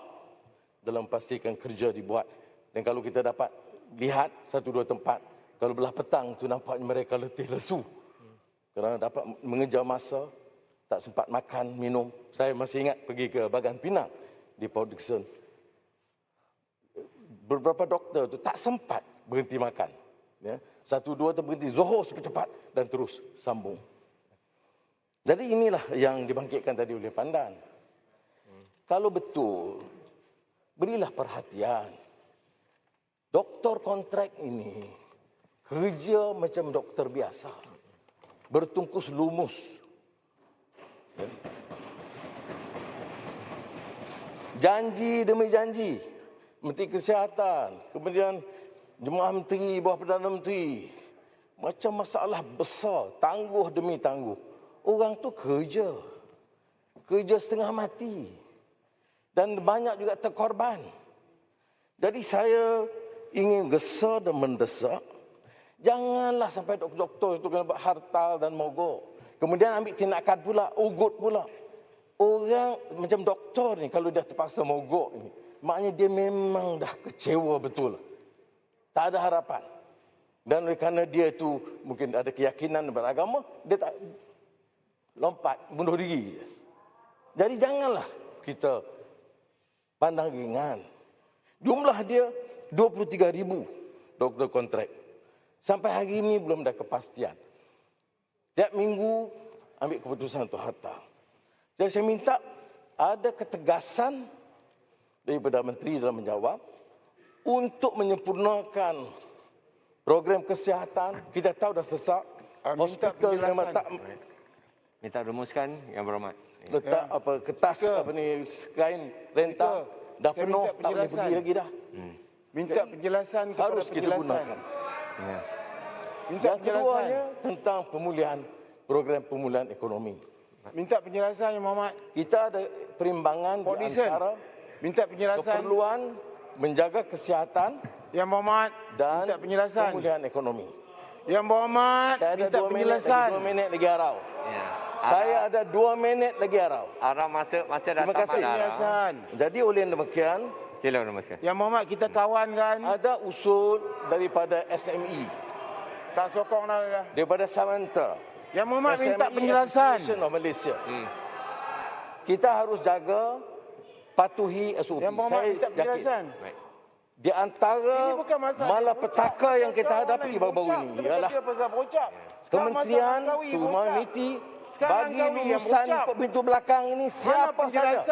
Speaker 5: dalam pastikan kerja dibuat. Dan kalau kita dapat lihat satu dua tempat, kalau belah petang tu nampaknya mereka letih lesu kerana dapat mengejar masa, tak sempat makan, minum. Saya masih ingat pergi ke Bagan Pinang di Port Dickson. Beberapa doktor tu tak sempat berhenti makan. Ya. Satu dua tu berhenti, Zohor cepat-cepat dan terus sambung. Jadi inilah yang dibangkitkan tadi oleh Pandan. Kalau betul, berilah perhatian. Doktor kontrak ini kerja macam doktor biasa. Bertungkus lumus. Janji demi janji. Menteri Kesihatan, kemudian Jemaah Menteri, bawah Perdana Menteri. Macam masalah besar, tangguh demi tangguh. Orang tu kerja. Kerja setengah mati. Dan banyak juga terkorban. Jadi saya ingin gesa dan mendesak, janganlah sampai doktor-doktor itu kena buat hartal dan mogok. Kemudian ambil tindakan pula, ugut pula. Orang macam doktor ni kalau dia terpaksa mogok ni, maknanya dia memang dah kecewa betul. Tak ada harapan. Dan oleh kerana dia itu mungkin ada keyakinan beragama, dia tak lompat, bunuh diri. Jadi janganlah kita pandang ringan. Jumlah dia 23,000 doktor kontrak. Sampai hari ini belum ada kepastian. Tiap minggu ambil keputusan untuk harta. Jadi saya minta ada ketegasan daripada Menteri dalam menjawab untuk menyempurnakan program kesihatan. Kita tahu dah sesak. Hospital memang tak
Speaker 14: minta rumuskan yang berhormat.
Speaker 5: Letak apa kertas apa ni kain rental dah penuh, tak boleh pergi lagi dah.
Speaker 9: Minta penjelasan kepada
Speaker 5: harus kita gunakan.
Speaker 9: Ya. Minta
Speaker 5: Yang
Speaker 9: penjelasan
Speaker 5: keduanya tentang pemulihan program pemulihan ekonomi.
Speaker 9: Minta penjelasan Yang Berhormat.
Speaker 5: Kita ada perimbangan di antara
Speaker 9: minta penjelasan
Speaker 5: keperluan menjaga kesihatan
Speaker 9: Yang Berhormat
Speaker 5: dan
Speaker 9: minta penjelasan
Speaker 5: pemulihan ekonomi.
Speaker 9: Yang Berhormat
Speaker 5: Saya ada
Speaker 9: minta
Speaker 5: 2
Speaker 9: penjelasan.
Speaker 5: 2 minit lagi Arau.
Speaker 14: Ya.
Speaker 5: Saya ada 2 minit lagi Arau.
Speaker 14: Arah masih dah
Speaker 5: Terima kasih.
Speaker 9: Penjelasan.
Speaker 5: Jadi oleh demikian,
Speaker 14: sila rumuskan.
Speaker 9: Yang Berhormat kita kawan kan.
Speaker 5: ada usul daripada SME,
Speaker 9: Tak sokong dah.
Speaker 5: daripada Samantha.
Speaker 9: Yang Berhormat minta
Speaker 5: SME
Speaker 9: penjelasan.
Speaker 5: Association of Malaysia. Kita harus jaga patuhi SOP.
Speaker 9: Yang Berhormat
Speaker 5: Saya
Speaker 9: minta
Speaker 5: yakin.
Speaker 9: penjelasan.
Speaker 5: Di antara
Speaker 9: Ini bukan masalah
Speaker 5: malapetaka yang kita hadapi baru-baru ini ialah Kementerian Humaniti bagi lulusan ikut pintu belakang ini siapa saja.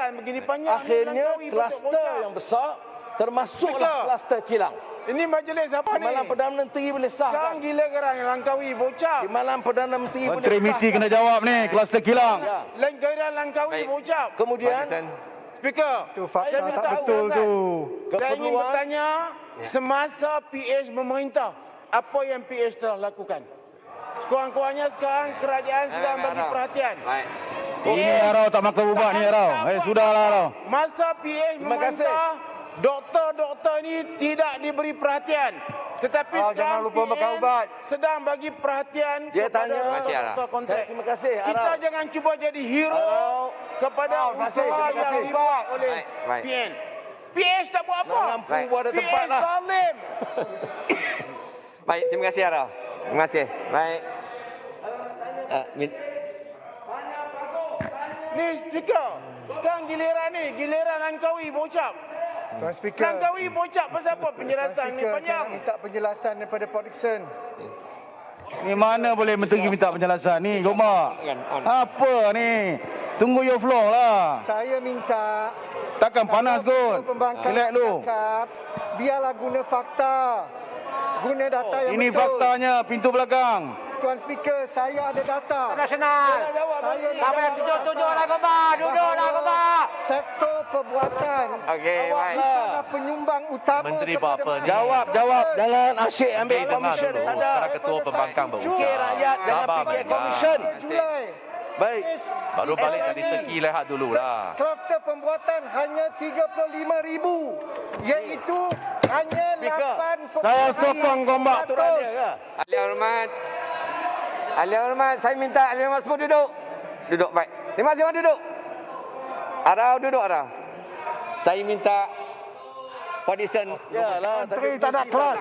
Speaker 5: Akhirnya kluster yang besar termasuklah kluster kilang.
Speaker 9: Ini majlis apa
Speaker 5: Di
Speaker 9: ni?
Speaker 5: malam Perdana Menteri boleh sahkan.
Speaker 9: Sekarang gila gerang yang Langkawi bocap.
Speaker 5: Di malam Perdana Menteri boleh
Speaker 16: Menteri
Speaker 5: sahkan.
Speaker 16: Miti kena jawab ni, kluster kilang.
Speaker 5: Ya.
Speaker 9: Lain gerang Langkawi bocap.
Speaker 5: Kemudian
Speaker 9: Speaker, saya minta
Speaker 16: tak betul tu.
Speaker 9: Saya ingin
Speaker 5: Keperluan-
Speaker 9: bertanya, semasa PH memerintah, apa yang PH telah lakukan? Sekurang-kurangnya sekarang kerajaan sedang bagi perhatian.
Speaker 14: Baik.
Speaker 16: Ini Arau tak makan ubat ni Arau. Sudahlah Arau.
Speaker 9: Masa PH memerintah, doktor-doktor ini tidak diberi perhatian. Tetapi sekarang
Speaker 5: jangan lupa makan
Speaker 9: PH
Speaker 5: ubat.
Speaker 9: sedang bagi perhatian
Speaker 5: Dia
Speaker 9: kepada
Speaker 5: tanya.
Speaker 9: doktor kontrak.
Speaker 5: Terima kasih,
Speaker 9: Kita
Speaker 5: Arau.
Speaker 9: jangan cuba jadi hero
Speaker 5: Arau.
Speaker 9: kepada
Speaker 5: Terima kasih,
Speaker 9: usaha
Speaker 5: terima
Speaker 9: yang
Speaker 5: kasih.
Speaker 9: dibuat oleh
Speaker 14: Baik.
Speaker 9: PN. PH tak buat apa.
Speaker 5: Nak lampu buat ada tempat
Speaker 9: PH
Speaker 5: lah.
Speaker 9: zalim.
Speaker 14: Baik, terima kasih Arah. Terima kasih. Baik.
Speaker 9: Ni speaker. Sekarang giliran ni, giliran Langkawi bocap.
Speaker 17: Tuan Speaker.
Speaker 9: Langkawi bocap pasal apa penjelasan ni
Speaker 17: Speaker, saya
Speaker 9: panjang.
Speaker 17: nak minta penjelasan daripada Port Dickson.
Speaker 16: Ni mana boleh menteri minta penjelasan ni, Gomak? Apa ni? Tunggu your floor lah.
Speaker 17: Saya minta
Speaker 16: Takkan panas kot. Relax lu.
Speaker 17: Biarlah guna fakta. Guna data yang
Speaker 16: Ini
Speaker 17: betul.
Speaker 16: faktanya, pintu belakang.
Speaker 17: Tuan Speaker, saya ada data.
Speaker 14: Nasional. Duduklah Gopal. Duduklah Gopal.
Speaker 17: Sektor perbuatan.
Speaker 14: Okey, baik.
Speaker 17: Bukanlah penyumbang utama
Speaker 15: Menteri
Speaker 17: kepada
Speaker 15: apa?
Speaker 16: Jawab. Jangan asyik ambil
Speaker 15: Dengar
Speaker 16: komisen
Speaker 15: dulu.
Speaker 16: saja.
Speaker 15: Para ketua pembangkang baru.
Speaker 16: Fikir rakyat, jangan
Speaker 15: Sabar,
Speaker 16: fikir
Speaker 15: Bang.
Speaker 16: komisen.
Speaker 17: Julai.
Speaker 16: Baik.
Speaker 15: Baru balik dari Turki, lihat dululah.
Speaker 17: Kluster pembuatan hanya 35,000, iaitu hanya 8%.
Speaker 16: Saya sokong gombak aturan dia ke?
Speaker 14: Ahli hormat, saya minta ahli hormat semua duduk. Duduk, baik. Terima duduk. Arau duduk, Arau. Saya minta Podison.
Speaker 16: Yalah, tapi tak ada kelas.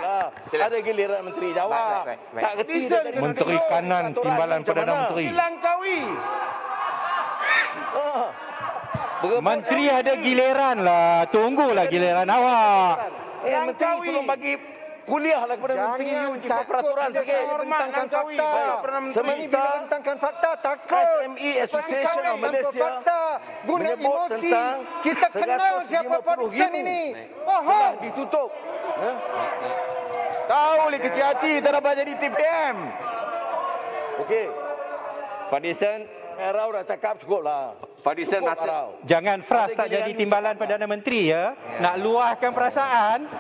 Speaker 16: Ada giliran menteri jawab.
Speaker 14: Baik.
Speaker 16: Tak kerti dia jadi
Speaker 15: Menteri Kanan Timbalan Perdana Menteri.
Speaker 9: Langkawi.
Speaker 15: Menteri ada giliran lah. Tunggulah giliran awak.
Speaker 16: Menteri tolong bagi kuliah lah kepada menteri uji peraturan sikit.
Speaker 17: Bentangkan fakta.
Speaker 16: Seminta
Speaker 17: Bentangkan fakta. Takut.
Speaker 16: SME Association of Malaysia
Speaker 17: guna
Speaker 16: menyebut
Speaker 17: emosi.
Speaker 16: tentang
Speaker 17: Kita kenal siapa Podison ini. Bohong.
Speaker 16: ditutup. Tahu boleh kecil hati tak dapat jadi TPM. Okey.
Speaker 14: Podison.
Speaker 16: Rau dah cakap cukup lah.
Speaker 14: Podison masuk.
Speaker 15: Jangan fras tak jadi timbalan Perdana Menteri ya. Nak luahkan perasaan.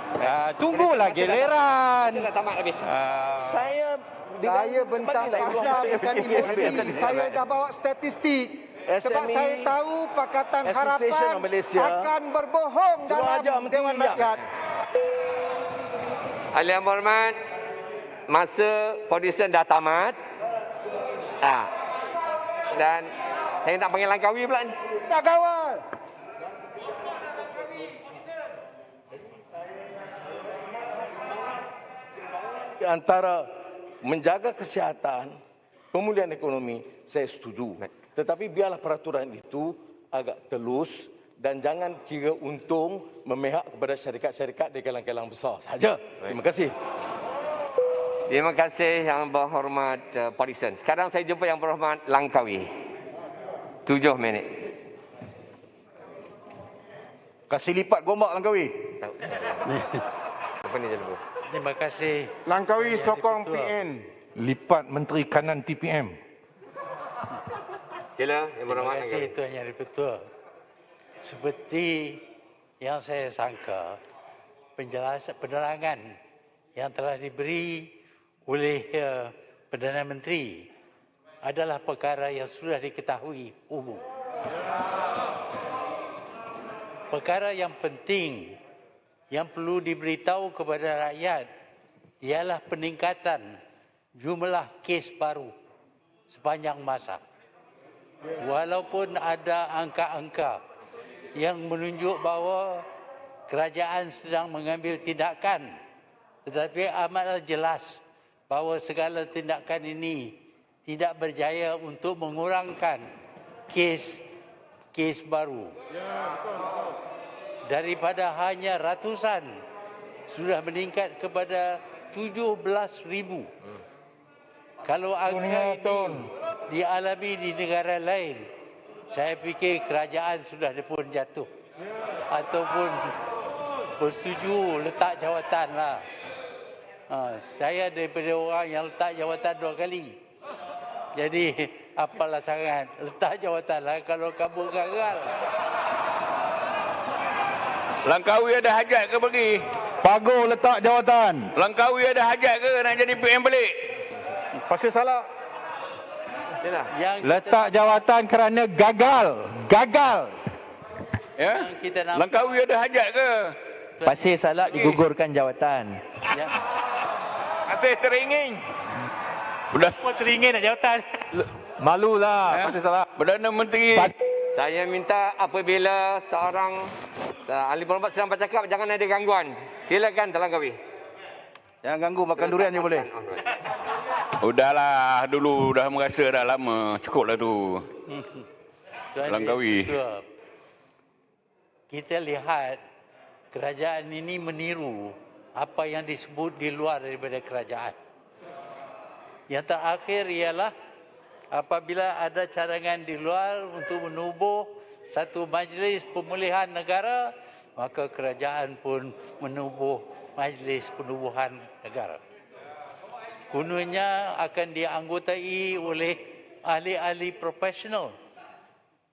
Speaker 15: Tunggulah giliran.
Speaker 14: Dah tamat habis.
Speaker 17: Saya bentang fakta bukan emosi. Saya dah bawa statistik. Sebab
Speaker 16: SME
Speaker 17: saya tahu Pakatan
Speaker 16: Association
Speaker 17: Harapan
Speaker 16: of Malaysia
Speaker 17: akan berbohong
Speaker 16: ajar
Speaker 17: dalam
Speaker 16: menteri
Speaker 17: Dewan
Speaker 16: ya.
Speaker 17: Rakyat.
Speaker 14: Ahli hormat, masa Podison dah tamat. Dan saya nak panggil Langkawi pula ni.
Speaker 17: Tak kawan.
Speaker 5: Antara menjaga kesihatan, pemulihan ekonomi, saya setuju. Tetapi biarlah peraturan itu agak telus dan jangan kira untung memihak kepada syarikat-syarikat di kalang-kalang besar saja. Terima kasih.
Speaker 14: Terima kasih Yang Berhormat Podison. Sekarang saya jumpa Yang Berhormat Langkawi. 7 minit.
Speaker 16: Kasih lipat gombak Langkawi.
Speaker 14: Apa ni je dulu?
Speaker 15: Terima kasih.
Speaker 9: Langkawi sokong PN.
Speaker 15: Lipat Menteri Kanan TPM.
Speaker 14: Sila Yang
Speaker 18: Terima
Speaker 14: Berhormat
Speaker 18: kasih
Speaker 14: Langkawi.
Speaker 18: Tuan Yang Dipertua. Seperti yang saya sangka, penerangan yang telah diberi oleh Perdana Menteri adalah perkara yang sudah diketahui umum. Perkara yang penting yang perlu diberitahu kepada rakyat ialah peningkatan jumlah kes baru sepanjang masa. Walaupun ada angka-angka yang menunjuk bahawa kerajaan sedang mengambil tindakan, tetapi amatlah jelas bahawa segala tindakan ini tidak berjaya untuk mengurangkan kes baru. Daripada hanya ratusan sudah meningkat kepada 17,000. Kalau angka ini dialami di negara lain, saya fikir kerajaan sudah pun jatuh ataupun bersetuju letak jawatan lah. Saya daripada orang yang letak jawatan 2 kali. Jadi apalah sangat letak jawatan lah kalau kamu gagal.
Speaker 11: Langkawi ada hajat ke pergi?
Speaker 16: Pago letak jawatan.
Speaker 11: Langkawi ada hajat ke nak jadi PM balik?
Speaker 16: Pasal salah.
Speaker 15: Letak jawatan kerana gagal.
Speaker 11: Ya? Langkawi ada hajat ke?
Speaker 19: Pasir Salak digugurkan jawatan.
Speaker 11: Masih teringin.
Speaker 15: Apa teringin nak jawatan?
Speaker 19: Malulah Pasir Salak.
Speaker 11: Perdana Menteri.
Speaker 14: Saya minta apabila seorang ahli berhormat sedang bercakap, jangan ada gangguan. Silakan Tuan Langkawi.
Speaker 16: Jangan ganggu, makan durian je boleh.
Speaker 11: Udahlah, dulu dah merasa dah lama. Cukuplah tu. Langkawi.
Speaker 18: Kita lihat kerajaan ini meniru apa yang disebut di luar daripada kerajaan. Yang terakhir ialah apabila ada cadangan di luar untuk menubuh satu majlis pemulihan negara, maka kerajaan pun menubuh majlis penubuhan negara. Kononnya akan dianggotai oleh ahli-ahli profesional.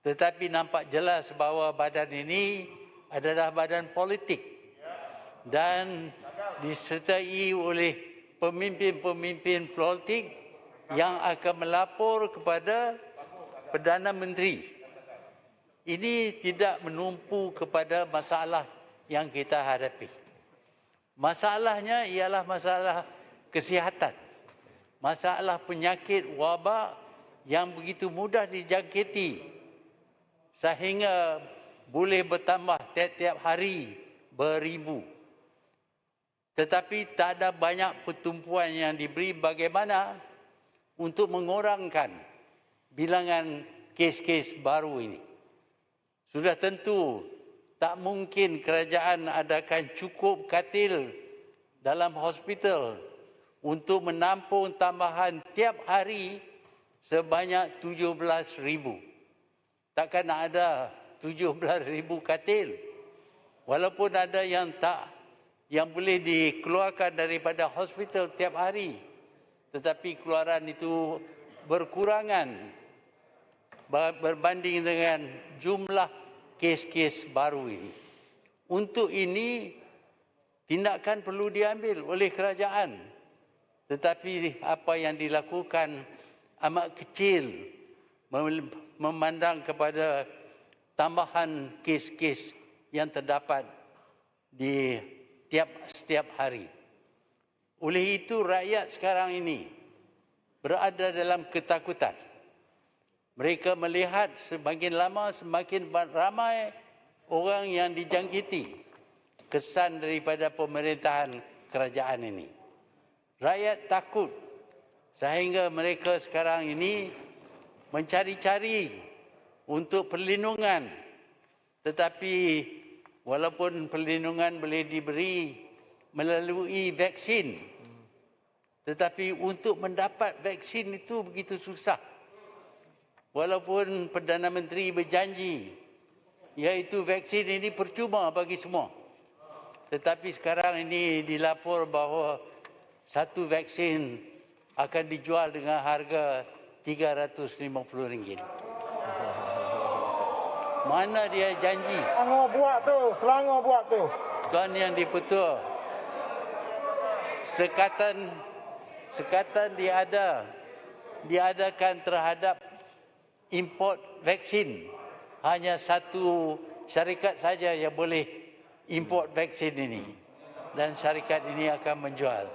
Speaker 18: Tetapi nampak jelas bahawa badan ini adalah badan politik dan disertai oleh pemimpin-pemimpin politik yang akan melapor kepada Perdana Menteri. Ini tidak menumpu kepada masalah yang kita hadapi. Masalahnya ialah masalah kesihatan. Masalah penyakit wabak yang begitu mudah dijangkiti sehingga boleh bertambah tiap-tiap hari beribu. Tetapi tak ada banyak pertumpuan yang diberi bagaimana untuk mengurangkan bilangan kes-kes baru ini. Sudah tentu tak mungkin kerajaan adakan cukup katil dalam hospital untuk menampung tambahan tiap hari sebanyak 17,000. Takkan ada 17,000 katil. Walaupun ada yang boleh dikeluarkan daripada hospital tiap hari, tetapi keluaran itu berkurangan berbanding dengan jumlah kes-kes baru ini. Untuk ini, tindakan perlu diambil oleh kerajaan. Tetapi apa yang dilakukan amat kecil memandang kepada tambahan kes-kes yang terdapat di setiap hari. Oleh itu rakyat sekarang ini berada dalam ketakutan. Mereka melihat semakin lama semakin ramai orang yang dijangkiti kesan daripada pemerintahan kerajaan ini. Rakyat takut sehingga mereka sekarang ini mencari-cari untuk perlindungan. Tetapi walaupun perlindungan boleh diberi melalui vaksin, tetapi untuk mendapat vaksin itu begitu susah. Walaupun Perdana Menteri berjanji, iaitu vaksin ini percuma bagi semua. Tetapi sekarang ini dilapor bahawa satu vaksin akan dijual dengan harga RM350. Mana dia janji?
Speaker 2: Selangor buat tu.
Speaker 18: Tuan Yang di-Pertua, sekatan diadakan terhadap import vaksin. Hanya satu syarikat saja yang boleh import vaksin ini. Dan syarikat ini akan menjual.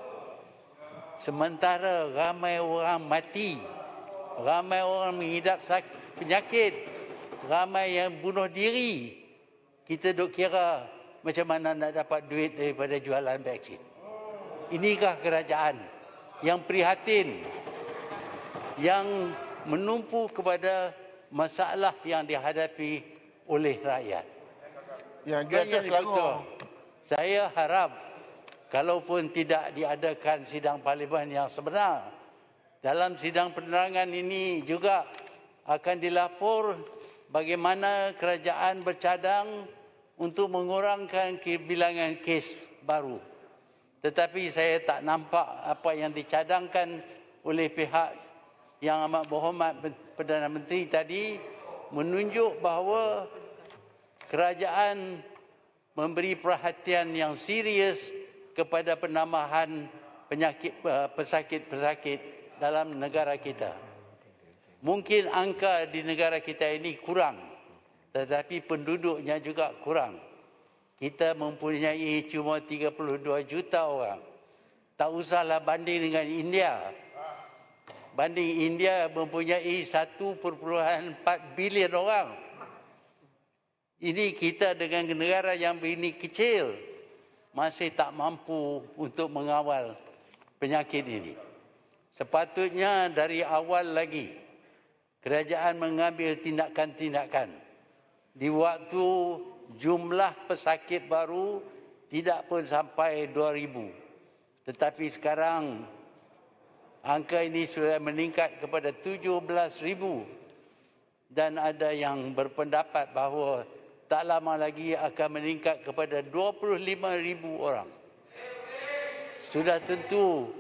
Speaker 18: Sementara ramai orang mati, ramai orang mengidap penyakit, ramai yang bunuh diri. Kita duk kira macam mana nak dapat duit daripada jualan vaksin. Inikah kerajaan yang prihatin, yang menumpu kepada masalah yang dihadapi oleh rakyat. Yang betul, saya harap kalaupun tidak diadakan sidang parlimen yang sebenar, dalam sidang penerangan ini juga akan dilapor bagaimana kerajaan bercadang untuk mengurangkan bilangan kes baru. Tetapi saya tak nampak apa yang dicadangkan oleh pihak yang amat berhormat Perdana Menteri tadi menunjuk bahawa kerajaan memberi perhatian yang serius kepada penambahan pesakit-pesakit dalam negara kita. Mungkin angka di negara kita ini kurang, tetapi penduduknya juga kurang. Kita mempunyai cuma 32 juta orang. Tak usahlah banding dengan India. Banding India mempunyai 1.4 bilion orang. Ini kita dengan negara yang begini kecil masih tak mampu untuk mengawal penyakit ini. Sepatutnya dari awal lagi kerajaan mengambil tindakan-tindakan. Di waktu jumlah pesakit baru tidak pun sampai 2,000. Tetapi sekarang angka ini sudah meningkat kepada 17,000. dan ada yang berpendapat bahawa tak lama lagi akan meningkat kepada 25,000 orang. Sudah tentu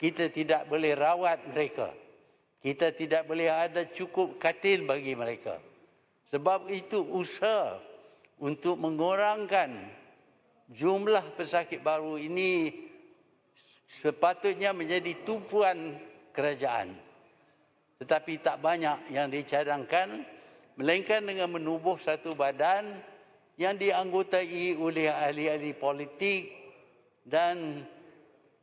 Speaker 18: kita tidak boleh rawat mereka. Kita tidak boleh ada cukup katil bagi mereka. Sebab itu usaha untuk mengurangkan jumlah pesakit baru ini sepatutnya menjadi tumpuan kerajaan. Tetapi tak banyak yang dicadangkan, melainkan dengan menubuh satu badan yang dianggotai oleh ahli-ahli politik dan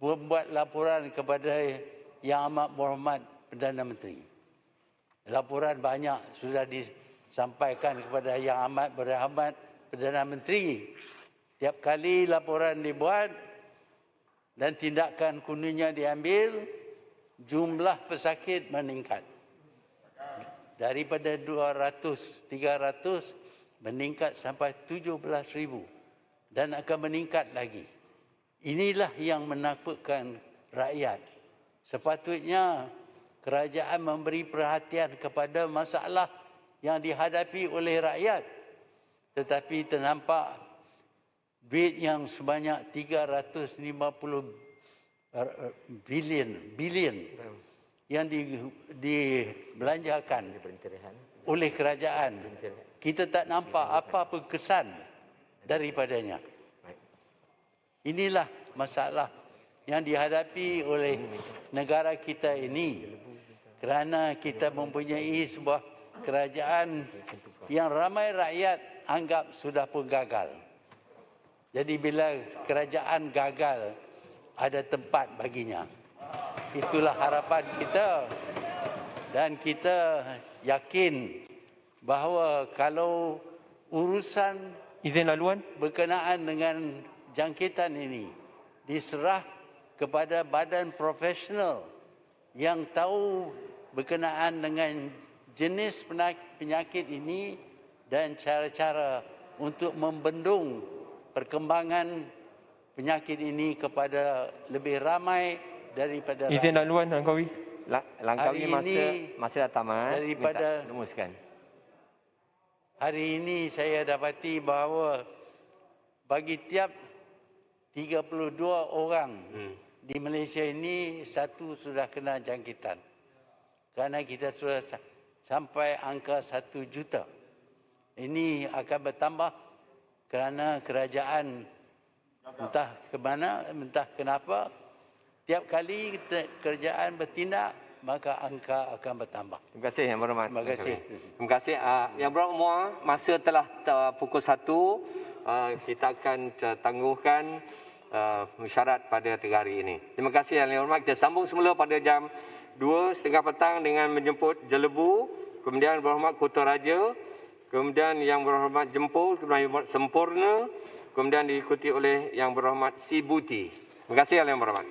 Speaker 18: membuat laporan kepada Yang Amat Berhormat Perdana Menteri. Laporan banyak sudah disampaikan kepada Yang Amat Berhormat Perdana Menteri. Tiap kali laporan dibuat dan tindakan kuningnya diambil, jumlah pesakit meningkat. Daripada 200, 300 meningkat sampai 17,000 dan akan meningkat lagi. Inilah yang menakutkan rakyat. Sepatutnya kerajaan memberi perhatian kepada masalah yang dihadapi oleh rakyat. Tetapi ternampak duit yang sebanyak 350 bilion yang dibelanjakan oleh kerajaan. Kita tak nampak apa-apa kesan daripadanya. Inilah masalah yang dihadapi oleh negara kita ini kerana kita mempunyai sebuah kerajaan yang ramai rakyat anggap sudah pun gagal. Jadi bila kerajaan gagal, ada tempat baginya. Itulah harapan kita dan kita yakin bahawa kalau urusan
Speaker 19: izin laluan
Speaker 18: berkenaan dengan jangkitan ini diserah kepada badan profesional yang tahu berkenaan dengan jenis penyakit ini dan cara-cara untuk membendung perkembangan penyakit ini kepada lebih ramai daripada
Speaker 19: izin laluan Langkawi.
Speaker 14: Langkawi masa dah tamat.
Speaker 18: Daripada
Speaker 14: rumuskan.
Speaker 18: Hari ini saya dapati bahawa bagi tiap 32 orang di Malaysia ini, satu sudah kena jangkitan. Kerana kita sudah sampai angka 1 juta. Ini akan bertambah kerana kerajaan entah ke mana, entah kenapa, tiap kali kerajaan bertindak, maka angka akan bertambah.
Speaker 14: Terima kasih Yang Berhormat.
Speaker 18: Terima kasih.
Speaker 14: Terima kasih. Yang Berhormat, masa telah pukul 1, kita akan tangguhkan mesyuarat pada 3 hari ini. Terima kasih Yang Berhormat. Kita sambung semula pada jam 2:30 petang dengan menjemput Jelebu, kemudian Berhormat Kota Raja, kemudian Yang Berhormat Jempol, kemudian Yang Berhormat Sempurna, kemudian diikuti oleh Yang Berhormat Sibuti. Terima kasih Yang Berhormat.